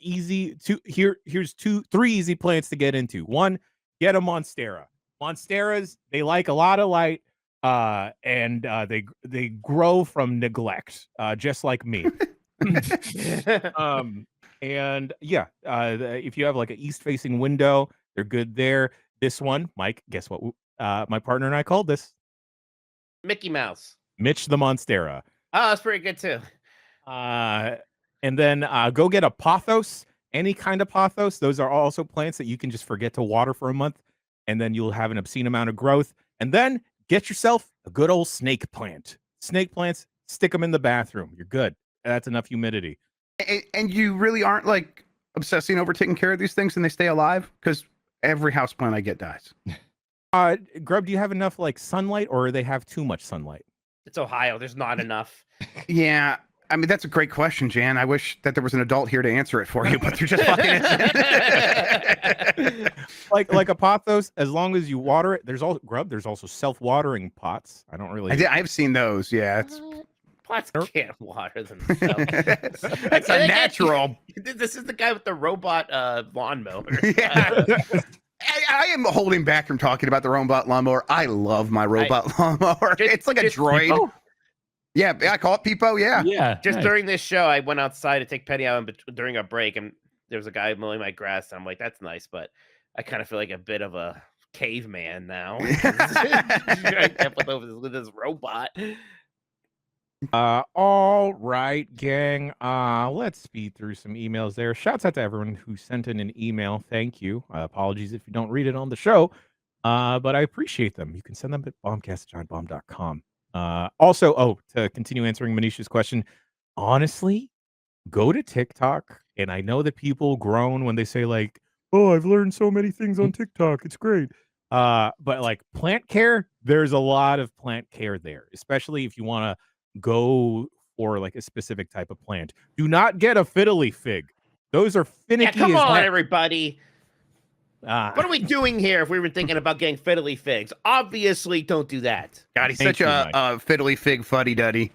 Here's 3 easy plants to get into. 1, get a Monstera. Monsteras, they like a lot of light, and they grow from neglect, just like me. If you have like an east-facing window, they're good there. This one, Mike, guess what? My partner and I called this Mickey Mouse. Mitch the Monstera. Oh, that's pretty good too. And then go get a pothos, any kind of pothos. Those are also plants that you can just forget to water for a month, and then you'll have an obscene amount of growth. And then get yourself a good old snake plant. Snake plants, stick them in the bathroom. You're good. That's enough humidity. And you really aren't like obsessing over taking care of these things and they stay alive? Because every houseplant I get dies. Grubb, do you have enough like sunlight, or they have too much sunlight? It's Ohio. There's not enough. Yeah. I mean, that's a great question, Jan. I wish that there was an adult here to answer it for you, but they're just fucking like a pothos, as long as you water it. There's also self-watering pots. I don't really. I've seen those. Yeah, it's pots can't water themselves. It's a natural. This is the guy with the robot lawnmower. Yeah. I am holding back from talking about the robot lawnmower. I love my robot lawnmower. It's like a droid. People? Yeah, I call it Peepo. Yeah. Just during this show, I went outside to take Penny out during a break, and there was a guy mowing my grass. And I'm like, that's nice, but I kind of feel like a bit of a caveman now. with this robot. All right, gang. Let's speed through some emails there. Shouts out to everyone who sent in an email. Thank you. Apologies if you don't read it on the show, but I appreciate them. You can send them at bombcast@giantbomb.com. Also, to continue answering Manisha's question, honestly, go to TikTok, and I know that people groan when they say like, "Oh, I've learned so many things on TikTok. It's great." But like plant care, there's a lot of plant care there, especially if you want to go for like a specific type of plant. Do not get a fiddly fig. Those are finicky. Yeah, come on, everybody. What are we doing here if we were thinking about getting fiddly figs? Obviously, don't do that. God, he's such a fiddly fig fuddy-duddy.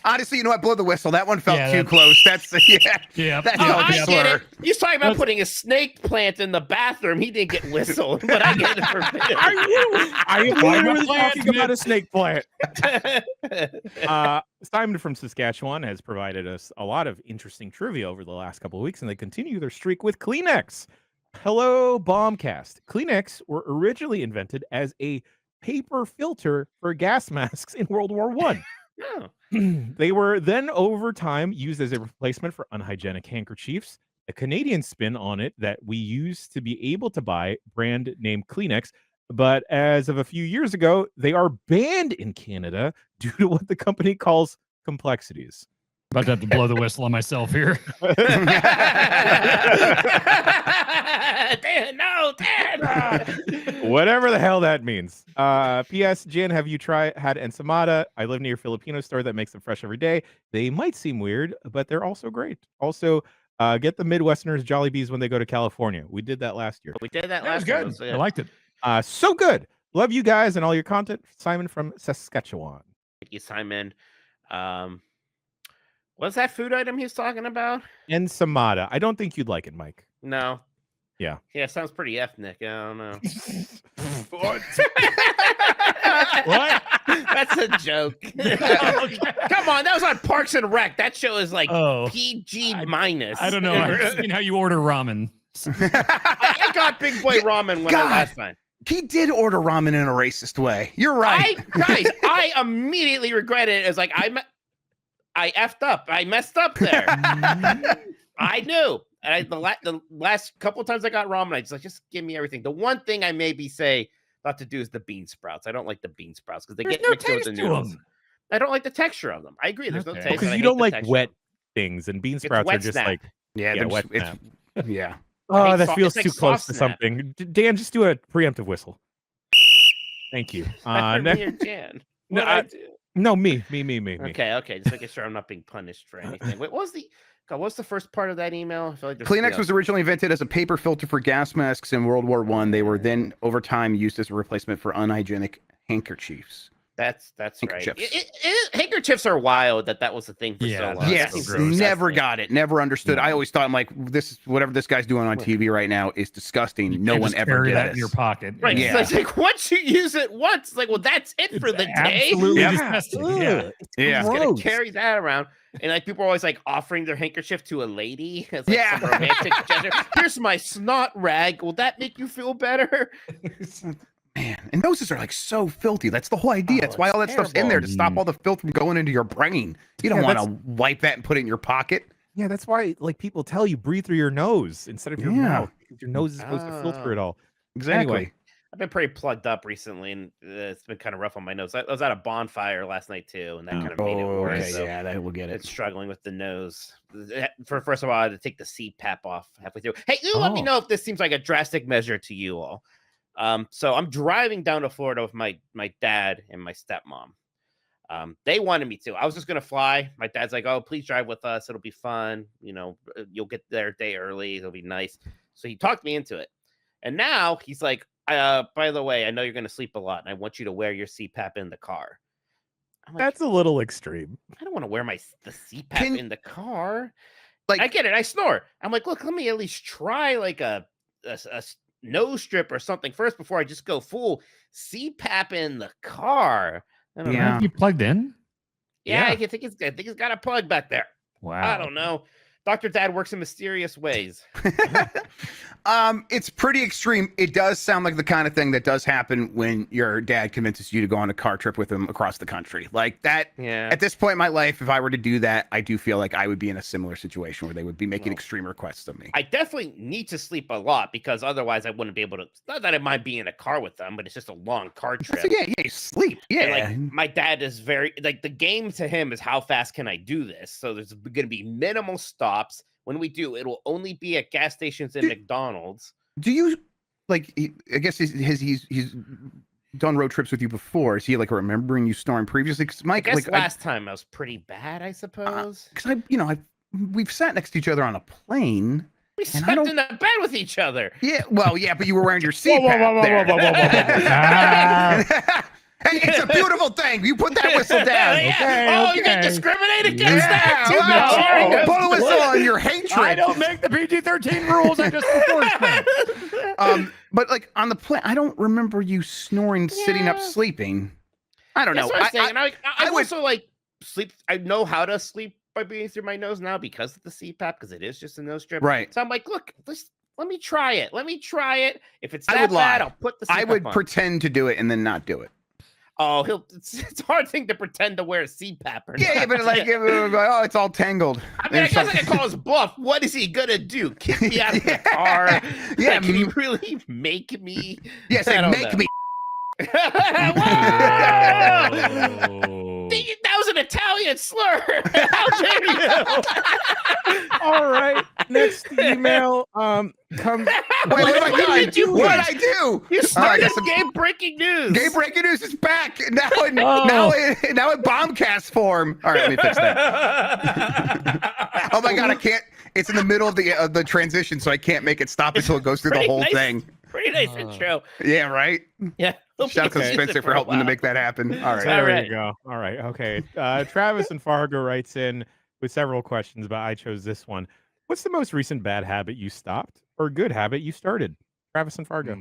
Honestly, you know what? Blow the whistle. That one felt too close. That's yeah. I get it. He's talking about putting a snake plant in the bathroom. He didn't get whistled, but I get it for fiddly. I am literally talking about a snake plant. Simon from Saskatchewan has provided us a lot of interesting trivia over the last couple of weeks, and they continue their streak with Kleenex. Hello, Bombcast. Kleenex were originally invented as a paper filter for gas masks in World War I. Oh. They were then over time used as a replacement for unhygienic handkerchiefs. A Canadian spin on it that we used to be able to buy, brand name Kleenex, but as of a few years ago, they are banned in Canada due to what the company calls complexities. About to have to blow the whistle on myself here. Whatever the hell that means. P.S. Jan, have you had ensamada? I live near a Filipino store that makes them fresh every day. They might seem weird, but they're also great. Also, get the Midwesterners Jollibees when they go to California. We did that last year. We did that was last good. year. I liked it. So good. Love you guys and all your content. Simon from Saskatchewan. Thank you, Simon. What's that food item he's talking about? Ensamada. I don't think you'd like it, Mike. No. Yeah. Yeah, sounds pretty ethnic. I don't know. What? What? That's a joke. Come on, that was on Parks and Rec. That show is like PG minus. I don't know. I've seen how you order ramen. I got Big Boy Ramen last time. He did order ramen in a racist way. You're right. I immediately regretted it. It's like I effed up. I messed up there. I knew. And the last couple of times I got ramen, I just give me everything. The one thing I maybe say not to do is the bean sprouts. I don't like the bean sprouts because they get mixed with the noodles. I don't like the texture of them. I agree. There's no taste. Because you don't like wet things, and bean sprouts are just snap. like wet. Yeah. Oh, that feels too close to something. Dan, just do a preemptive whistle. Thank you. Jan. No, me. Okay. Just making sure I'm not being punished for anything. Wait, what's the first part of that email? I feel like Kleenex was originally invented as a paper filter for gas masks in World War I. They were then, over time, used as a replacement for unhygienic handkerchiefs. That's right. Handkerchiefs are wild that was the thing for so long. Yes, never got it. Never understood. I always thought, I'm like, whatever this guy's doing on TV right now is disgusting. No one ever did that this. in your pocket. Right. Yeah. So it's like, once you use it once, it's like, well, that's it for the day. Absolutely disgusting. Yeah. Just gonna carry that around. And like people are always like offering their handkerchief to a lady. It's like some romantic gesture. Here's my snot rag. Will that make you feel better? Man, And noses are like so filthy. That's the whole idea. That's why all that stuff's in terrible. there, to stop all the filth from going into your brain. You don't want to wipe that and put it in your pocket. Yeah, that's why like people tell you breathe through your nose instead of your mouth. Your nose is supposed to filter it all. Exactly. Anyway. I've been pretty plugged up recently, and it's been kind of rough on my nose. I was at a bonfire last night too, and that kind of made it worse. Okay, so yeah, that will get it. it's struggling with the nose. First of all, I had to take the CPAP off halfway through. Hey, you let me know if this seems like a drastic measure to you all. So I'm driving down to Florida with my dad and my stepmom. They wanted me to. I was just gonna fly. My dad's like, "Oh, please drive with us. It'll be fun. You know, you'll get there a day early. It'll be nice." So he talked me into it, and now he's like, by the way, I know you're going to sleep a lot, and I want you to wear your CPAP in the car. I'm like, That's a little extreme. I don't want to wear the CPAP in the car. Like, I get it. I snore. I'm like, look, let me at least try like a nose strip or something first before I just go full CPAP in the car. I don't know. You plugged in? Yeah. I think it's got a plug back there. Wow. I don't know. Dr. Dad works in mysterious ways. It's pretty extreme. It does sound like the kind of thing that does happen when your dad convinces you to go on a car trip with him across the country. Like that. Yeah. At this point in my life, if I were to do that, I do feel like I would be in a similar situation where they would be making extreme requests of me. I definitely need to sleep a lot because otherwise I wouldn't be able to. Not that I mind being in a car with them, but it's just a long car trip. So yeah, you sleep. Yeah. And like my dad is very like the game to him is how fast can I do this? So there's going to be minimal stops. When we do, it'll only be at gas stations and McDonald's. Do you like? I guess he's done road trips with you before. Is he like remembering you snoring previously? Because Mike, I guess last time I was pretty bad, I suppose. Because we've sat next to each other on a plane. We slept in the bed with each other. Yeah, well, yeah, but you were wearing your CPAP. Hey, it's a beautiful thing. You put that whistle down. Okay, you can discriminate against that? Put a whistle on your hatred. I don't make the PG-13 rules. I just enforce them. But like on the plane, I don't remember you snoring sitting up sleeping. I don't know. That's what I'm saying. I would also like sleep. I know how to sleep by breathing through my nose now because of the CPAP, because it is just a nose strip. Right. So I'm like, look, let me try it. If it's that bad, I'll put the CPAP I would on. Pretend to do it and then not do it. Oh, it's a hard thing to pretend to wear a CPAP or yeah, but like, oh, it's all tangled. I mean, I guess I can call his bluff. What is he gonna do? Kick me out of the car? Yeah, like, can you really make me? Yes, like, make me. That was an Italian slur. How dare you? All right. Next email comes. What did I do? You started game-breaking news. Game-breaking news is back now in Bombcast form. All right, let me fix that. Oh my god, I can't. It's in the middle of the transition, so I can't make it stop until it goes through the whole thing. Pretty nice intro. Yeah, right. Yeah. Shout out to Spencer for helping to make that happen. All right. There you go. All right. Okay. Travis and Fargo writes in with several questions, but I chose this one. What's the most recent bad habit you stopped or good habit you started? Travis and Fargo.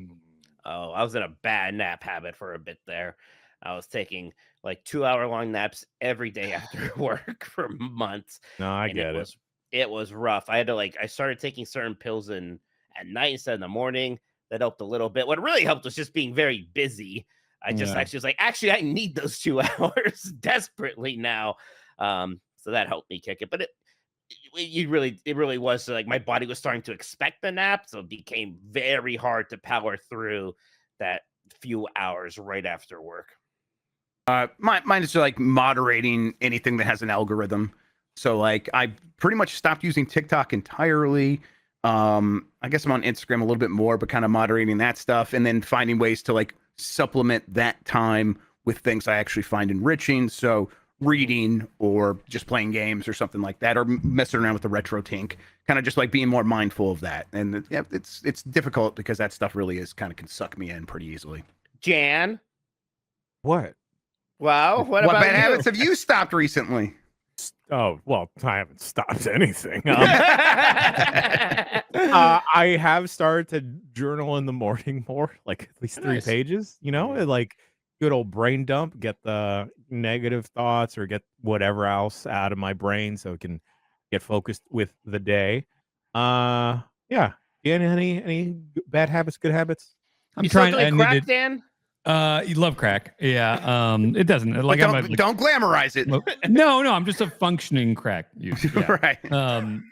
Oh, I was in a bad nap habit for a bit there. I was taking like 2-hour-long naps every day after work for months. No, I get it. It was rough. I had to I started taking certain pills at night instead of in the morning. That helped a little bit. What really helped was just being very busy. I was like, actually, I need those 2 hours desperately now. So that helped me kick it. But it really was like my body was starting to expect the nap. So it became very hard to power through that few hours right after work. Mine is like moderating anything that has an algorithm. So like I pretty much stopped using TikTok entirely. I guess I'm on Instagram a little bit more, but kind of moderating that stuff and then finding ways to like supplement that time with things I actually find enriching. So reading or just playing games or something like that, or messing around with the retro tink, kind of just like being more mindful of that. And yeah, it's difficult because that stuff really can suck me in pretty easily. Jan? What? Well, what about bad habits have you stopped recently? Oh, well, I haven't stopped anything. I have started to journal in the morning more, like at least 3 pages, like good old brain dump, get the negative thoughts or get whatever else out of my brain so it can get focused with the day. Yeah. Any bad habits, good habits? I'm trying to crack, Dan? You love crack. Yeah. It doesn't like don't glamorize it. No, I'm just a functioning crack user. Yeah. Right.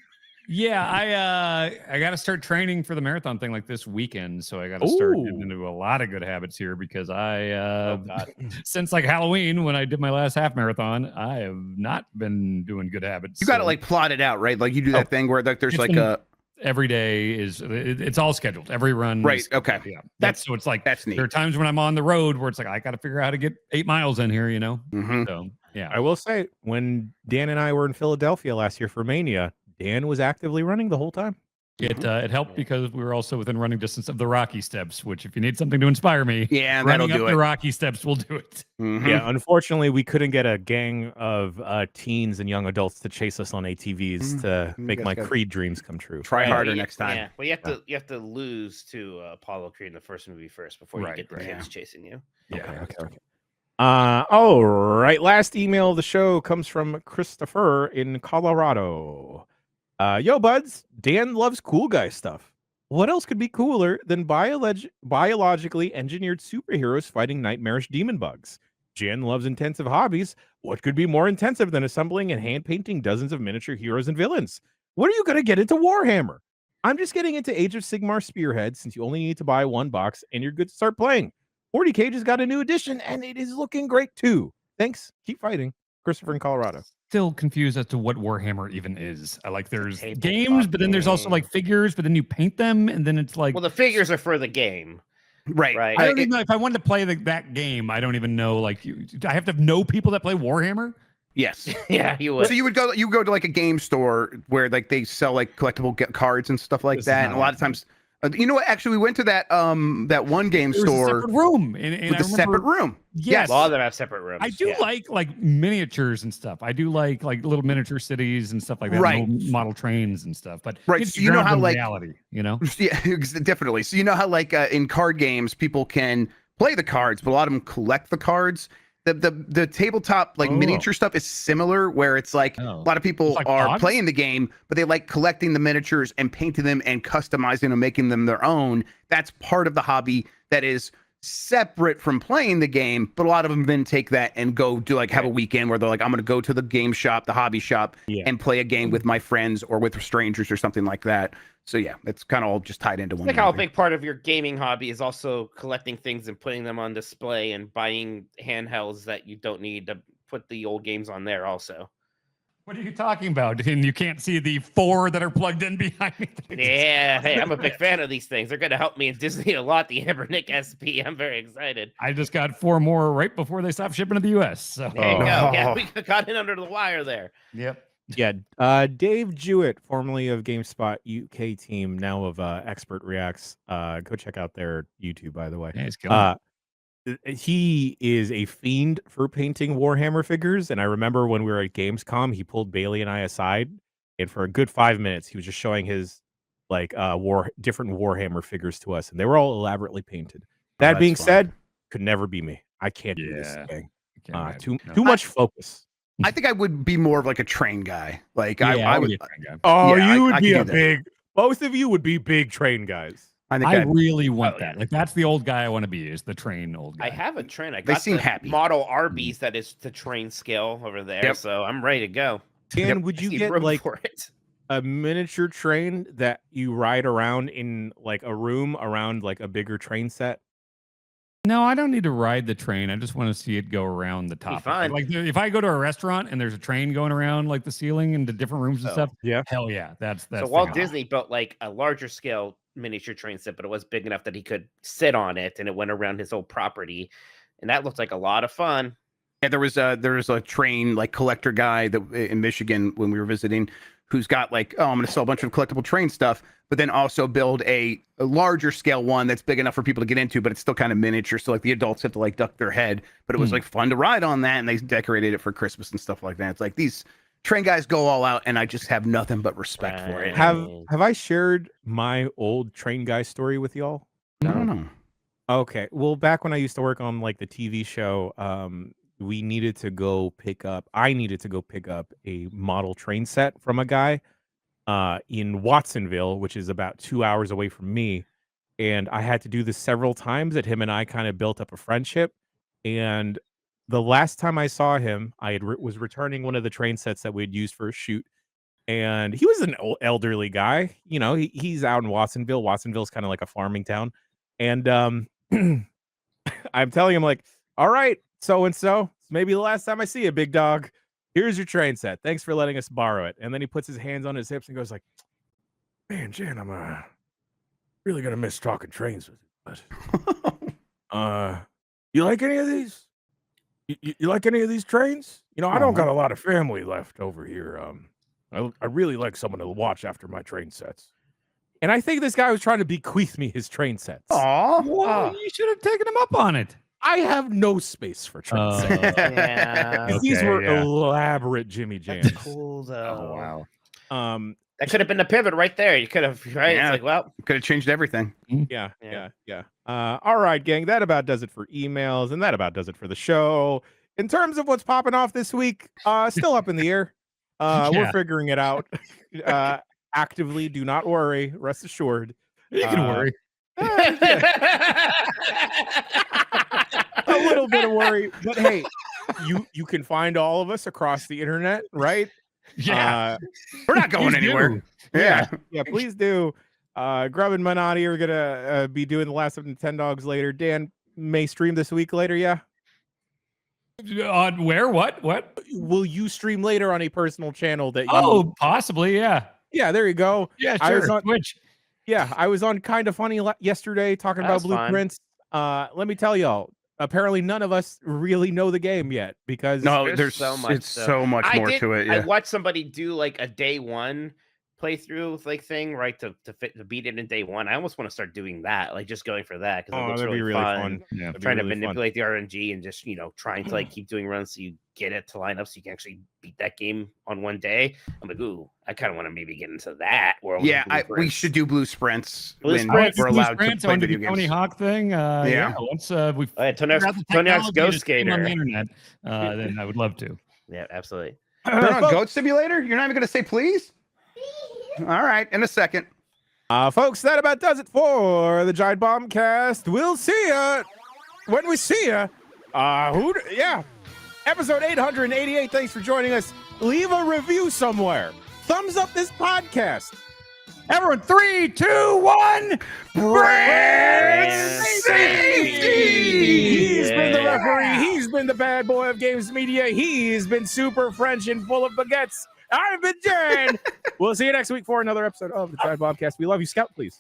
Yeah, I got to start training for the marathon thing like this weekend. So I got to start getting into a lot of good habits here because since like Halloween when I did my last half marathon, I have not been doing good habits. You got to like plot it out, right? Like you do that thing where like there's like every day it's all scheduled. Every run. Right. Okay. Yeah. So it's like that's neat. There are times when I'm on the road where it's like I got to figure out how to get 8 miles in here, Mm-hmm. So yeah. I will say when Dan and I were in Philadelphia last year for Mania, Dan was actively running the whole time. It helped because we were also within running distance of the Rocky Steps, which if you need something to inspire me, that'll do it. The Rocky Steps will do it. Mm-hmm. Yeah, unfortunately, we couldn't get a gang of teens and young adults to chase us on ATVs to make my Creed dreams come true. Try harder next time. Yeah, well, you have to lose to Apollo Creed in the first movie first before you get the kids chasing you. Yeah. Okay. All right. Last email of the show comes from Christopher in Colorado. Yo, buds, Dan loves cool guy stuff. What else could be cooler than biologically engineered superheroes fighting nightmarish demon bugs? Jan loves intensive hobbies. What could be more intensive than assembling and hand painting dozens of miniature heroes and villains? What are you going to get into Warhammer? I'm just getting into Age of Sigmar Spearhead since you only need to buy one box and you're good to start playing. 40K just got a new edition and it is looking great too. Thanks. Keep fighting. Christopher in Colorado. Still confused as to what Warhammer even is. There's games, but then there's also like figures, but then you paint them, and then it's like. Well, the figures are for the game, right? I don't even know if I wanted to play that game. I don't even know. I have to know people that play Warhammer. Yes. Yeah, you would. So you go to like a game store where like they sell like collectible cards and stuff like that, and a lot of times. You know what? Actually, we went to that one game store. A separate room. With a separate room. Yes. A lot of them have separate rooms. I do like miniatures and stuff. I do like little miniature cities and stuff like that. Right. Model trains and stuff. But so you know how like reality, Yeah, definitely. So you know how like in card games people can play the cards, but a lot of them collect the cards. The tabletop miniature stuff is similar, where it's like a lot of people are playing the game, but they like collecting the miniatures and painting them and customizing them, making them their own. That's part of the hobby that is separate from playing the game, but a lot of them then take that and go do have a weekend where they're like, I'm going to go to the game shop, the hobby shop, and play a game with my friends or with strangers or something like that. So yeah, it's kind of all just tied into one. Like how a big part of your gaming hobby is also collecting things and putting them on display and buying handhelds that you don't need to put the old games on there also. What are you talking about? And you can't see the 4 that are plugged in behind me. Yeah, hey, I'm a big fan of these things. They're going to help me in Disney a lot. The Ambernick SP. I'm very excited. I just got 4 more right before they stopped shipping to the U.S. So there you go. Yeah, we got in under the wire there. Yep. Yeah, Dave Jewett, formerly of GameSpot UK team, now of Expert Reacts. Go check out their YouTube, by the way. Yeah, he's killing he is a fiend for painting Warhammer figures, and I remember when we were at Gamescom, he pulled Bailey and I aside, and for a good 5 minutes, he was just showing his different Warhammer figures to us, and they were all elaborately painted. That being said, could never be me. I can't do this thing. Too much focus. I think I would be more of like a train guy. I would be a train guy. Oh, you would be a big. Both of you would be big train guys. I really want that. That's the old guy I want to be. Is the train old guy? I have a train. I got they seem happy. Model Arby's that is the train scale over there. So I'm ready to go. Dan, would you get a miniature train that you ride around in a room around a bigger train set? No, I don't need to ride the train. I just want to see it go around the top. If I go to a restaurant and there's a train going around the ceiling into different rooms and stuff, hell yeah, that's so Walt Disney built a larger scale miniature train set, but it was big enough that he could sit on it and it went around his whole property, and that looked like a lot of fun. Yeah, there was a train collector guy that in Michigan when we were visiting, who's got I'm going to sell a bunch of collectible train stuff, but then also build a larger scale one that's big enough for people to get into, but it's still kind of miniature. So the adults have to duck their head, but it was fun to ride on that, and they decorated it for Christmas and stuff like that. It's these train guys go all out, and I just have nothing but respect for it. Have I shared my old train guy story with y'all? No. Okay. Well, back when I used to work on the TV show, I needed to go pick up a model train set from a guy in Watsonville, which is about 2 hours away from me. And I had to do this several times that him and I kind of built up a friendship. And the last time I saw him, I was returning one of the train sets that we'd used for a shoot. And he was an elderly guy. You know, he's out in Watsonville. Watsonville's kind of like a farming town. And I'm telling him, like, all right, so-and-so, maybe the last time I see you, big dog. Here's your train set. Thanks for letting us borrow it. And then he puts his hands on his hips and goes like, man, Jan, I'm really gonna miss talking trains with you. But you like any of these? You like any of these trains? You know, I don't got a lot of family left over here. I really like someone to watch after my train sets. And I think this guy was trying to bequeath me his train sets. Well, you should have taken him up on it. I have no space for train sets. Yeah. These were elaborate Jimmy Jams. That's cool though. Oh, wow. That could have been the pivot right there. You could have, right? Yeah. It's like, well, could have changed everything. Yeah. All right, gang. That about does it for emails, and that about does it for the show. In terms of what's popping off this week, still up in the air. We're figuring it out. Actively, do not worry. Rest assured. You can worry. A little bit of worry, but hey, you can find all of us across the internet, right? Yeah, we're not going anywhere. Yeah, please do. Grubb and Menotti are gonna be doing the last of the 10 Dogs later. Dan may stream this week later. Yeah. On where? What? Will you stream later on a personal channel that? Possibly. Yeah. Yeah. There you go. Yeah. I was Sure. on Twitch. Yeah, I was on Kind of Funny yesterday talking about Blueprints. Let me tell y'all. Apparently, none of us really know the game yet because there's so much. It's so much more to it. Yeah. I watched somebody do like a day one playthrough thing, right? To beat it in day one. I almost want to start doing that, like just going for that because it looks really fun. Yeah, trying to manipulate the RNG and just trying to like keep doing runs so you get it to line up so you can actually beat that game on one day. I'm like, ooh, I kind of want to maybe get into that world. Yeah, we should do blue sprints when sprints. we're allowed to play video games. Tony Hawk thing. Once we Tony Hawk's Ghost Skater on the internet, then I would love to. Yeah, absolutely. Turn on Goat Simulator. You're not even going to say please. All right, in a second. Folks, that about does it for the Giant Bombcast. We'll see ya when we see ya. Episode 888. Thanks for joining us. Leave a review somewhere. Thumbs up this podcast. Everyone, 3, 2, 1. Brand safety. He's been the referee. He's been the bad boy of games media. He's been super French and full of baguettes. I've been Jan. We'll see you next week for another episode of the Giant Bombcast. We love you. Scout, please.